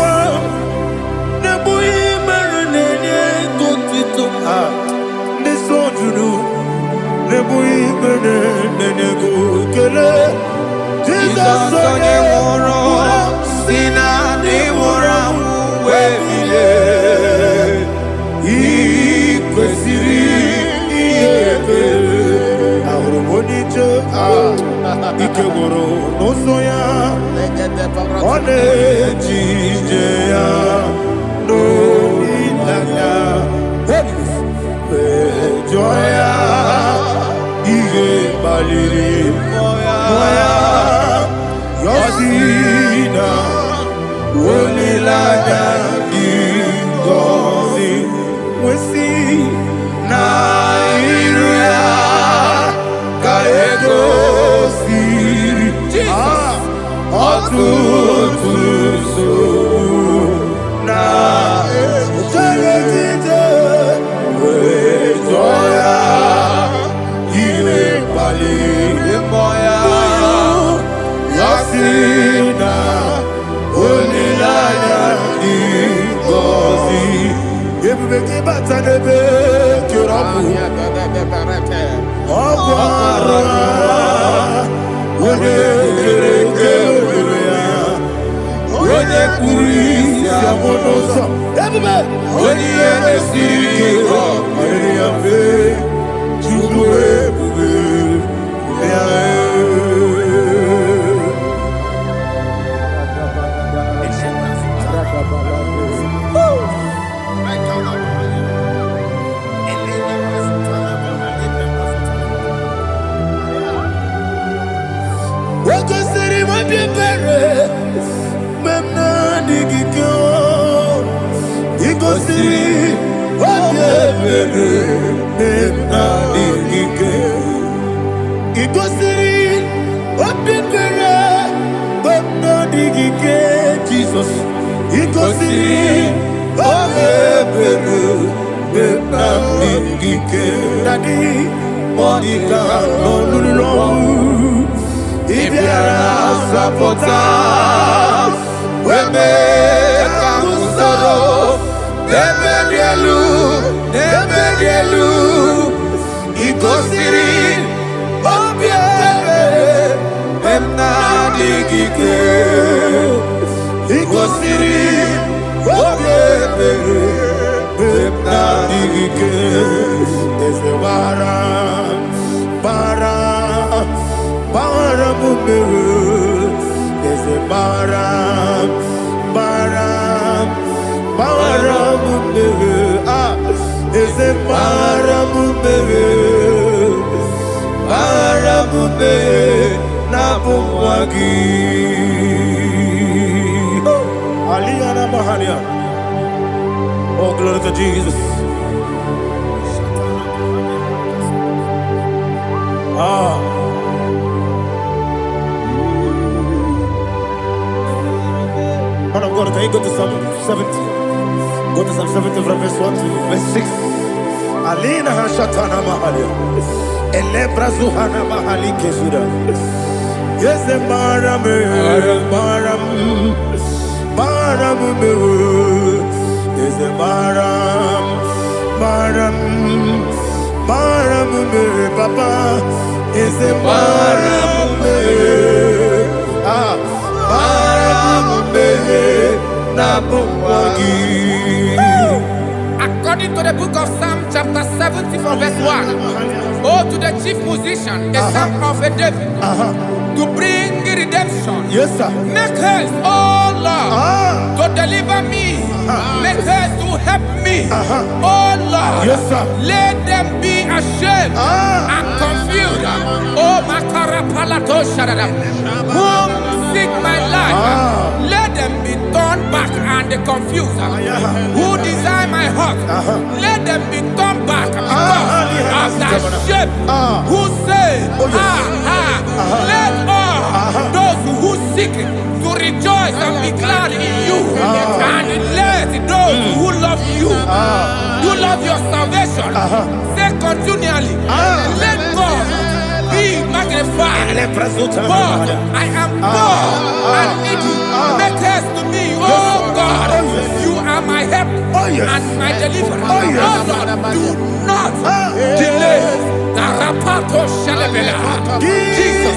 Ikegoro nosoya one jijeya no ilanya joya ige baliri moya yosina olilanya igozi wesi na iruya kaego Jesus, Bara Yes, Maramube, Nabumwagi. Aliana Mahalia. Oh, glory to Jesus. Man of God, can you go to Psalm 70? Go to Psalm 70 from verse 1 to verse 6. Alina Hashatana Mahalia. Elebra Zuhana Mahali Kesuda. Yes, Maram. Yes, Maram, Papa. Yes, Maram. According to the book of Psalm chapter 70 from verse 1, oh, to the chief musician, a son of a David, to bring redemption. Yes, sir. Make haste, oh Lord, to deliver me. Make haste to help me. Oh Lord, yes, sir. Let them be ashamed and confused. Oh, Makara Palato Shadadam, whom seek my life, let them be turned back and confused. Who desire my heart, let them be turned back because of that shape. Who say, let all those who seek to rejoice and be glad in you, and let those who love you, who love your salvation, say continually, let God be magnified. God, I am poor and needy. Make haste to me, oh God. You are my help and my deliverer. Oh Lord, do not delay. Jesus.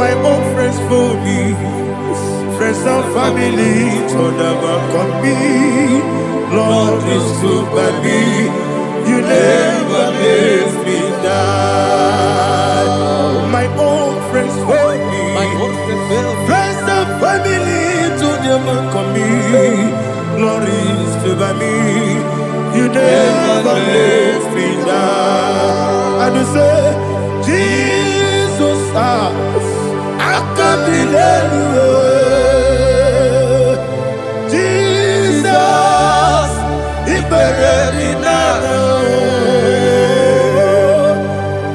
My own friends for me, friends and family, told never come me. Lord is good by me, you never let me die. My own friends for me, friends and family, told never come me. Lord is good by me, you never let me die. Somebody say, Jesus, I can't delay you. Jesus, He buried in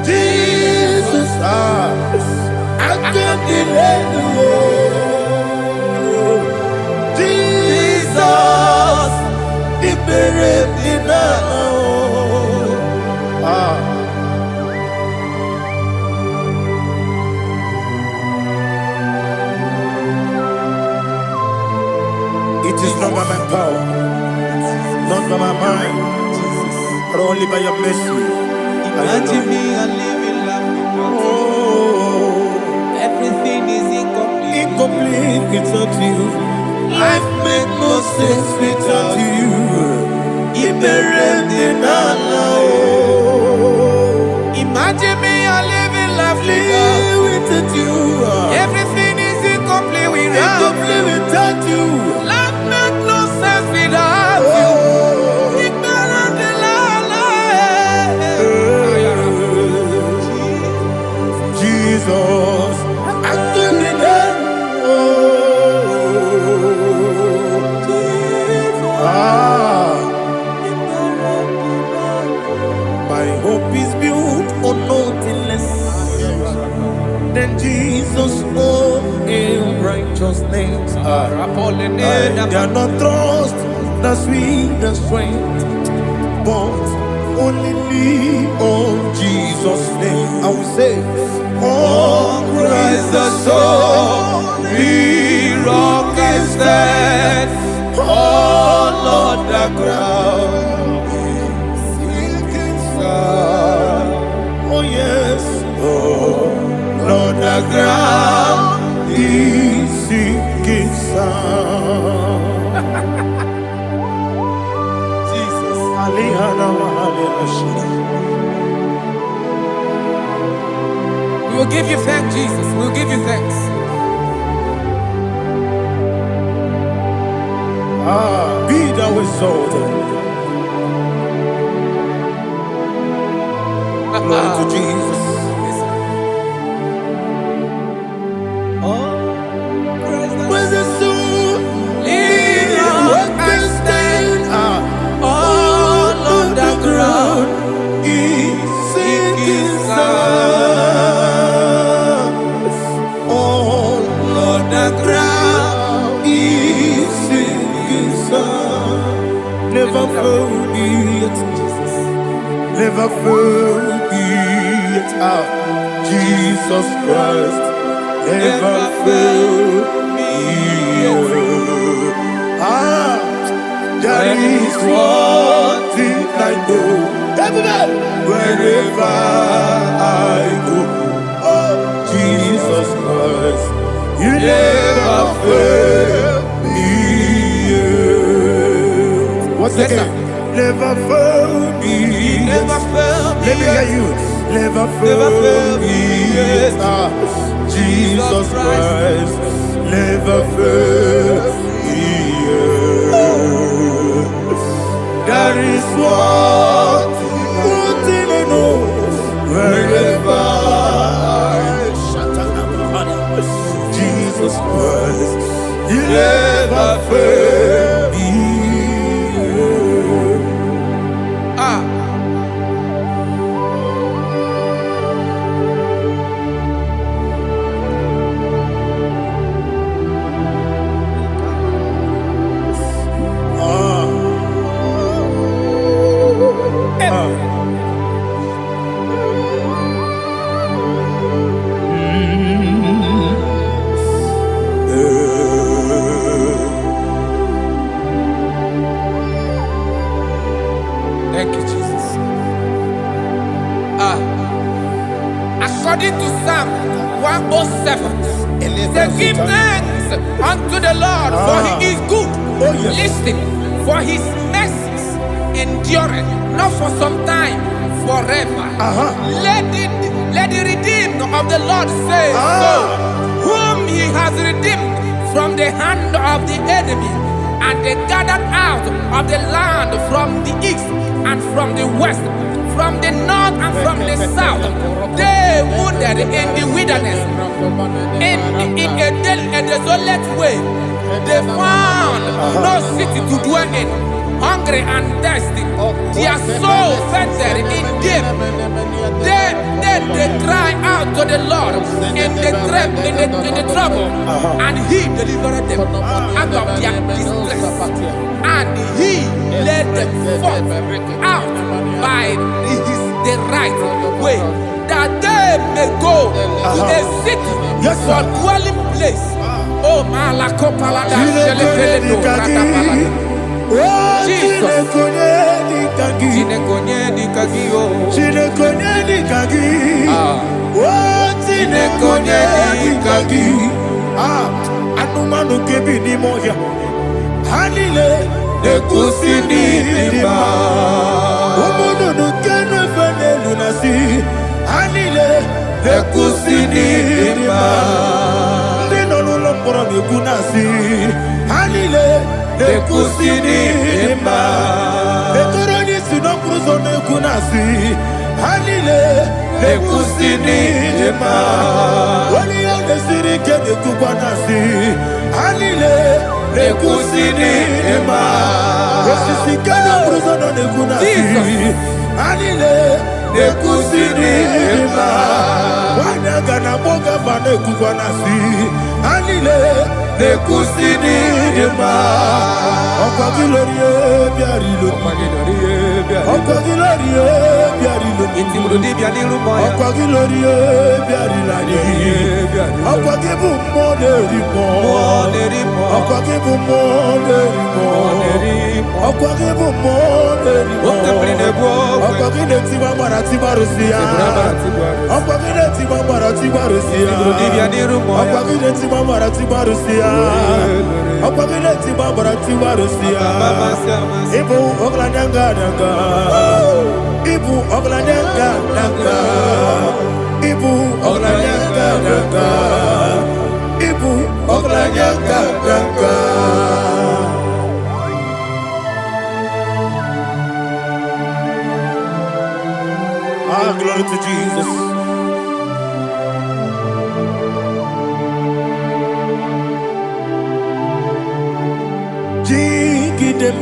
Jesus, I can't delay you. Jesus, He buried in It is not by my power, not by my mind, but only by your mercy. Imagine me and living life without you. Everything is incomplete. Incomplete without you. Life makes no sense without you. Imagine me and living life without you. Everything is incomplete without you. Life makes no sense without you. Jesus, I can't deny. My hope is built on nothing less than Jesus' own in righteousness. I cannot trust the sweetest strength, but only lean on Jesus' name. I will say, on Christ the solid rock I stand. Oh Lord, the ground is sinking sand. Oh yes, oh Lord, the ground is sinking sand. Jesus, we will give you thanks, Jesus. We will give you thanks. Be thou exalted. Glory to Jesus. When the soul what can stand, all on the ground is sinking sand. All on the ground is sinking sand. Never forget, never forget, Jesus Christ. Never fail me. There is one thing I know. Wherever I go, oh Jesus Christ, you never fail me. Once again, never fail me. Never fail me. Let me hear you. Never fail me. Jesus Christ, never fail me. There is one thing I know. Wherever I Jesus Christ, you never fail me. Thank you, Jesus. According to Psalm 107, they give thanks unto the Lord, for He is good. Oh, yes. Listen, for His mercies endureth not for some time, forever. Let the redeemed of the Lord say so, whom He has redeemed from the hand of the enemy, and they gathered out of the land from the east and from the west, from the north and from the south. They wandered in the wilderness, in a desolate way. They found no city to dwell in, hungry and thirsty. Their soul fettered in deep. They cry out to the Lord in the trouble, and He delivered them out of their distress, and He led them forth out by the right way, that they may go to a city for dwelling place. Oh, Malakopalada, Jesus. Anumanu kebi ni moya Hanile Nekusini nima Omono nukenu fene lunasi Hanile Nekusini nima Nino luloporo nikunasi Hanile Nekusini nima Nekoroni sinokruzo nekunasi Hanile Nekusini nima Wali ya nesiri kene kubwanasi Hanile Nekusini nima Osisi kene bruzo no nekunasi Hanile Nekusini nima Wanaga na boga vane kubwanasi Hanile Nekusini nima Okwa gilorie biarilo Okwa gilorie biarilo Okwa gilorie biarilani Okwa gibu moderimo Okwa gibu moderimo Okwa gibu moderimo Okwa gine tiba marati barusia Okwa gine tiba marati barusia Okwa gine tiba marati barusia Okwa gine tiba marati barusia Ibu ogladanga danga Ibu ogladanga danga Ibu ogladanga danga Ibu ogladanga danga Ah, glory to Jesus. Jigidem,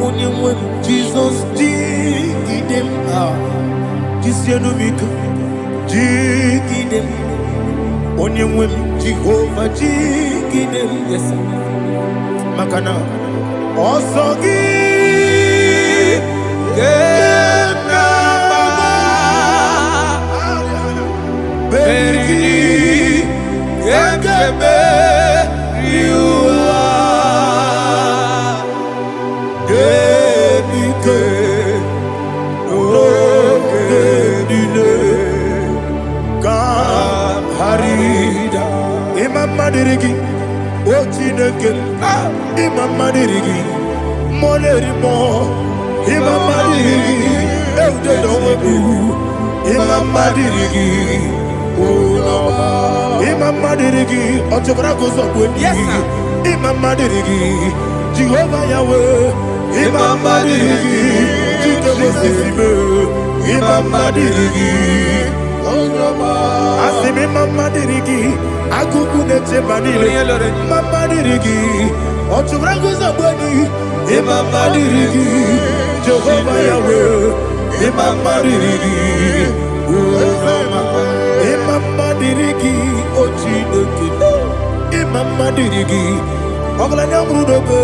Onyemwe, Jesus, Jigidem, Jisianumika, Jigidem, Onyemwe, Jehovah, Jigidem, yes, Makana, Osogi, Berigi, Gekebe, Riua, Genike, Genile, Harida, Imam Madirigi, Ochineke, Imam Madirigi, Molerimo, Imam Madirigi, Eudedowebu, Imam Madirigi, Imam Madirigi, Otobrago Zogweni, Imam Madirigi, Jehovah Yahweh, Imam Madirigi, Jitobosime, Imam Madirigi, Asim Imam Madirigi, Akukunete Manile, Imam Madirigi, Otobrago Zogweni, Imam Madirigi, Jehovah Yahweh, Imam Madirigi, Imam Madirigi, Ochineke, Imam Madirigi, Oglanya Brudobe,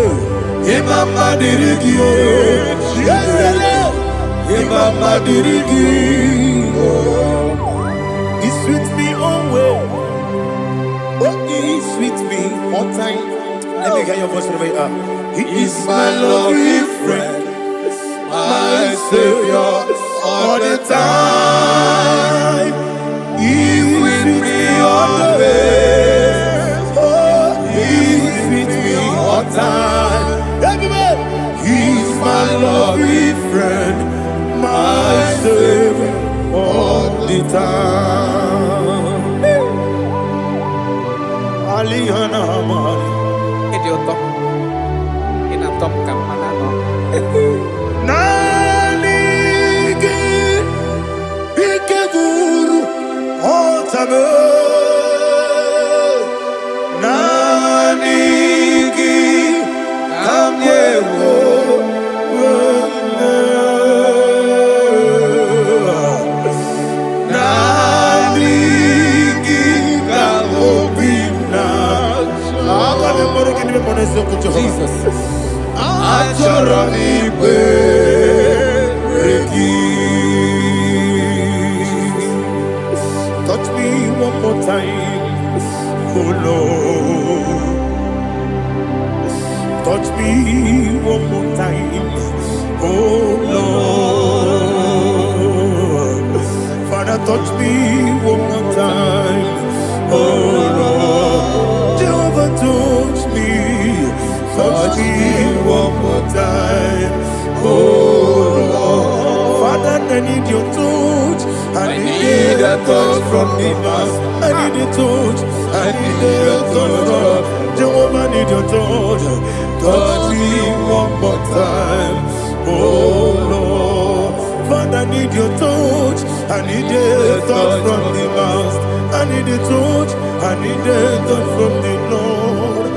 Imam Madirigi, Imam Madirigi, He sweet me always, oh He sweet me one time. Let me hear your voice wherever you are. He is my loving friend, my Savior, all the time. He with me always. Oh, He with me all time. Everybody, He's my loving friend, my Savior, all the time. Alihana Mari. Idiotok. Inatok ka manano. Nani Jesus. Achọrọ m ikpe gị. Touch me one more time, oh Lord. Touch me one more time, oh Lord. Father, touch me one more time, oh Lord. Jehovah, touch me one more time, oh Lord. Father, I need your touch. I need a touch from the past. I need a touch. I need a touch from Jehovah. I need your touch. Touch me one more time, oh Lord. Father, I need your touch. I need a touch from the past. I need a touch. I need a touch from the Lord.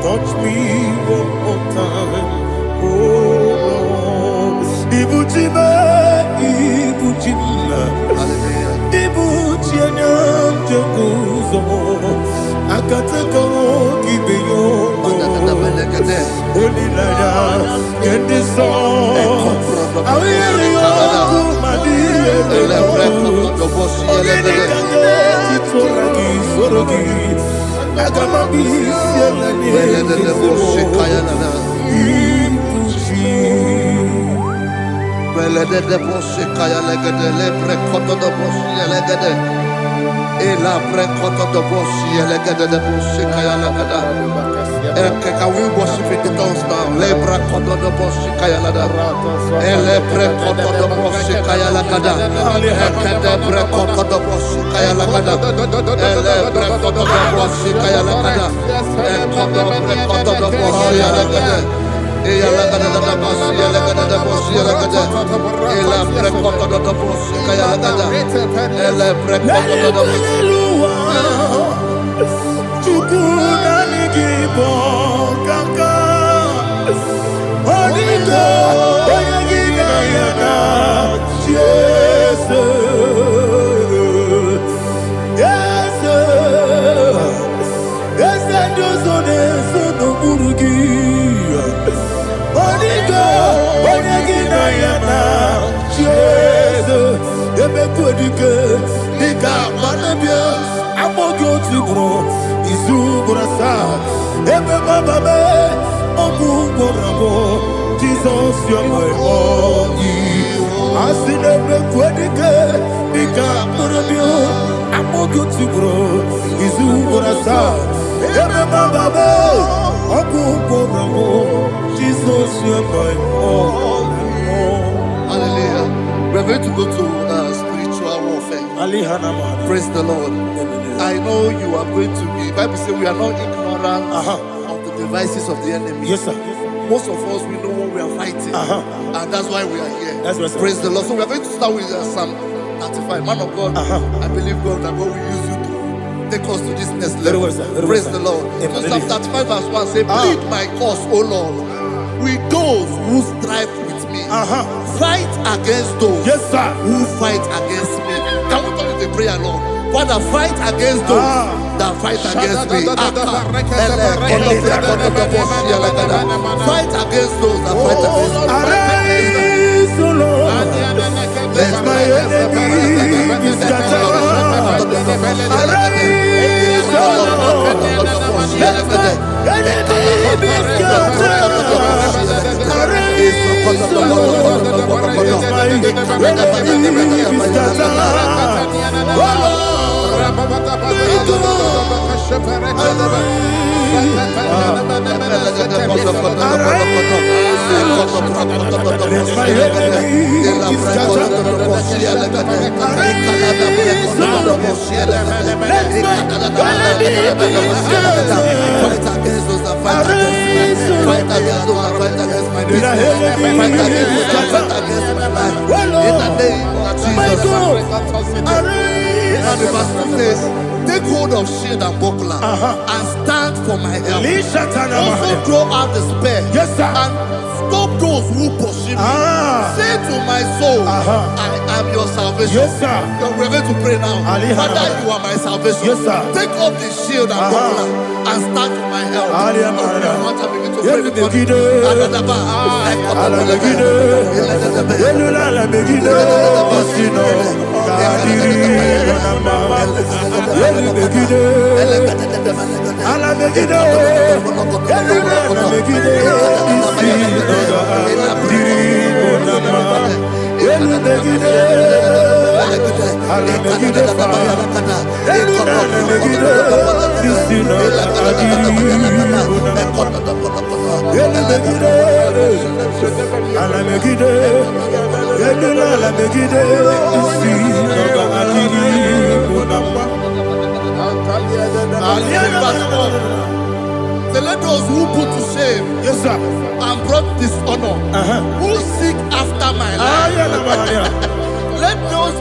Touch me one more time, oh Lord. Ibuchima, Ibuchima, Ibuchina, Jaguzo, Akataka, Gibeyo, Olilaya, get this song. I will hear my dear, Can we worship in the tongues now? Lebra kododo boshi kaya lada. Elebre kododo boshi kaya lada. Elebre kododo boshi kaya lada. Elebre kododo boshi kaya lada. Elebre kododo boshi lada. Eya lada da boshi lada da boshi lada. Elebre kododo boshi kaya lada. Elebre kododo boshi. Kaka Onito Oyagina Yana Jesus Yes Yes Dozone Sono Burugi Onito Oyagina Yana Jesus Ebe Kodike Nika Manabia Amogo Tibro Izu Burasa Ebe Bababe Ogu Borabo Jesus you're my only Asinebe Kwedike Nika Burabio Amogo Tibro Izu Burasa Ebe Bababe Ogu Borabo Jesus you're my only. Hallelujah. We're going to go to spiritual warfare. Praise the Lord. I know you are going to be. Bible says we are not ignorant of the devices of the enemy. Yes, sir. Most of us, we know what we are fighting, and that's why we are here. That's right, sir. Praise the Lord. So we are going to start with Psalm 35. Man of God, I believe God that God will use you to take us to this next level. Well, sir. Praise the Lord. So Psalm 35 verse 1 says, plead my cause, O Lord, with those who strive with me. Fight against those who fight against me. Can we turn to the prayer, Lord? Father, fight against those that fight against me. Fight against those that fight against me. Arise, O Lord. Let my enemy be scattered. Arise, O Lord. Let my enemy be scattered. Arise, O Lord. Let my enemy be scattered. Oh Lord. And the verse says, take hold of shield and buckler and stand for my help. Also throw out the spear and stop those who pursue me. Say to my soul, I am your salvation. We're going to pray now. Father, you are my salvation. Take off the shield and buckler and stand for my help. So let those who put to shame, yes, sir, and brought dishonor, who seek after my life, let those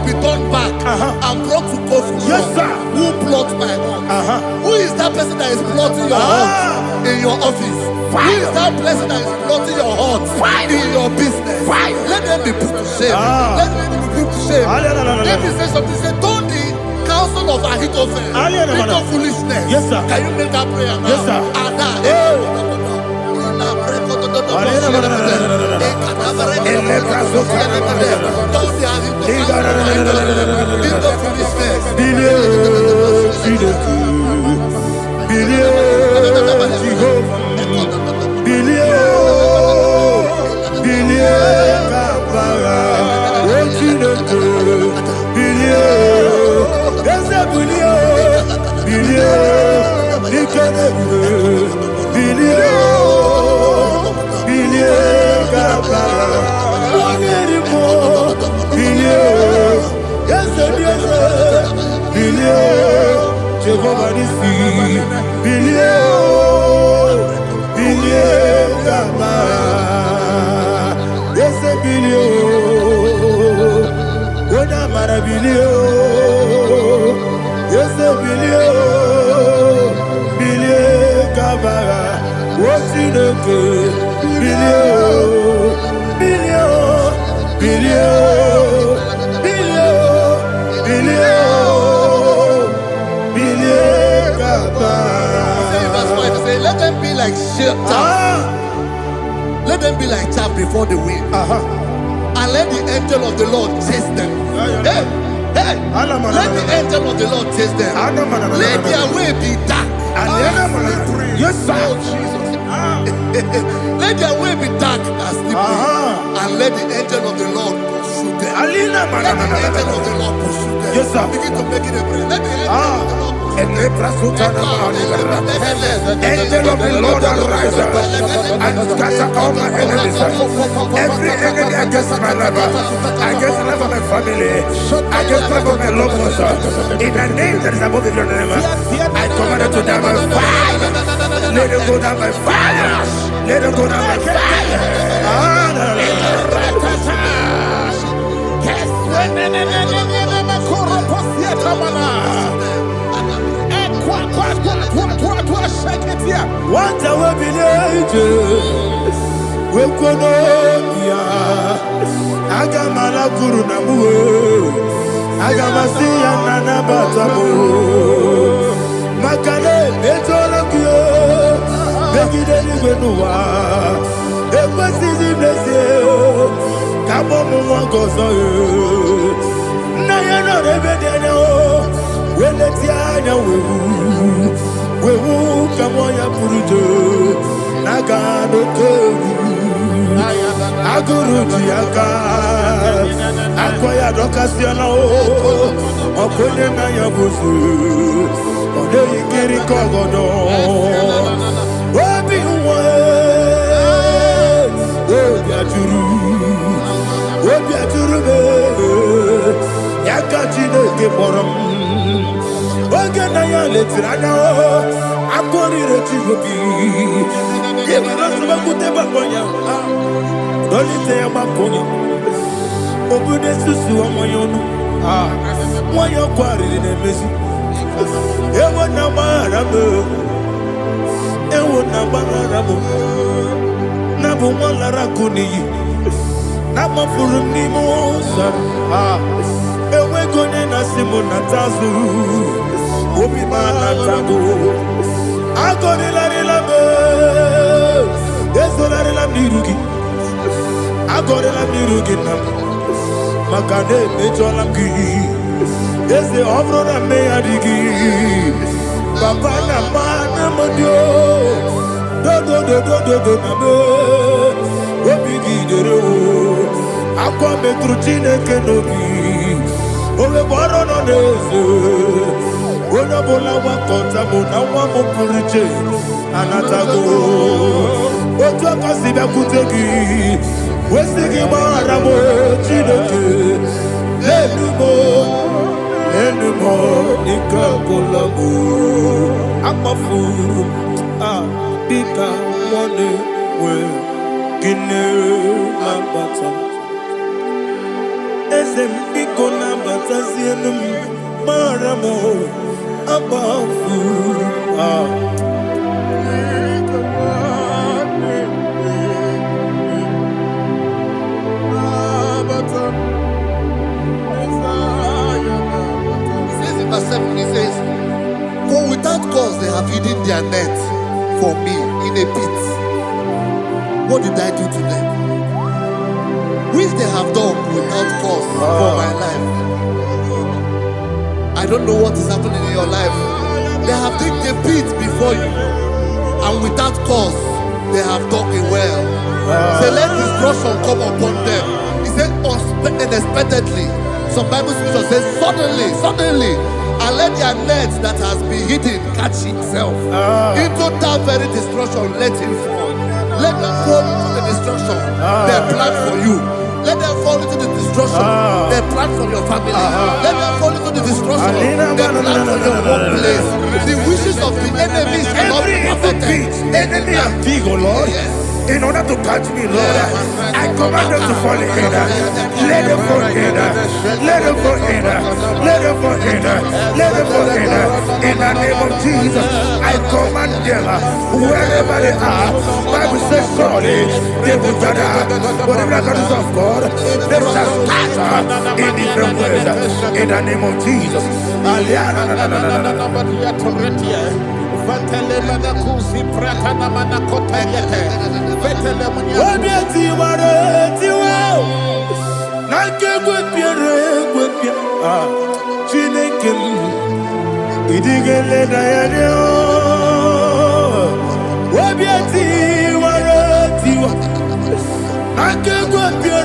be turned back and brought to confusion. Yes, sir. Who plot my heart? Who is that person that is plotting your heart in your office? Who is that person that is plotting your heart in your business? Let them be put to shame. Let them be put to shame. Let me say something. Say, don't the counsel of Ahithophel into foolishness. Yes, sir. Can you make that prayer now? Yes, sir. Let them be like let them be like chaff before the wind, and let the angel of the Lord chase them. Hey, let the angel of the Lord chase them. Let their way be dark. Yes, sir. Oh, Jesus. Let their way be dark as slippery, and let the angel of the Lord pursue them. Let the angel of the Lord pursue them. Yes, sir. Begin to make it a prayer. Let the angel of the Lord Angel of the Lord arise and scatter all my enemies. Every enemy against my life, against the life of my family, against the life of my loved ones. In the name that is above your name, I command it to die by fire. Let it go down by fire. Let it go down by fire. What I will be ages, we could not Agamala Guru Namu, Agamasi and Nanabatamu, Makale, Betolakio, Begideni Benua, Equasi Blessio, Kabomu Wankoso, Nayana Rebedeno, Weletiana Wewu Kamoya Purujo, Nagano Kogu, Aguru Jiaka, Akoya Dokasiano, Okoye Nayabusu, Odeyi Kiri Kogodo, Obi Uwe, Obi Aturu, Yakachino Keporum. Oganaya letrana akori retigobi yebara subakute bakonya dolite bakonya obude susu omoyonu moyo kwari nemezi ewo na marabo na bu molara kuni na mafuru ni mosa ewe gone na simona tazu Obi manatago. Agorela me. Ezola mirugi. Agorela mirugi nam. Makane mejola ki. Eze obrona me adigi. Papa na mana modio. Do na me. Obi gidero. Akwa metrutine kenobi. Owe boro no neze. Ona bola wa kota mona wa mo puriche. Anatago. Ojo kasi be kutegi. Wesigi mara mo chineke. Lenumo ikakolamu. Amafu. Bika one we. Gine lambata. Ezembiko lambata zienum. Maramo. Abafu. He says, for without cause they have hidden their net for me in a pit. What did I do to them? Which they have done without cause for my life. I don't know what is happening in your life. They have digged a pit before you, and without cause they have dug a well. Say, let destruction come upon them. He said, unexpectedly. Some Bible scripture says, suddenly, and let their net that has been hidden catch itself. Into that very destruction, let it fall. Let them fall into the destruction they plan for you. Let them fall into the destruction they plan for your family. Let them fall into the destruction they plan for your workplace. The wishes of the enemies cannot be perfected. Enemy and big, oh Lord. Yes. In order to catch me, Lord, I command them to fall in. Let them fall in. Let them fall in. Let them fall in. Let them fall in. In the name of Jesus, I command them wherever they are. Bible says surely they will gather. Whatever that is of God, they shall scatter in different ways. In the name of Jesus. Fatele manakusi pratana manakota yete. Fatele munya. Obiati wareti wow. Nake gwepia. Chinekem. Idigele dayane. Obiati wareti wow. Nake gwepia.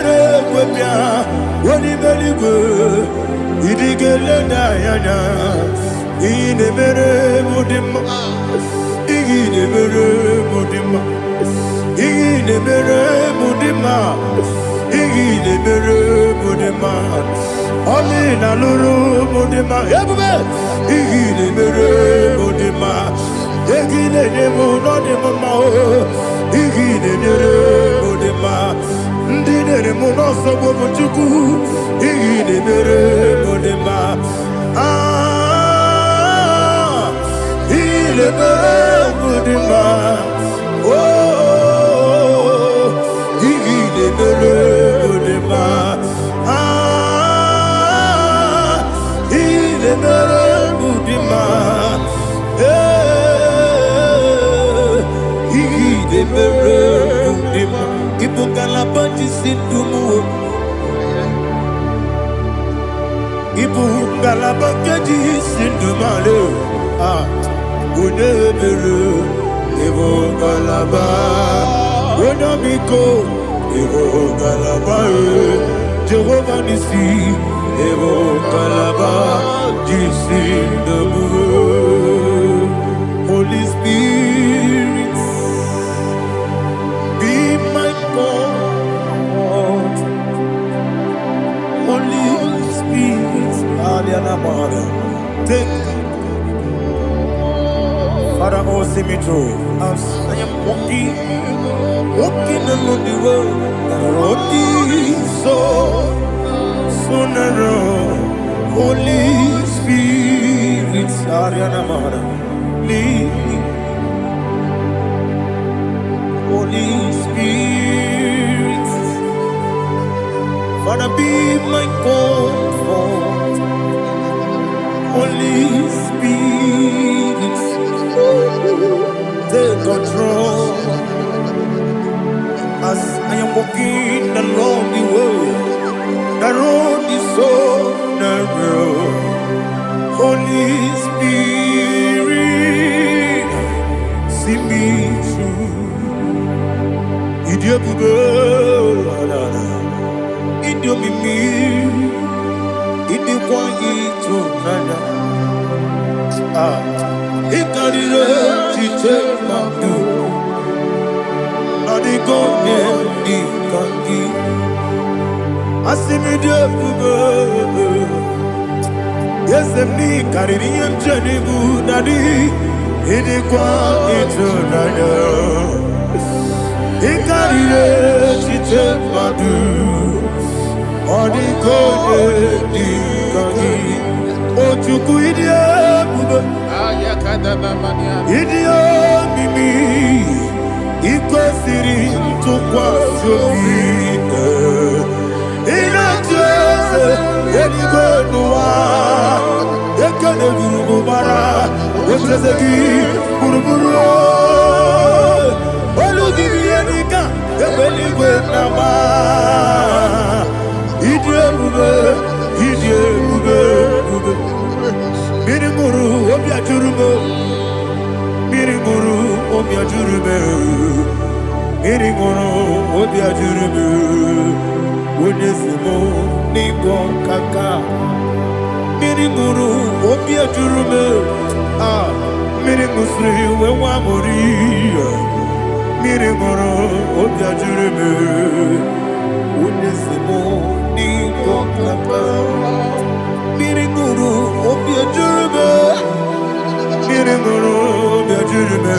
Woni beligwe. Idigele dayane. Ine mere mudima, ine mere mudima, ine mere mudima, ine mere mudima. Oli na luru mudima, ebube. Ine mere mudima, ine nemo no nemo mao. Ine mere mudima, ndine nemo no sobo muchuku. Ine mere mudima. Mudima, oh, Igide Mudima, Igide Mudima, Igide Mudima, Ibukalabati Sindumu, Ibukalabati Sindumale, Unebere, Evo Galaba, Unabiko, Evo Galaba, Jehovah Nissi, Evo Galaba, Jesus the Holy Spirit, be my God. Holy Spirit, Aliana Mara, take. Father, oh, see me through. I am walking along the road. So narrow. Holy Spirit, Ariana Mara, lead me. Holy Spirit, Father, be my comfort. Holy Spirit. Spirit, take control as I am walking along the way. The road is so narrow. Holy Spirit, see me through. Idiobube, Idiomimi, Idikwa Itonaya. Ikarire Chiche Mabdu, Adigonye Ikangi, Asimidiobu. Yes, me Caribbean Jenibu Nadi, Idikwa Itonaya. Ikarire Chiche Mabdu, Adigonye Ikangi, Ochuku Idiobu. Idio mimi iko siri tukwa sobi ina jese enigo nuwa ekene guru bara esezegi buruburu olu gibi enika ebeligwe nama idio bube Miriguru obi ajurume Miriguru obi ajurume Miriguru obi ajurume Onesimo nigo kaka Miriguru obi ajurume Mirigusri wewa mori Miriguru obi ajurume Onesimo nigo kaka Miriguru obi ajurume Miriguru obi ajurume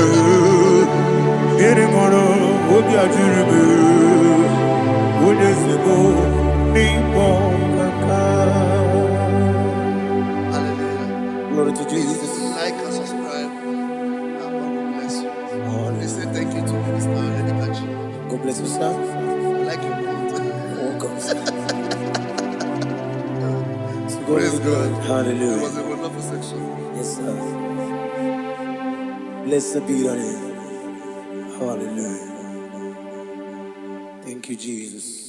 Miriguru obi ajurume Onesimo nigo kaka. Hallelujah. Glory to Jesus. Like and subscribe. God bless you. Let's say thank you to Minister Lady Kachi. God bless you, sir. I like your quote. Welcome. Praise God. Hallelujah. It was a wonderful section. Yes, sir. Blessed be your name. Hallelujah. Thank you, Jesus.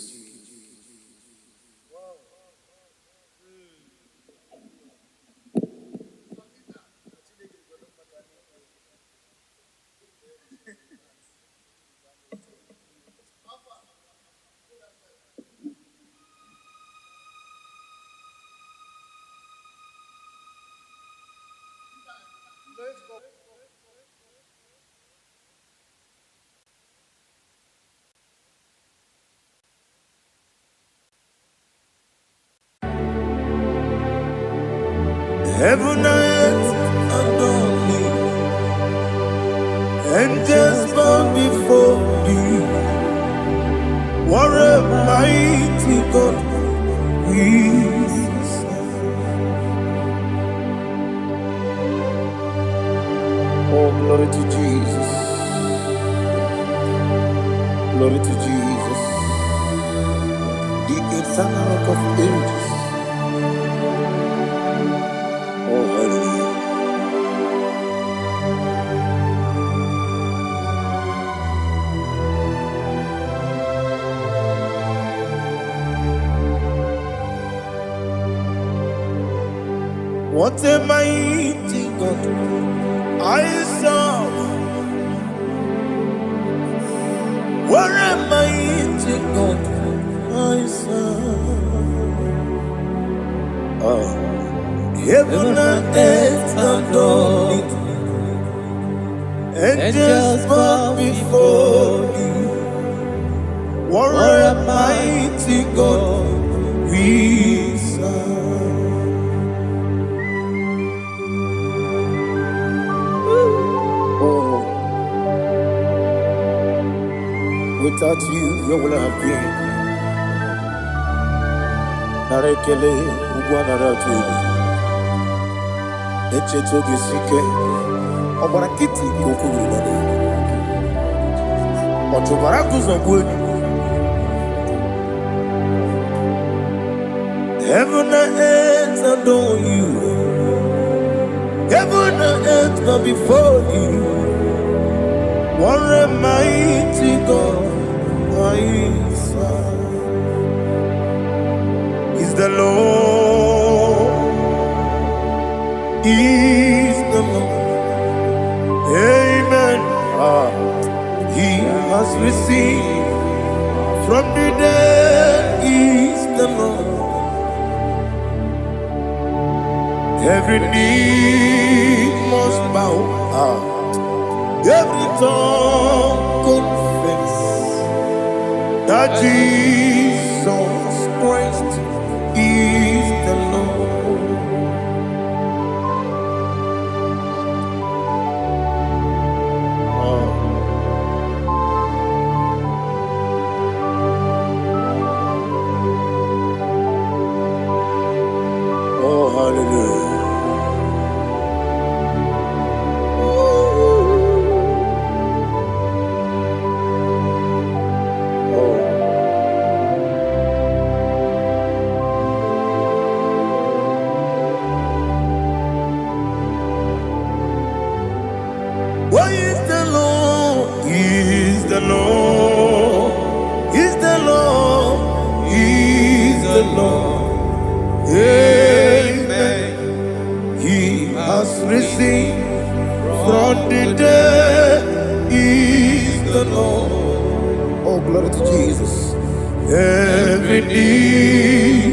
Heaven and earth adore me, angels bow before you. What a mighty God we serve. Oh, glory to Jesus. Glory to Jesus. The eternal rock of ages. Oh, hallelujah. What a mighty God I serve. What a mighty God I serve. Oh. Heaven and earth adore it, angels bow before you. What a mighty God we serve. Oh, without you, where would I have been? Narekele, Ugwanaratu. Echetoge sike ọgbara kiti kokuru nade ọtụbara guzogwe. Heaven and earth adore you. Heaven go before you. What a mighty God I serve. Is the Lord, is the Lord. Amen. He has received from the dead, is the Lord. Every knee must bow, every tongue confess that Jesus Christ is the Lord. Oh, hallelujah. Why is the Lord? Is the Lord? Is the Lord? Is the Lord? Amen. He has risen from the dead. Is the Lord? Oh, glory to Jesus. Every knee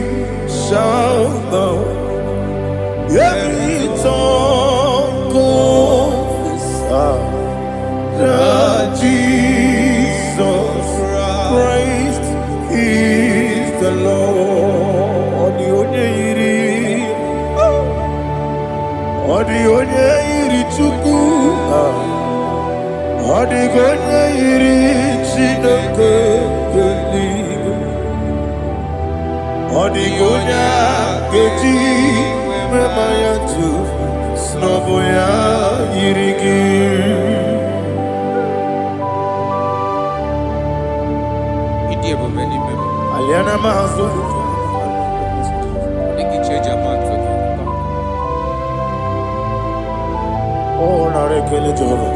shall bow, every tongue confess that Jesus Christ is the Lord. Odi onye iri Chukwu, odi onye iri Chineke eluigwe, odi onye ga-eji mema ya tụ n'ọbụ ya yiri gị. Aliana mazo oh narekele Jehova.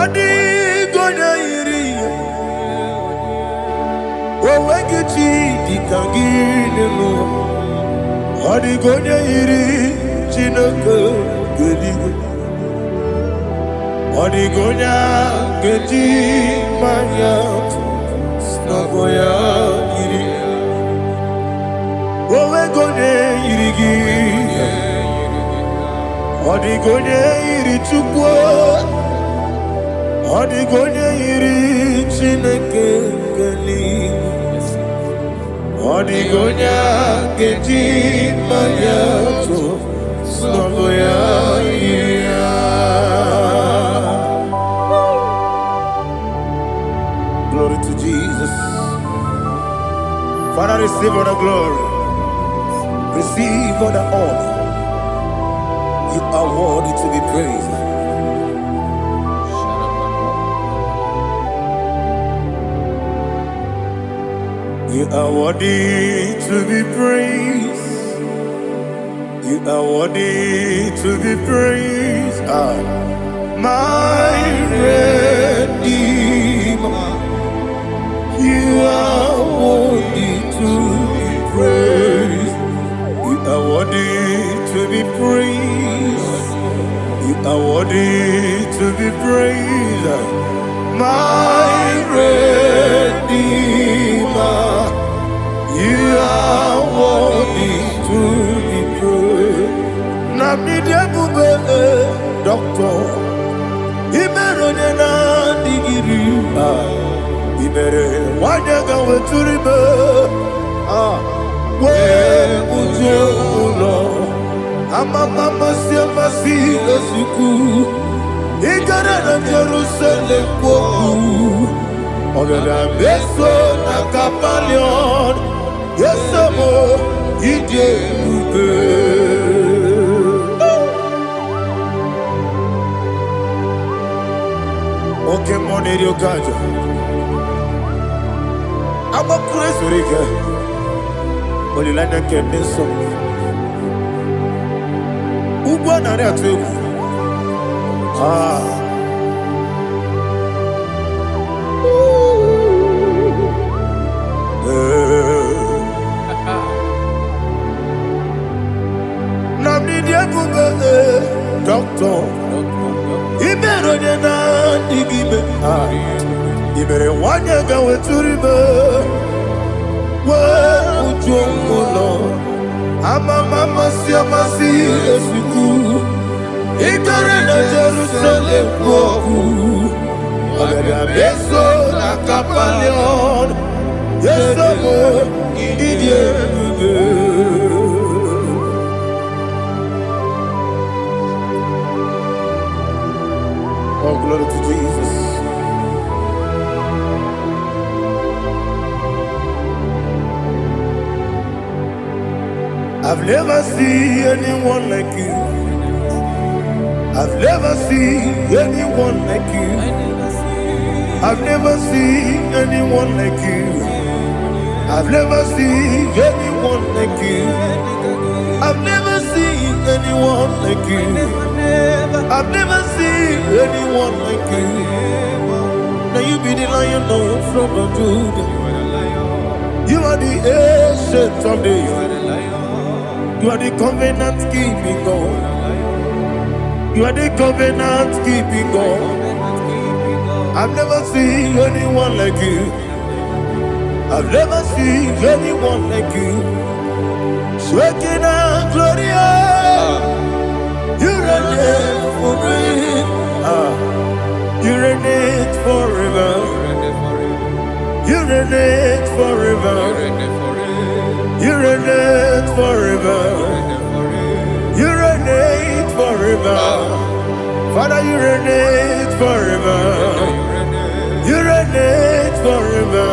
Odi gonya iri owegichi dikagine mo. Odi gonya iri Chineke eluigwe, odi gonya geji manya n'ọbụ ya yiri. Owe gonya yiri gị, odi gonya yiri Chukwu, odi gonya yiri Chineke eluigwe, odi gonya geji manya n'ọbụ ya yiri. Glory to Jesus. Father, receive all the glory. Receive all the honor. You are worthy to be praised. You are worthy to be praised. You are worthy to be praised. My Redeemer. You are worthy to be praised. You are worthy to be praised. You are worthy to be praised. My Redeemer. You are worthy to be praised. Namidia bube doctor. Imerone na digiri. Ibere wanyaga weturibe we uje ulo amama masia masile suku igara na Jerusalem kwoku ogada beso na kapalion yesemo ide ube. Okay, money you got. I'm a crazy girl. Only like I can miss some. Who born on that table? Namni dia kuba doctor. Ibero dia na digibe. Ibere wanya gawe turibe. Wa ujongo Mama siamasi esiku. Ikare na Jerusalem koku. Agada beso na kapalion. Yesomo idie. Oh, glory to Jesus. I've never seen anyone like you. I've never seen anyone like you. I've never seen anyone like you. I've never seen anyone like you. I've never seen anyone like you. I've never seen anyone like you. Now you be the lion from the Judah. You are the ancient of days. You are the covenant keeping God. You are the covenant keeping God. I've never seen anyone like you. I've never seen anyone like you. Shaking and glorious. You reign forever. You reign forever. You reign forever. You reign forever. You reign forever. Father, you reign forever. You reign forever.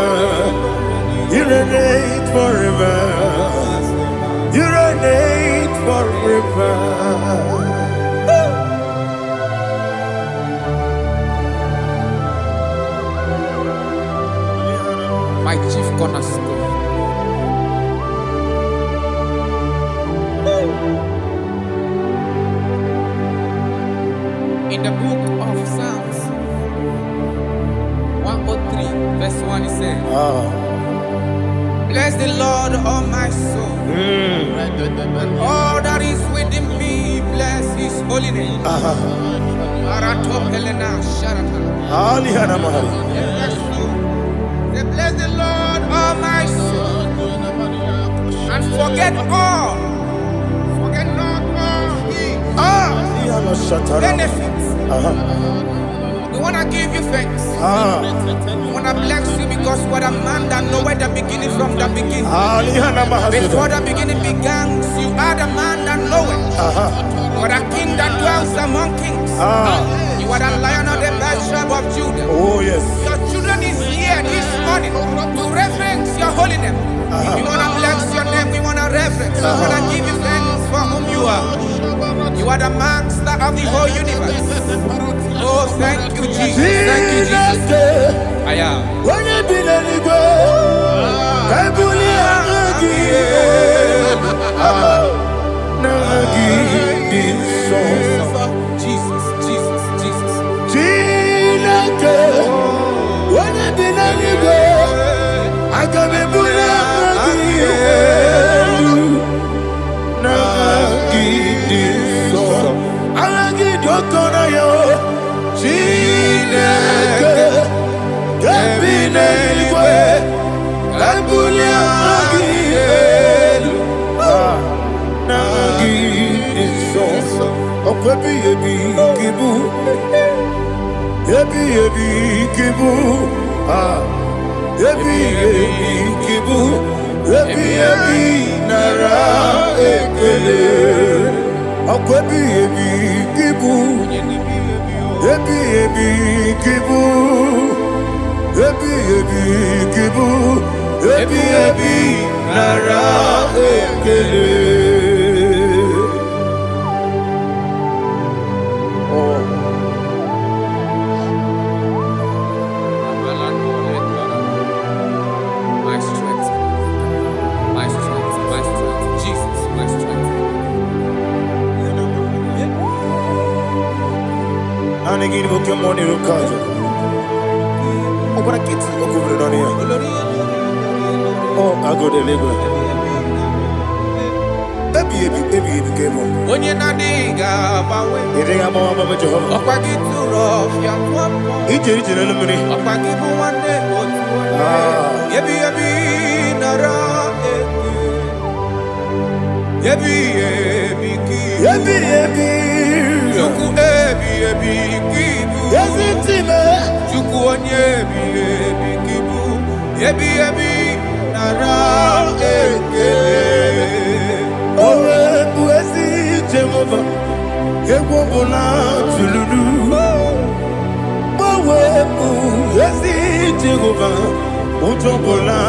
You reign forever. You reign forever. My chief cornerstone. In the book of Psalms 103 verse 1 it says, bless the Lord, all my soul, and all that is within me, bless his holy name. Bless the Lord, all my soul, and forget not all his benefits. We want to give you thanks. We want to bless you because what a man that knoweth the beginning from the beginning. Before the beginning began, you are the man that knoweth. You are the king that dwells among kings. You are the lion of the tribe of Judah. Oh yes. Your children is here this morning to reverence your holy name. We want to bless your name. We want to reverence. We want to give you thanks for whom you are. You are the master of the whole universe. Oh, thank you, Jesus. Thank you, Jesus. I am. When you be the go, Jesus, Jesus, Jesus. When you be the go, I can be My Manigini Pokemon Rukaja. Open a kit, over on here. Oh, I go to Lego. Baby, game on. When you're not diga, but If I'm a Jehovah, I'll get too rough, young one. each eliminate. I'll give you one day, Yabi, Nara, Yabi, Juku, Kibu, Yes, it's in there. Juku, Kibu, Yabi, Nara, Oh, Buesi, Jehovah, Ewobola, Tululu. Oh, Buesi, Jehovah, Utobola,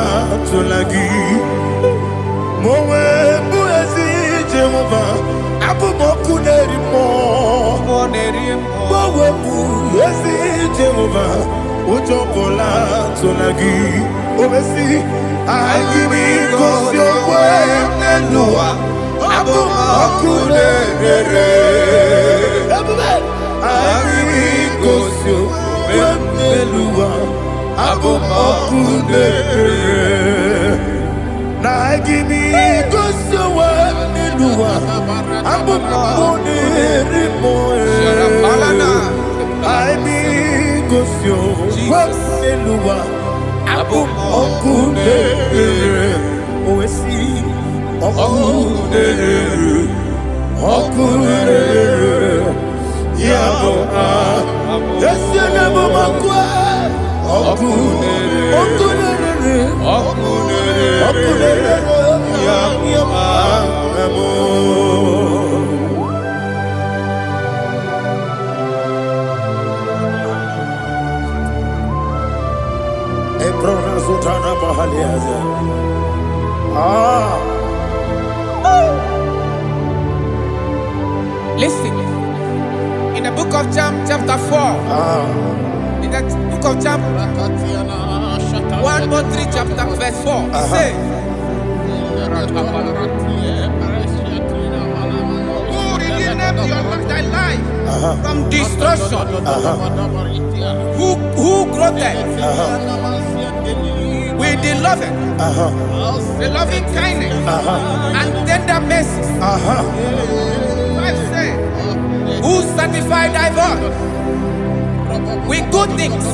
Tulagi. Mowe, Buesi, Jehovah, Abumoku Nerimo. Mowe, Buesi, Jehovah, Utobola, Tulagi. Obesi, I give me cause your way, and Noah. Abumokune Abumokune Wemelua Abumokune Na gimi Gosyo Wemelua Abumokune I be Gosyo Wemelua Abumokune Oesi Okunere, Yabo Yesenebo Makwa, Okunere, Yabo Ebrona Sultana Bahaliaza. Listen, in the book of John, chapter 4, in the book of John 1:3, chapter verse 4, it says, who redeemed thy life from destruction? Who growth with the loving kindness and tender mercies. Who satisfy thy voice with good things,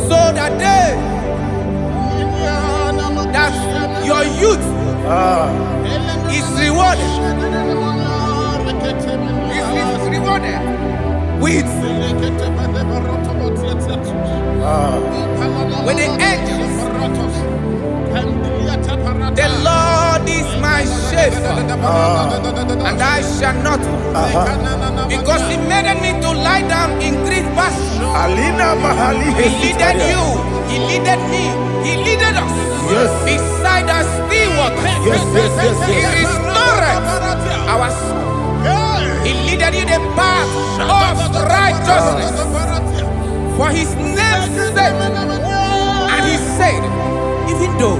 so that your youth is rewarded. Is rewarded with the angels. The Lord is my shepherd, and I shall not want, because He made me to lie down in green pastures. He leaded you, He leaded me, He leaded us beside the still waters. He restored our soul. He leaded you the path of righteousness for His name's sake. And He said, even though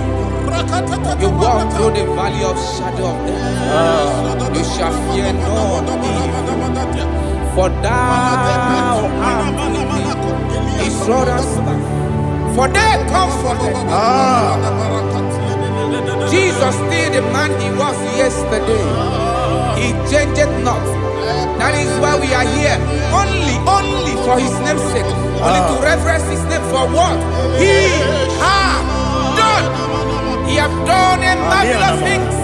you walk through the valley of shadow of death, you shall fear no evil, for thou art with me. His rod and staff, for they comforted. Jesus still the man He was yesterday. He changed not. That is why we are here. Only for His name's sake. Only to reverence His name for what He has done. He has done a marvelous things.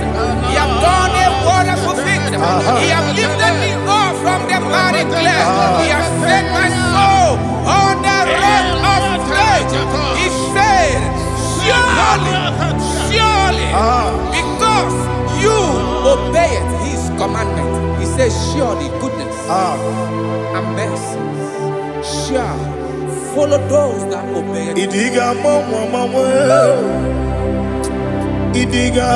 He has done a wonderful thing. He has lifted me up from the miry clay. He has set my soul on the rock of faith. He said, surely, because you obeyed His commandment. He says, surely goodness and mercy shall follow those that obey. Idiga mama, Idiga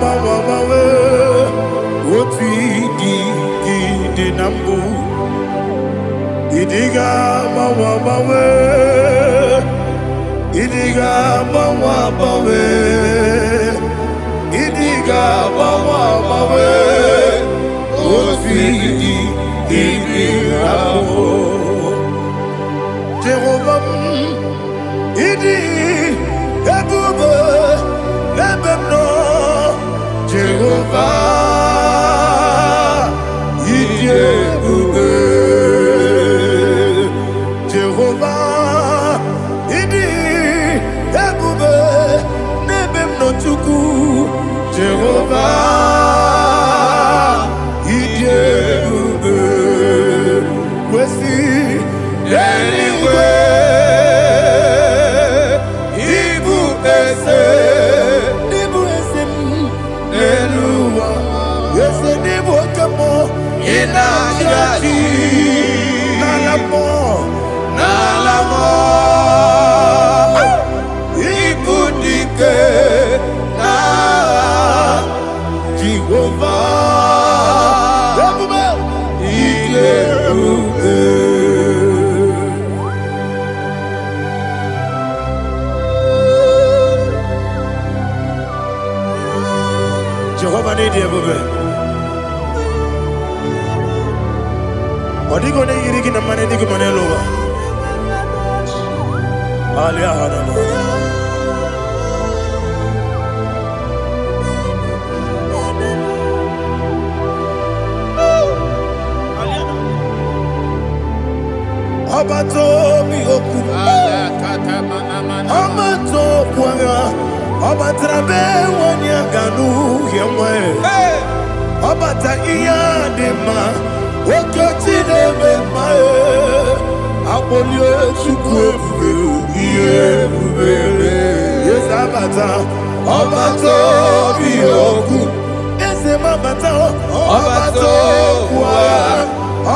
mama, what we did nambu. Idiga mama, Idiga mama, Idiga mama. fidi idirabo. Jehovah idi ebube ebemno. Jehovah idi ebube. Jehovah idi ebube nebemno chuku. Jehovah idi ebube. Wesi anyway ibu ese eluwa ese nibu kamo ina jaji nalamo ibu dike na Jehovah ebube ide ebube. Jehovah need ebube. Odigo ne yirigi na mane digo mane lowa. Alia hanama. Abato mi oku. Abato kwanga. Abatrabe wanya ganu yemwe. Abata iya dema. Okoti deme mae. Abolio chukwe iye bubele. Yes abata. Abato mi oku. Ese mabata. Abato kwa.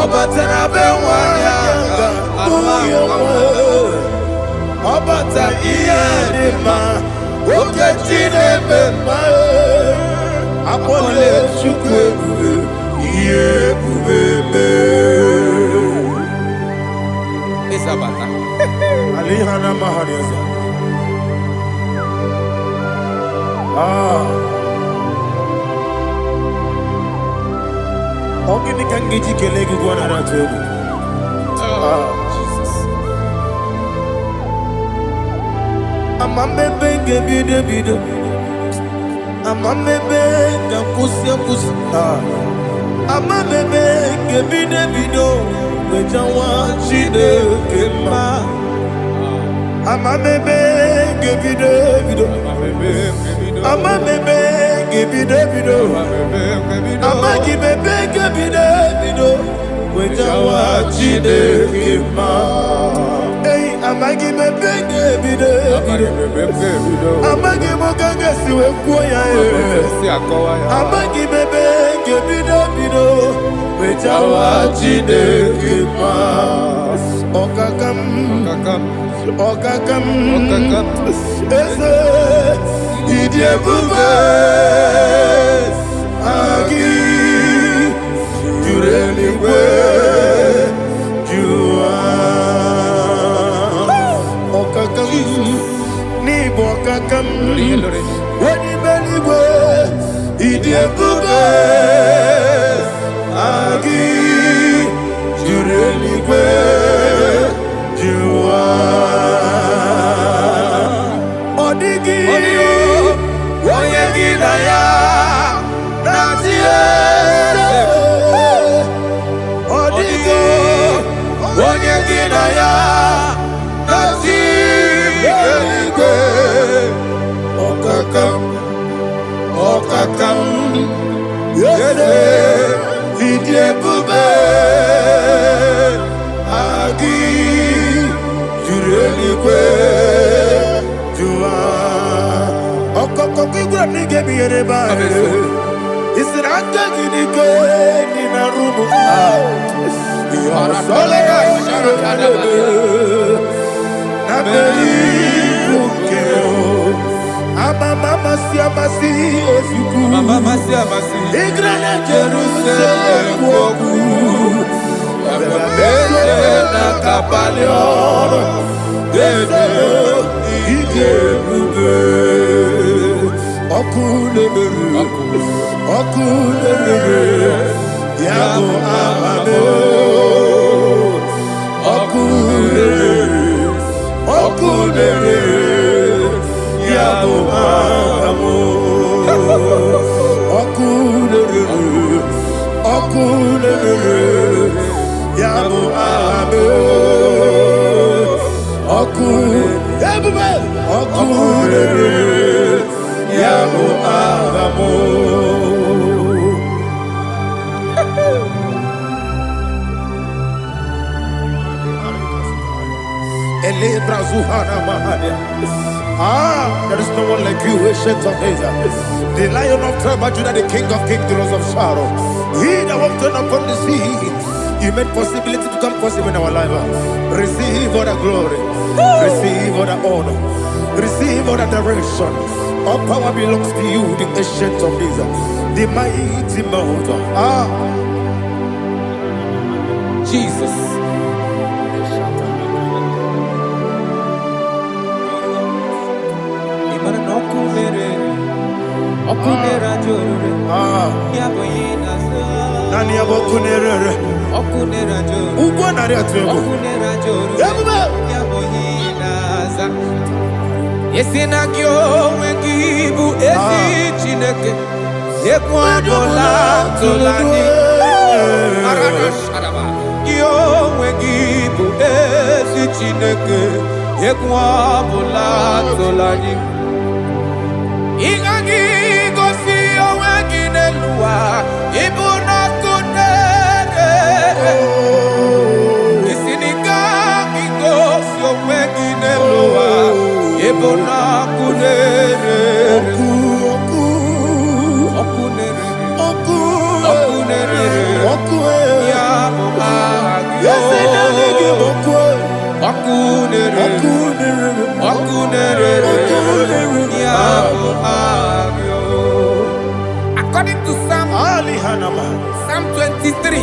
Abatrabe wanya ganu yemwe. Abata iya dema. Oketi deme mae. Abolio chukwe iye bubele. Isabata. Alihana mahariza. Ogini kangiji kelegi gwana ratuebu. Jesus. Amamebe ngebide bide. Amamebe ngakusi. Amamebe ngebide bido. Wejawa chide kema. Amamebe ngebide bido. Amamebe ngebide bido. Amagibebe ngebide bido. Wejawa chide kema. Hey, amagibebe ngebide bido. Amagimogange siwe kuya amagibebe ngebide bido. Wejawa chide kema. Okakam. Eze idi ebube agi jureligwe jua. Okakam ni bokakam wani beligwe idi ebube agi jureligwe jua. Odigi oyegi na ya natie. Odigi oyegi na ya natie. Okakam yese idi ebube agi jureligwe jua. Okoko kigura nige biyere ba. Isiraka gidike ni na rumu. Yosolega sharakada. Nabeli bukeo. Mama siamasi osuku. Mama siamasi. Igrana Jerusalem woku. Bebe na kapalion. Dede ide bube. Okulebere. Yabo Amame, Okudere, Okudere, Yabo Amamo, Okudere, Okudere, Yabo Amame, Okudere, Yabo Amamo. There is no one like you, ancient of days. The Lion of tribe of Judah, the King of kings, the Rose of Sharon. He that walked upon the sea, He made possibility to come possible in our life. Receive all the glory, receive all the honor, receive all the direction. All power belongs to you, the ancient of days, the mighty mountain. Jesus. Nani abokunere ugwo nari atwego Yesina gyo wengibu ezi chineke Yekwa bola tolani Arana sharaba Gyo wengibu ezi chineke Yekwa bola tolani Ingagi gosi owegine luwa Ibuna kunere Isinika gosi owegine luwa Ibuna kunere Okunere Ya Agyo Okunere Ya Agyo. According to Psalm 23.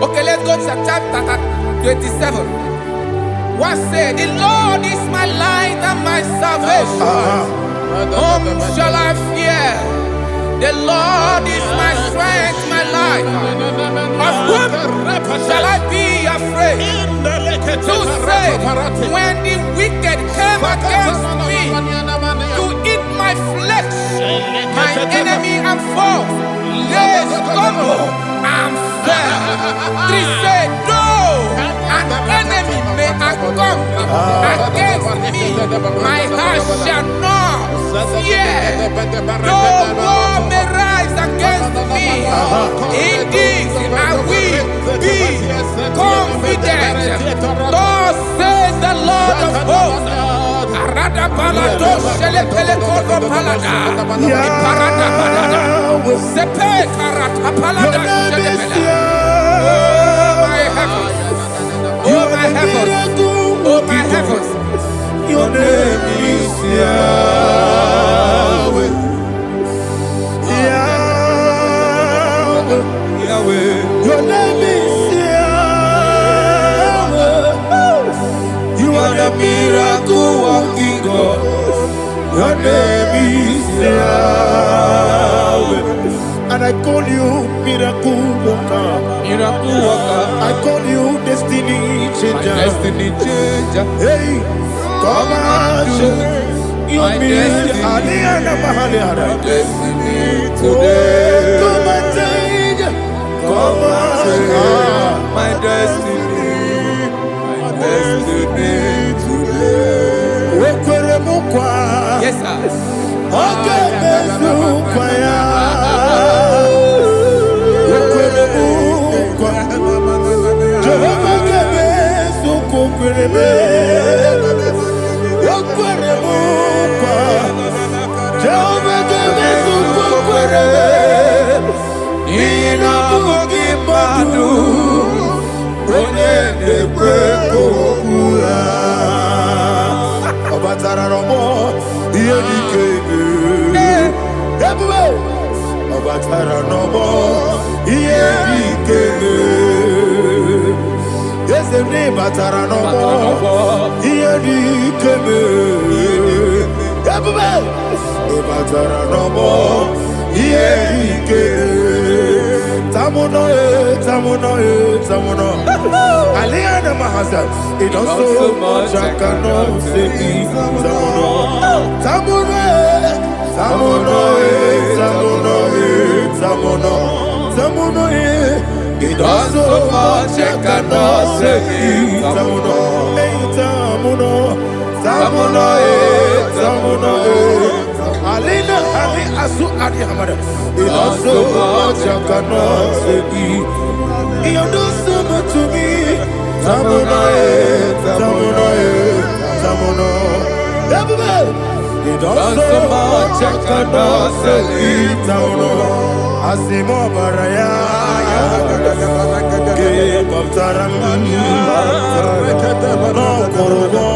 Okay, let's go to chapter 27. What said? The Lord is my light and my salvation. Whom shall I fear? The Lord is my strength, my life. Of whom shall I be afraid? To say, when the wicked came against me to eat my flesh, my enemy and foe, they stumble and fell. Three said, though an enemy may come against me, my heart shall not fear. Though war may rise against me, in this I will be confident. Thus says the Lord of hosts. Arada palado shele pele kodo palada. Iparada palada. Sepe karata palada shele pele. Oh my heavens, oh my heavens, your name is Yahweh, Yahweh, Yahweh. Your name is Yahweh. You are the miracle working God. Your name is Yahweh. And I call you miracle worker. Miracle worker. I call you destiny changer. My destiny changer. Hey, come on, your destiny. My destiny today. Come and change. Come on, my destiny. My destiny today. Yes, sir. Okay, Yedikeme. Everybody. Ibatara no more. Yedikeme. Tamuno. Aliana Mahasa. It also much I cannot say. Tamuno. It also much I cannot say. Tamuno. Alina Ali Asu Adi Hamada. It also much I cannot say. You do so much to me. Tamuno. It also much I cannot say. Tamuno. Asimo Baraya. Give up Taramani. No Kurubo.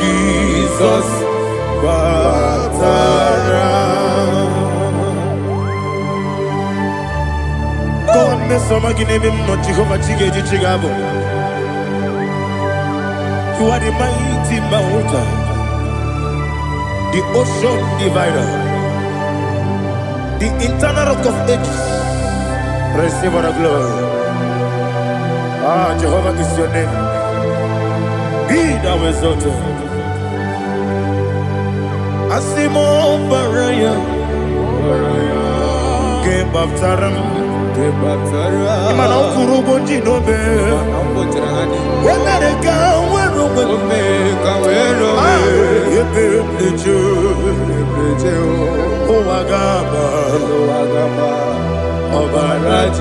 Jesus, God, miss some again, not Jehovah Chigabo. You are the mighty mountain, the ocean divider, the internal rock of ages. Receive our glory. Jehovah is your name. Be thou exalted. Asimo Baraya, Game of Taram, Imano Kurubonji Nobe, when I come,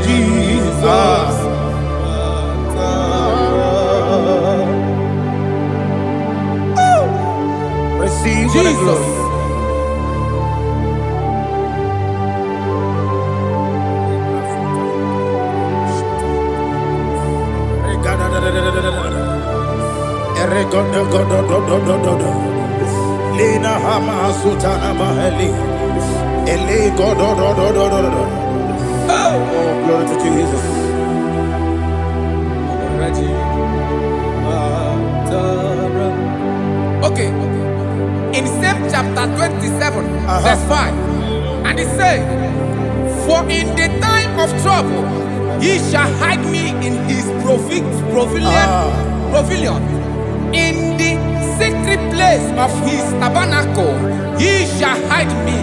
Jesus. Receive Jesus. Lina Hama Sutana Maheli. Ele God. Oh, glory to Jesus. Okay. In same chapter 27, verse 5, and it says, for in the time of trouble, he shall hide me in his pavilion. In the secret place of his tabernacle, he shall hide me.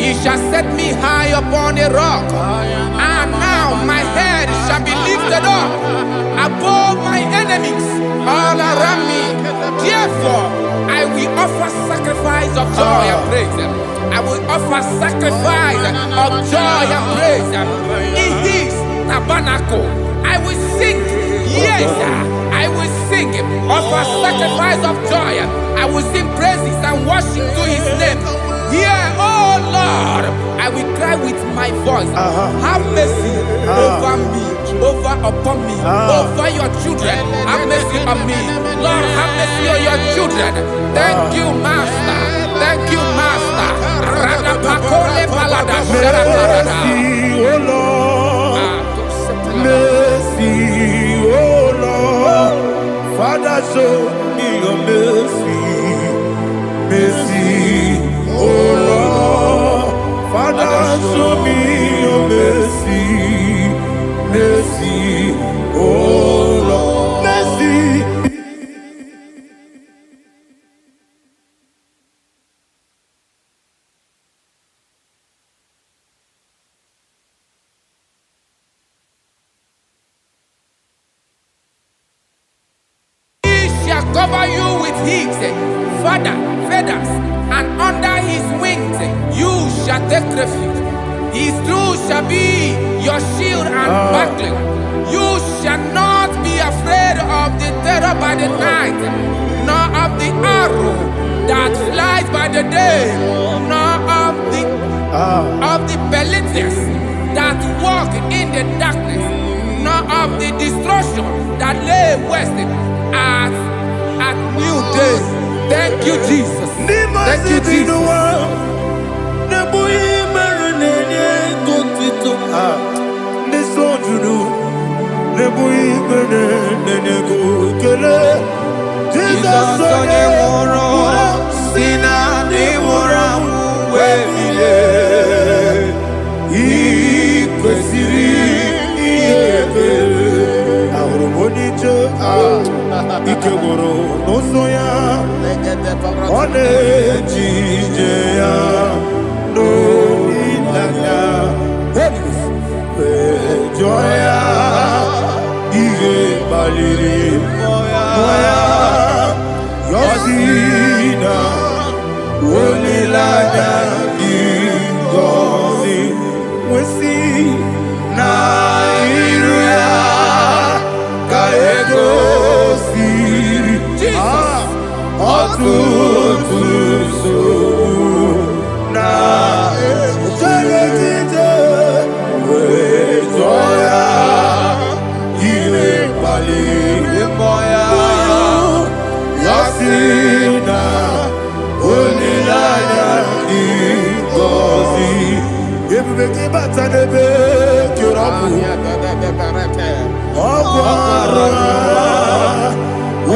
He shall set me high upon a rock. And now my head shall be lifted up above my enemies all around me. Therefore, I will offer sacrifice of joy and praise. I will offer sacrifice of joy and praise. In his tabernacle, I will sing. Yes, I will sing. Offer sacrifice of joy. I will sing praises and worship to his name. Yeah, oh Lord, I will cry with my voice. Have mercy over me, upon me, over your children. Have mercy on me. Lord, have mercy on your children. Thank you, Master. Thank you, Master. Mercy, oh Lord. Mercy, oh Lord. Father, show me your mercy. Mercy. Oh Lord, Father, show me your mercy, mercy, oh Lord, mercy. He shall cover you with his feathers, and under his wings you shall take refuge. His truth shall be your shield and buckler. You shall not be afraid of the terror by the night, nor of the arrow that flies by the day, nor of the pestilence that walk in the darkness, nor of the destruction that lay waste at new day. Thank you, Jesus. Thank you, Jesus. Jesus onye nwụrụ si na ndị nwụrụ anwụ wee bilie, ị kwesịrị inye ekele. Ahụrụ m onye ije ike gwụrụ n'ụzọ ya, ọ na-eji ije ya n'olileanya, jụọ ya ihe kpaliri mmụọ ya, yọsi na olileanya dị ngọzi nwesị na iru ya ka egosiri ọtụtụ nsogbu na ejeregide, wee jụọ ya ihe kpaliri mmụọ ya, yọsi na olileanya dị ngọzi. Ebube gị bata n'ebe kere ọgwụ arụ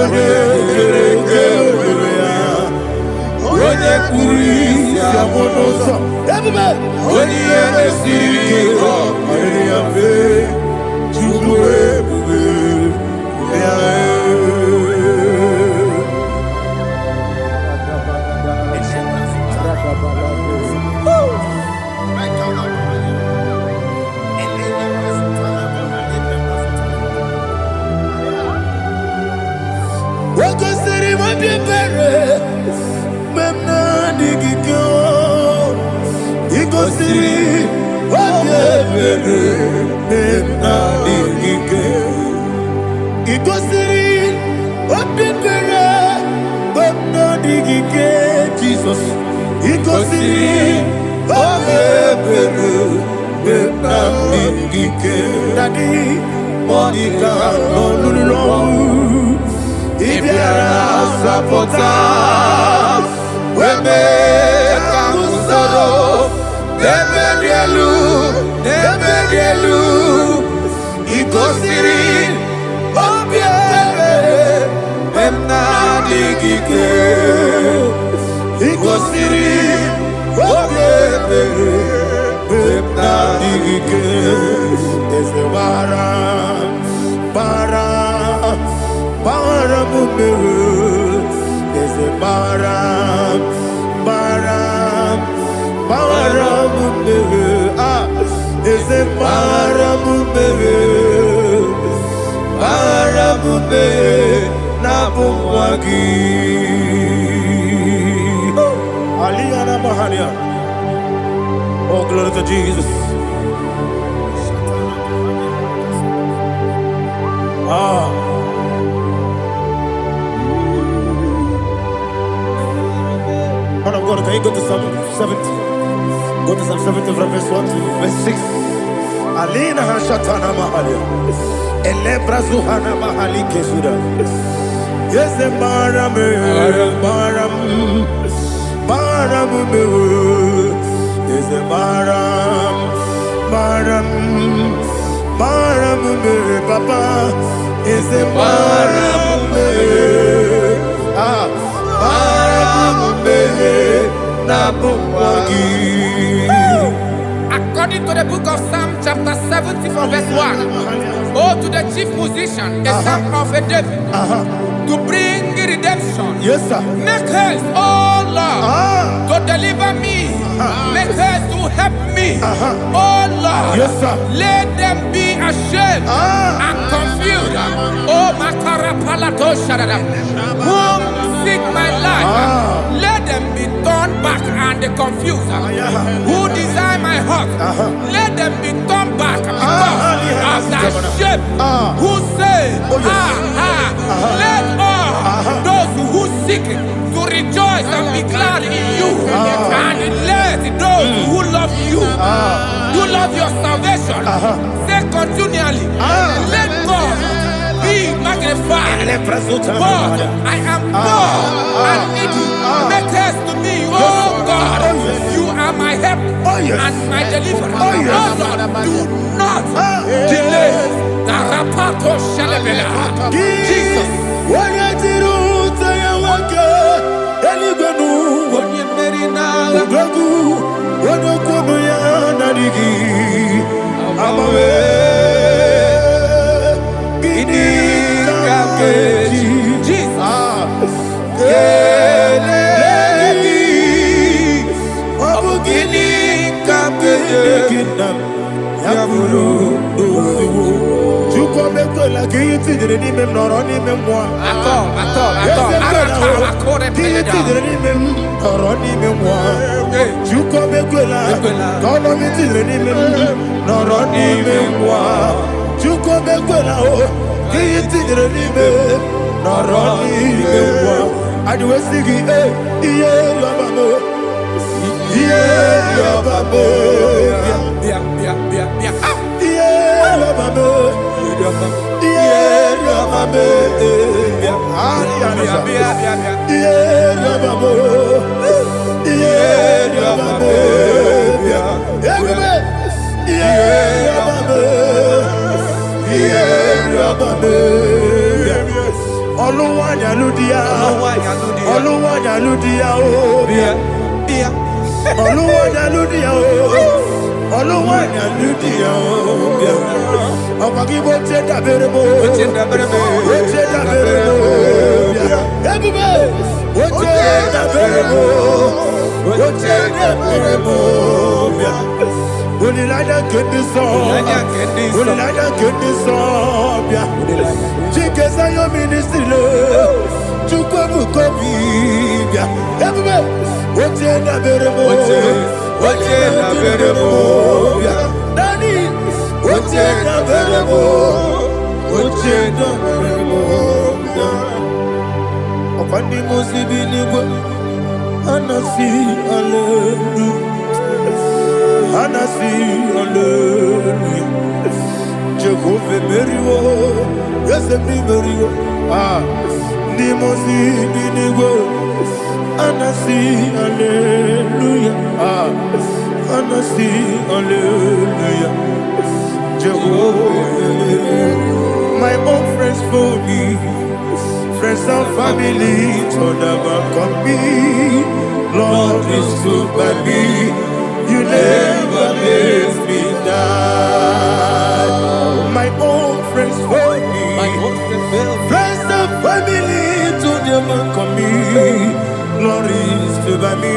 onye kere eke were ya, onye kpụrụ isi amụ n'ụzọ, ebube onye ihe na-esiri ike ọ kpaliri ya mfe, Chukwu ebube ya. Wakosiri mabibere memna digikyo, ikosiri mabibere memna digikyo, ikosiri mabibere memna digikyo, Jesus, ikosiri mabibere memna digikyo, Daddy Monica Lolo. Ibiara sapota, weme kamusoro, nebedielu, ikosiri, obiere, memna digike, ikosiri, obiere, memna digike, ese bara mumere, ese bara mumere, ese bara mumere, na bumwagi. Aliyana Mahalia. Oh, glory to Jesus. Man of God, can you go to Psalm 70? Go to Psalm 70 from verse 1 to verse 6. Alina Hashatana Mahalia. Elebra Zuhana Mahali Kesuda. Yes, the Baram. Yes, the Baram. Papa. Yes, the Baram. According to the book of Psalm chapter 70 from verse 1, oh, to the chief musician, a son of a David, to bring redemption. Yes, sir. Make haste, oh Lord, to deliver me. Make haste to help me. Oh Lord, yes, sir. Let them be ashamed and confused. Oh, Makara Palatosha, whom seek my life, let them be turned back and confused. Who desire my heart, let them be turned back because of that shame. Who say, let all those who seek to rejoice and be glad in you, and let those who love you, who love your salvation, say continually, let God be magnified my Father. God, I am poor and needy. Make haste to me, oh God. You are my help and my deliverer. Oh Lord, do not delay. Jesus. My own friends for me, friends and family, told never come me. Lord is stood by me, you never let me die. My own friends for me, friends and family, told never come me. Lord is stood by me,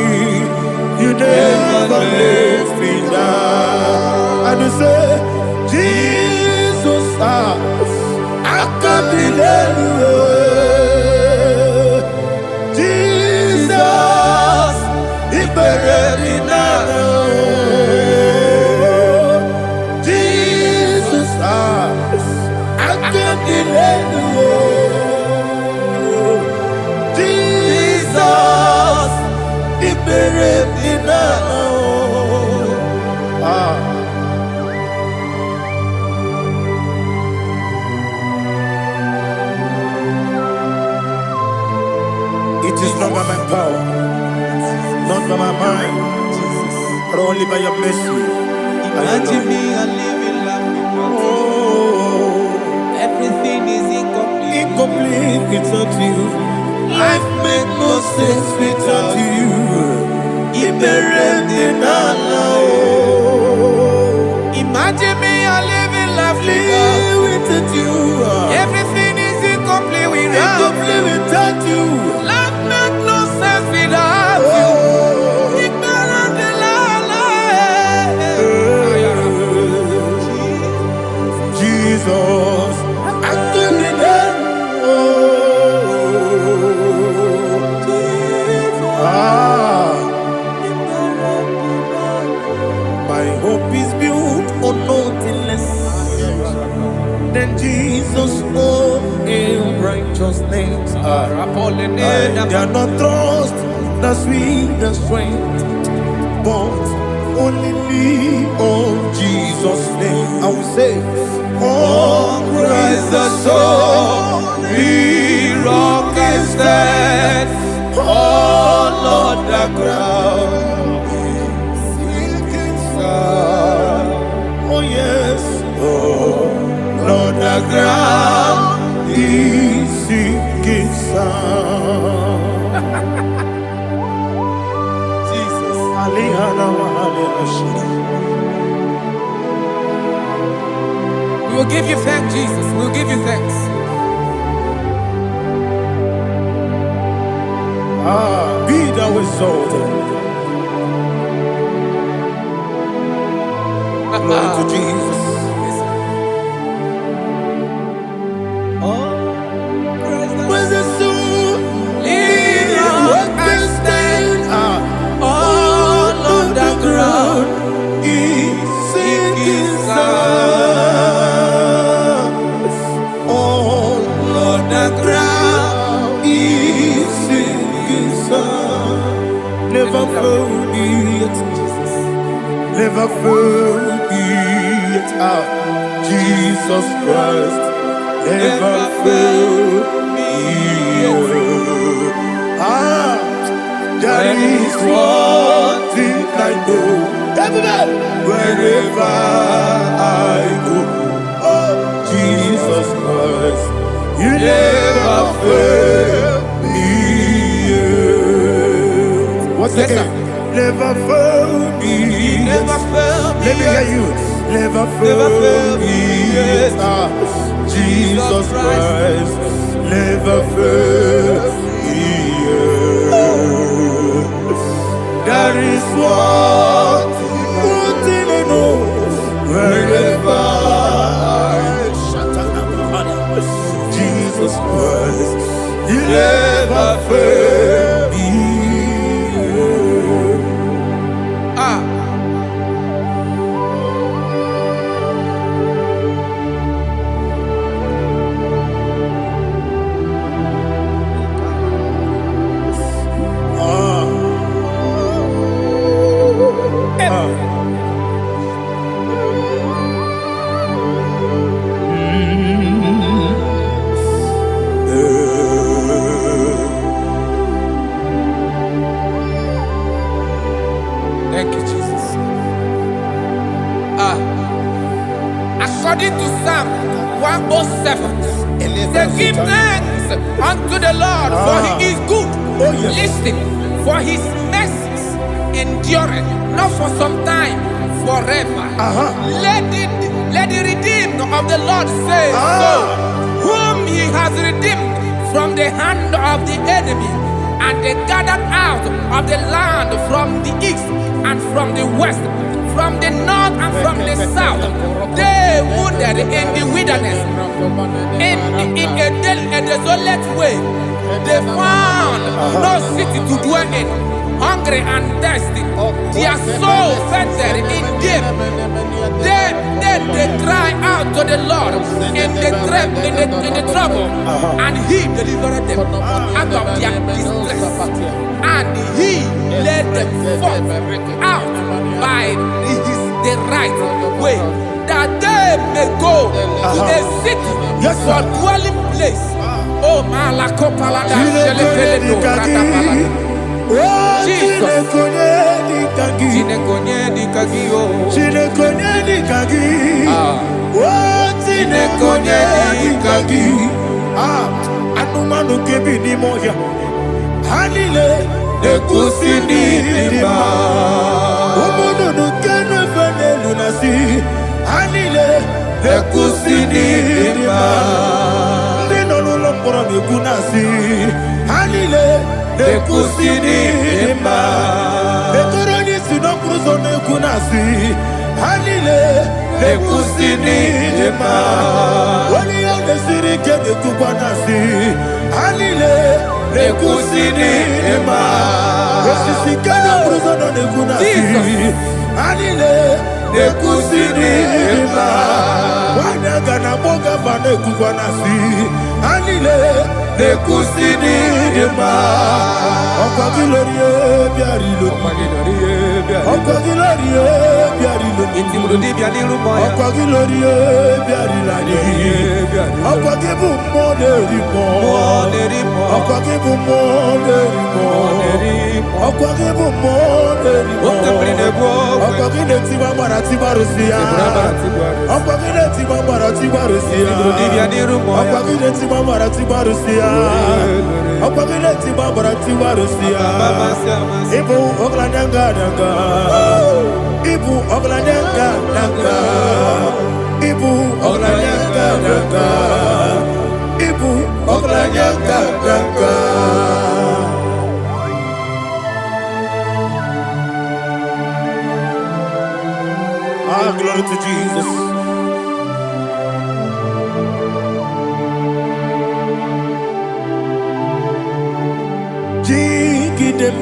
you never let me die. And you say, Jesus, I can't believe you. Jesus, He buried me now. Jesus, I can't believe you. Jesus, He buried me now. It is not by my power, not by my mind, but only by your mercy. Imagine me a living life without you. Everything is incomplete. Incomplete without you. Life makes no sense without you. Imagine me a living life without you. Everything is incomplete without you. Life makes no sense without you. Jesus, I can be there. My hope is built on nothing less than Jesus' own righteousness. I cannot trust the sweet strength, but only on Jesus' name. I will say, on Christ the only rock I stand. Oh Lord, the ground is sinking sand. Oh yes, oh Lord, the ground is sinking sand. Jesus, we will give you thanks, Jesus. We will give you thanks. Be thou exalted. Glory to Jesus. When the soul is stand, all on the ground is sinking sand. All on the ground is sinking sand. Never forget, never forget, Jesus Christ. Never fail me. That is one thing I know. Wherever I go, oh Jesus Christ, you never fail me. What's that? Never fail me. Never fail me. Let me hear you. Never fail me. Jesus Christ never fails me. That is one thing I know. Wherever Jesus Christ, He never fails me. Thank you, Jesus. According to Psalm 107, they give thanks unto the Lord, for He is good. Oh, yes. Listen, for His mercies endureth, not for some time, forever. Let the redeemed of the Lord say so, whom He has redeemed from the hand of the enemy, and they gathered out of the land from the east and from the west, from the north and from the south. They wandered in the wilderness, in a desolate way. They found no city to dwell in, hungry and thirsty. Their soul fettered in deep. They cry out to the Lord in the trouble, and He delivered them out of their distress, and He led them forth out by the right way, that they may go to a city for dwelling place. Oh, Malakopalada, Jesus. Anumanu kebi ni moja Hanile Nekusini nima Omono nukenu fene lunasi Hanile Nekusini nima Nino lulokora nekunasi Hanile Nekusini nima Netoroni sinokruzo nekunasi Hanile Nekusini nima Wali ya nesirike nekubwanasi Hanile Nekusini nima Wesisikana bruzono nekunasi Hanile Nekusini nima Wanyagana boga vane kubwanasi Hanile Nekusini dema. Okwagilorie biarilo. Okwagilorie biarilo. Intimudi bianilu moya. Okwagilorie biarilani. Okwagibu moderimo. Okwagibu moderimo. Okwagibu moderimo. Okwagile tiba maratiba Rusia. Okwagile tiba maratiba Rusia. Okwagile tiba maratiba Rusia. Okwagile tiba maratiba Rusia. Ibu oglananga nanga. Ibu oglananga nanga. Ibu oglananga nanga. Ibu oglananga nanga. Ah, glory to Jesus. Jigidem,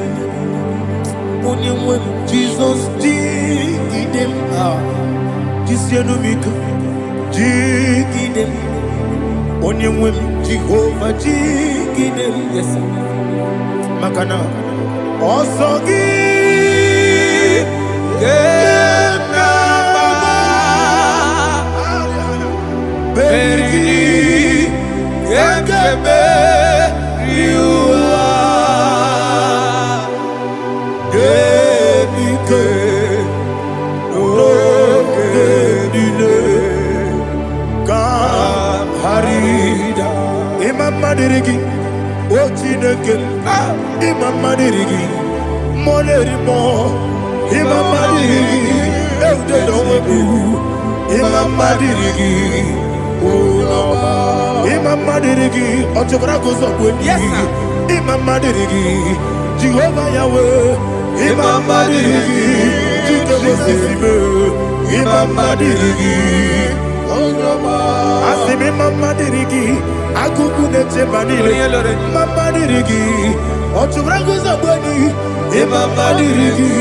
Jesus, jigidem. Ah, Jisianumika, jigidem. Onyemwem, Jehovah, jigidem. Yes, Makana, Osogi, Berigi, Gekebe, Riua, Gebike, Ogedile, Harida, Imam Madirigi, Ochineke, Imam Madirigi, Molerimo, Imam Madirigi, Eudedowebu, Imam Madirigi. Imam Madirigi, Ochobrago Zogweni, Imam Madirigi, Jehovah Yahweh, Imam Madirigi, Imam Madirigi, Asim Imam Madirigi, Akuku Nechebanile, Imam Madirigi, Ochobrago Zogweni, Imam Madirigi,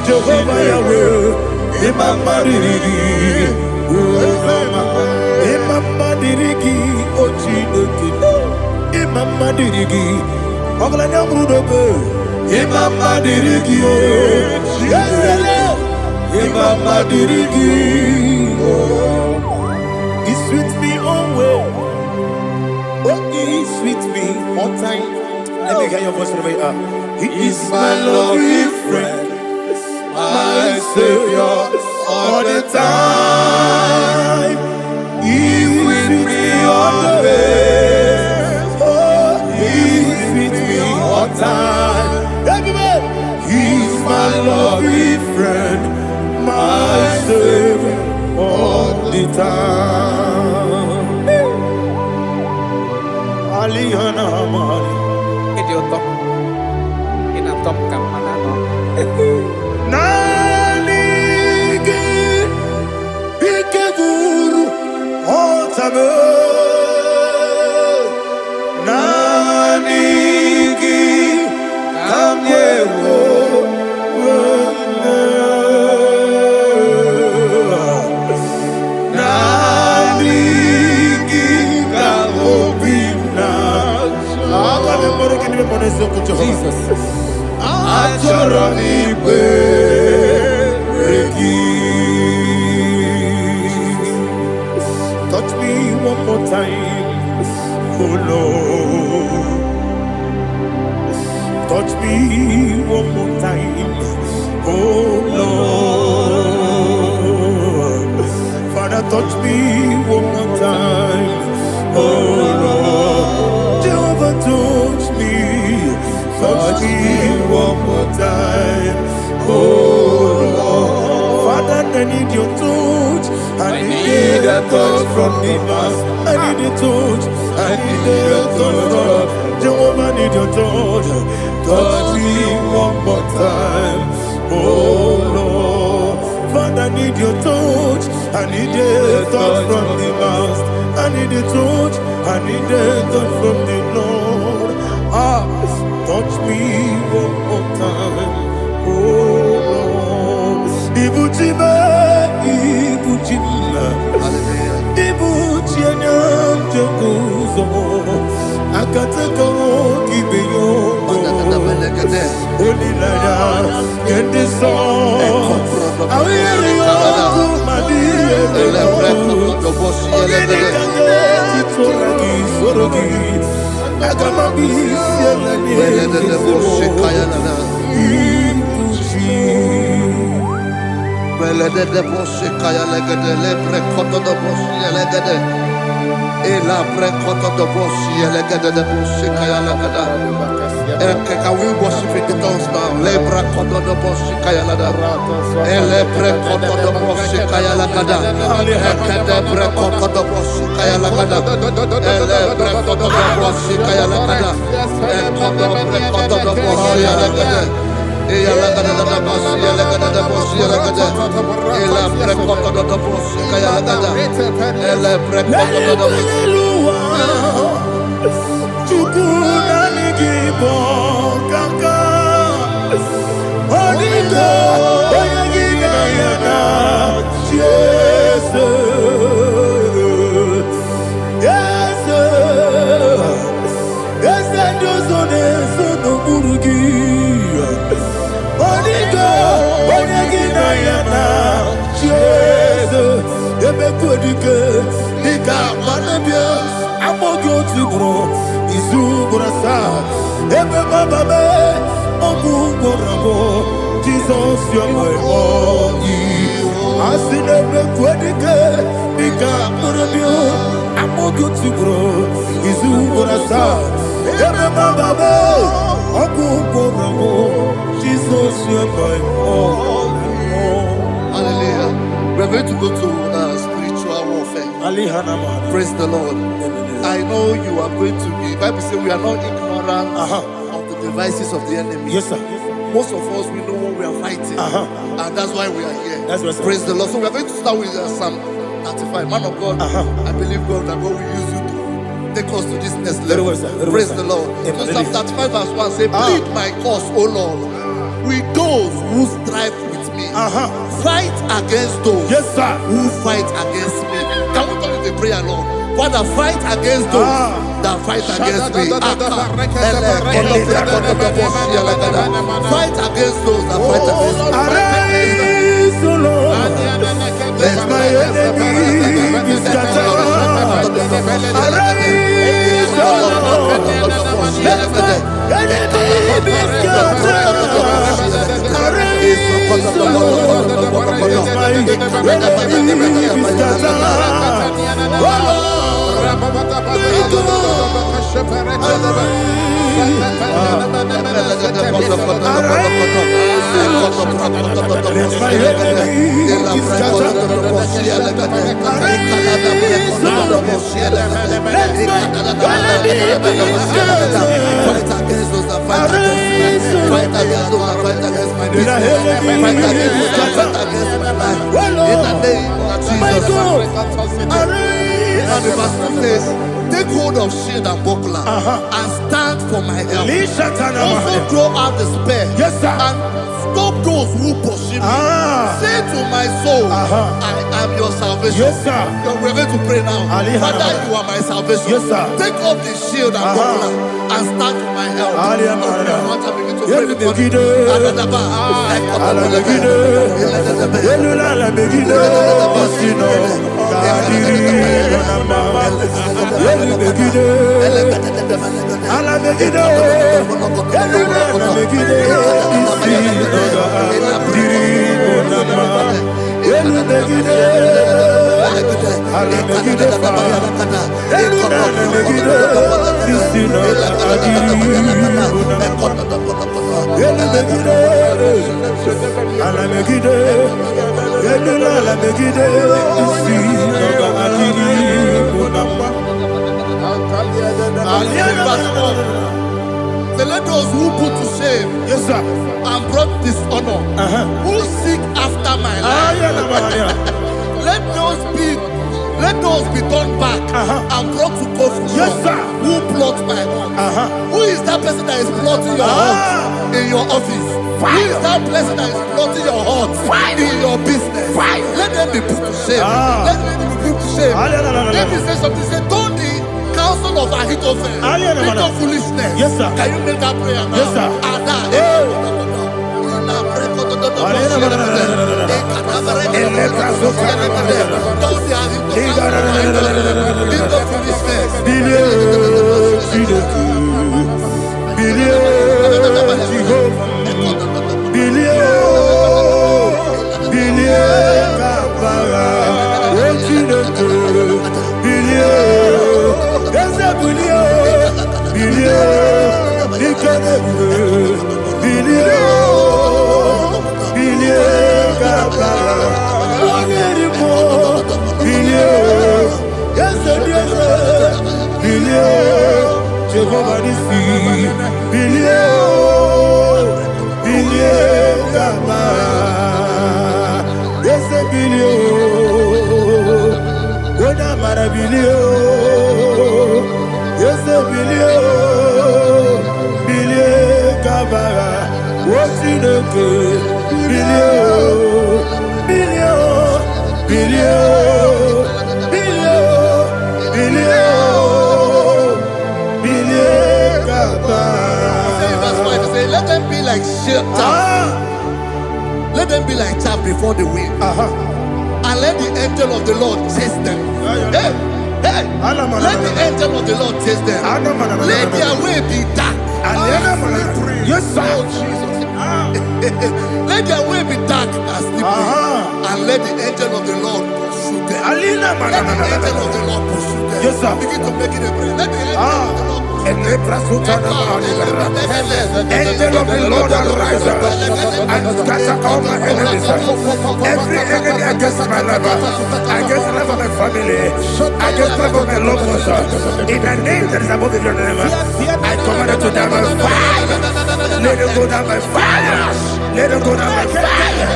Jehovah Yahweh, Imam Madirigi, Imam Madirigi, Ochineke, Imam Madirigi, Oglanya Brudobe, Imam Madirigi, Imam Madirigi, He sweet me always, oh He sweet me all time. Let me hear your voice wherever you are. He is my lovely friend, my Savior all the time. He's with me always. Oh, He's with me all time. Everybody, He's my lovely friend, my Savior all the time. Alihana Mari. Idioto. Inatom kamanano. Nanigi Ikeguru Otame Nanigi Kamyewo Nanigi Kamobina Jesus Achoronipe touch me one more time, oh Lord. Touch me one more time, oh Lord. Father, touch me one more time, oh Lord. Jehovah, touch me one more time, oh Lord. Father, I need your touch. I need a touch from the Master. I need a touch. I need a touch from Jehovah. I need your touch. Touch me one more time, oh Lord. Father, I need your touch. I need a touch from the Master. I need a touch. I need a touch from the Lord. Ah, touch me one more time, oh Lord. Ibuchima, Ibuchima, Ibuchianyam Jaguzo, Akateko kibeyo. Onilaya kende so. Awiriyo kumadiye lelo. Ogeni kage kitoragi sorogi. Agamabi sielani. Belede de bosse kaya legede le prekoto de bosse legede. Ela prekoto de bosse legede de bosse kaya legede. Can we worship in the tongues now? Le prekoto de bosse kaya legede. Ele prekoto de bosse kaya legede. Ekede prekoto de bosse kaya legede. Ele prekoto de bosse kaya legede. Ekodo prekoto de bosse legede. Ela gada da bosi, ela gada da bosi, ela gada. Ela prekoto da bosi, kaya gada. Ela prekoto da bosi. Chukuna nigibo kaka. Onigo oyagina yana. Jesus, yes, dozone sono burugi. Onigo oyagina yana. Jesus, ebe kodike nika manabia amogo tibro izubrasa ebe bababe ogugorabo Jesus your my only asine ebe kodike nika manabia amogo tibro izubrasa ebe bababe ogugorabo Jesus your my only. Hallelujah. We're going to go to spiritual warfare. Praise the Lord. I know you are going to be. Bible says we are not ignorant of the devices of the enemy. Yes, sir. Most of us, we know what we are fighting. And that's why we are here. That's right, sir. Praise the Lord. So we are going to start with Psalm 35. Man of God, I believe God that God will use you to take us to this next level. Well, sir. Praise the Lord. So Psalm 35 verse 1 says, plead my cause, O Lord, with those who strive with me. Fight against those who fight against me. Can we turn to the prayer, Lord? Father, fight against those that fight against me. Fight against those that fight against me. Arise, O Lord, let my enemy be scattered. Arise, O Lord, let my enemy be scattered. Arise, O Lord, let my enemy be scattered. And the verse says, take hold of shield and buckler and stand for my help. Also draw out the spear and stop those who pursue me. Say to my soul, I am your salvation. We're going to pray now. Father, you are my salvation. Take off the shield and buckler and stand for my help. Let those who put to shame and brought dishonor, who seek after my life, let those be turned back and brought to confusion. Who plot my heart? Who is that person that is plotting your heart in your office? Who is that person that is plotting your heart in your business? Let them be put to shame. Let them be put to shame. Let me say something. Say, don't the counsel counsel of Ahithophel, think of foolishness. Yes, sir. Can you make that prayer now? Yes, sir. Jehovah Nissi, yes, let them be like chaff. Let them be like chaff before the wind. And let the angel of the Lord chase them. Hey, let the angel of the Lord chase them. Let their way be dark. Yes, sir. Let their way be dark as slippery. And let the angel of the Lord pursue them. Let the angel of the Lord pursue them. Yes, sir. Begin to make it a prayer. Let the angel of the Lord Angel of the Lord arise and scatter all my enemies. Every enemy against my life, against the life of my family, against the life of my loved ones. In the name that is above the name, I command it to die by fire. Let it go down by fire. Let it go down by fire.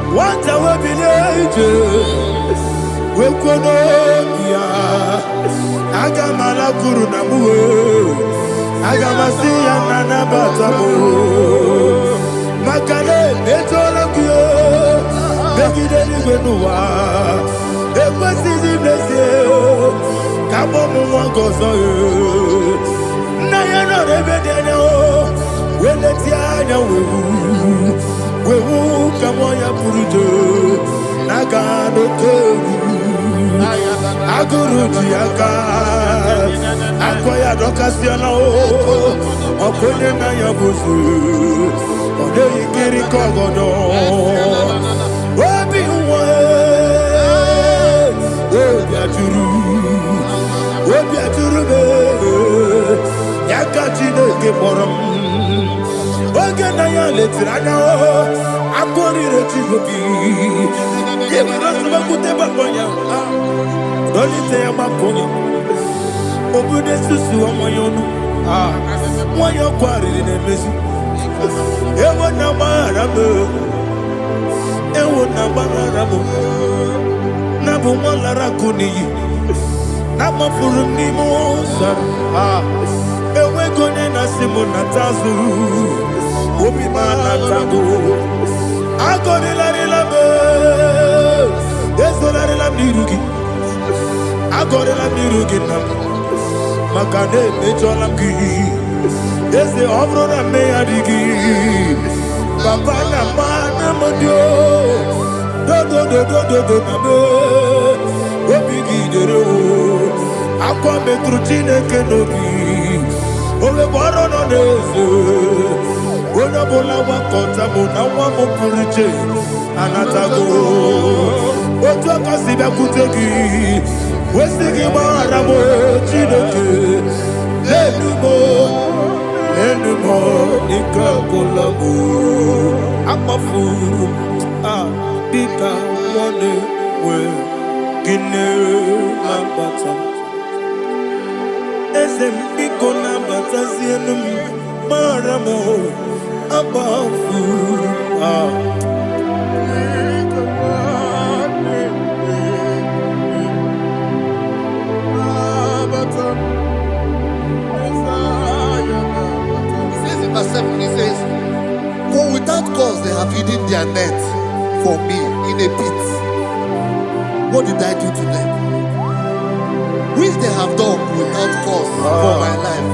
What I will be ages, we could not Agamala Guru Namu, Agamasi and Nanabatamu, Makale, Betolakio, Begideni Benua, Equasi Blessio, Kabomu Wangozo, Nayana Rebedeno, Weletia, we will come on your Purujo, Nagano Toru, Aguru Tiaka, Akoya Docasiano, Okonena Yabusu, Odei Kiri Kogodo, Obi Obiaturu, Yakachino Kemorum. Ogenaya letirana akori retigobi yebira subakute bakonya dolite bakonya obude susu omoyonu moyo kwari nemezi ewo na marabe ewo na barabo na bu molara kuniyi na mafuru ni mosa ewe gone na simona tazu Obi manatago, agori la rilabe, ezo la rilamnirugi, agori la mirugi nam, makane mejolamgi, eze ovro na meadigi, papa na mana modio, do na me, obi gidero, akwa metrutine kenobi, ole boro no neze. Bona bola wakota bona wamo puriche anatago oto kasiba kuteki wesigi maramo chideke lenumo ikakolabu amafuru bika one we gine lambata ezem biko lambata zienum maramo above verse 7. have hidden their net for me in a pit. What did I do to them? Which they have done without cause for my life.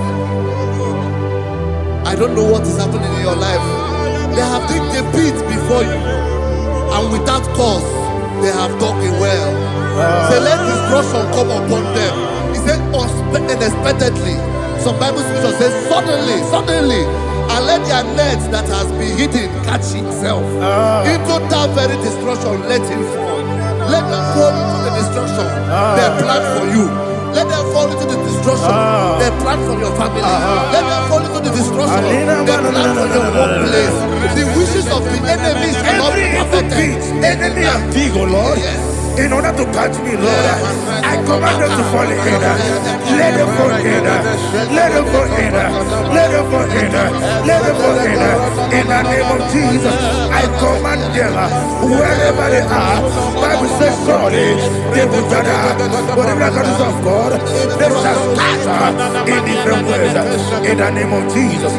I don't know what is happening in your life. They have digged a pit before you, and without cause, they have dug a well. Say, let destruction come upon them. He said, unexpectedly. Some Bible scripture says, suddenly, and let their net that has been hidden catch itself. Into that very destruction, let him fall. Let them fall into the destruction they plan for you. Let them fall into the destruction they plan for your family. Let them fall into the destruction they plan for your workplace. The wishes of the enemies cannot be perfected. Enemy and big, oh Lord. Yes. In order to catch me, Lord, I command them to fall in. Let them fall in. Let them fall in. Let them fall in. Let them fall in. In the name of Jesus, I command them wherever they are. Bible says surely they will gather. Whatever that is of God, they shall scatter in different ways. In the name of Jesus.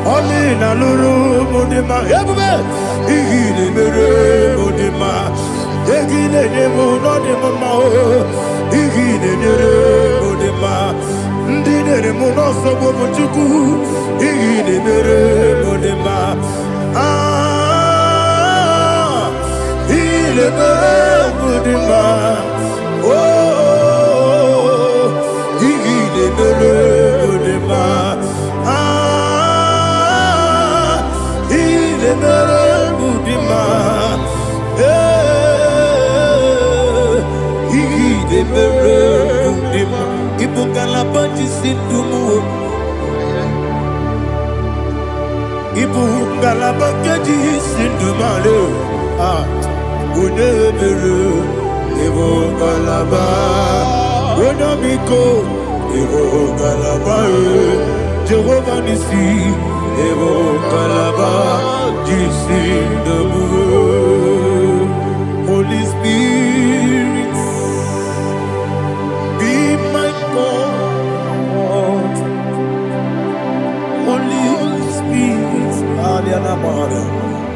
Amina luru modema ebube igile mere modema egile demo no demo ma o igile mere modema ndine mo no so bo chuku igile mere modema igile mere modema oh igile mere modema Ibu kalabaji sindumu, Ibu kalabaji sindumalo. Udebere, Ibu kalaba, Udabiko, Ibu kalaba, Jehovah Nisi, Ibu kalaba, jisindumu. Holy Spirit, be my God. Holy Spirit,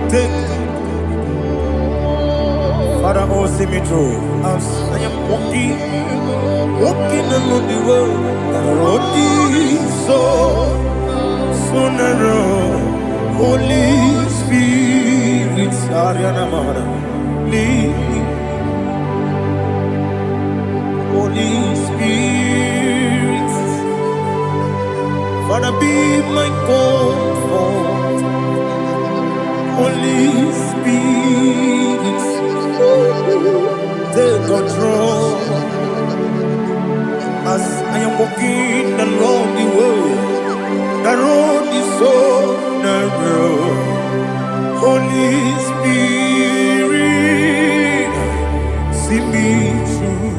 take Father, oh, see me through. As I am walking along the road, the road is so narrow. Holy Spirit, lead me. Holy Spirit, Father, be my comfort. Holy Spirit, take control. As I am walking along the road is so narrow. Holy Spirit, see me through.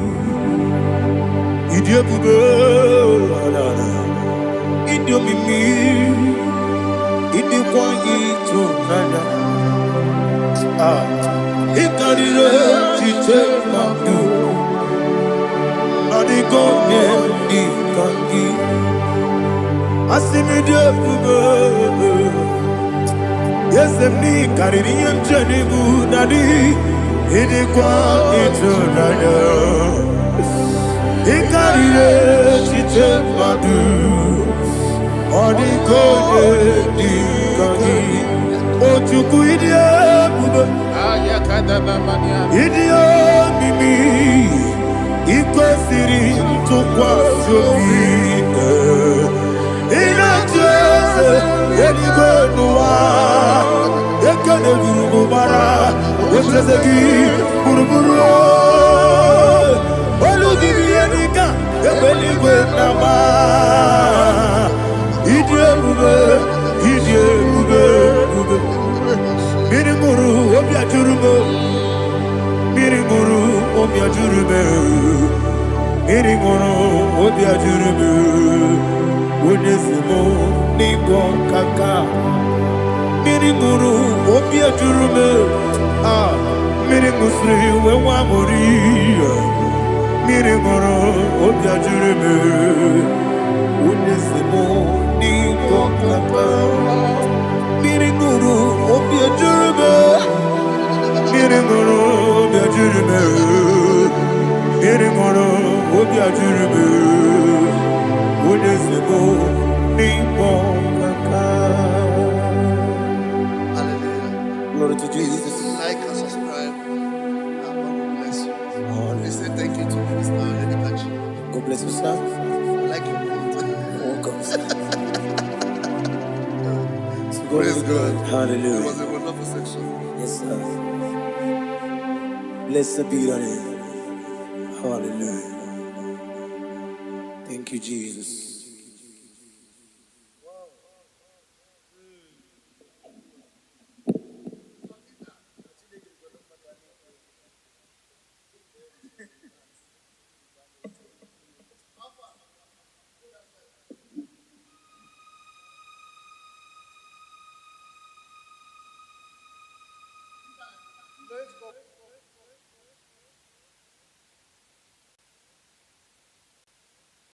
Buruburu, Olugibianika, Ebeligwe Nama, Idiabube, Idiabube, Mirimuru, Obiajurume, Mirimuru, Obiajurume, Mirimuru, Obiajurume, Unesimo, Nigo Kaka, Mirimuru, Obiajurume, Mirimusri, Wewamori, Mirimuru, Obiajurume, Unesimo, Nigo Kaka, Mirimuru, Obiajurume, Mirimuru, Obiajurume, Mirimuru, Obiajurume, Unesimo, Nigo Kaka. Hallelujah. Glory to Jesus. Like and subscribe. God bless you. Please say thank you to Mr. Lady Kachi. God bless you, sir. Like your mouth. Welcome. Praise God. It Hallelujah. was a wonderful section. Yes, sir. Blessed be your name. Hallelujah. Thank you, Jesus.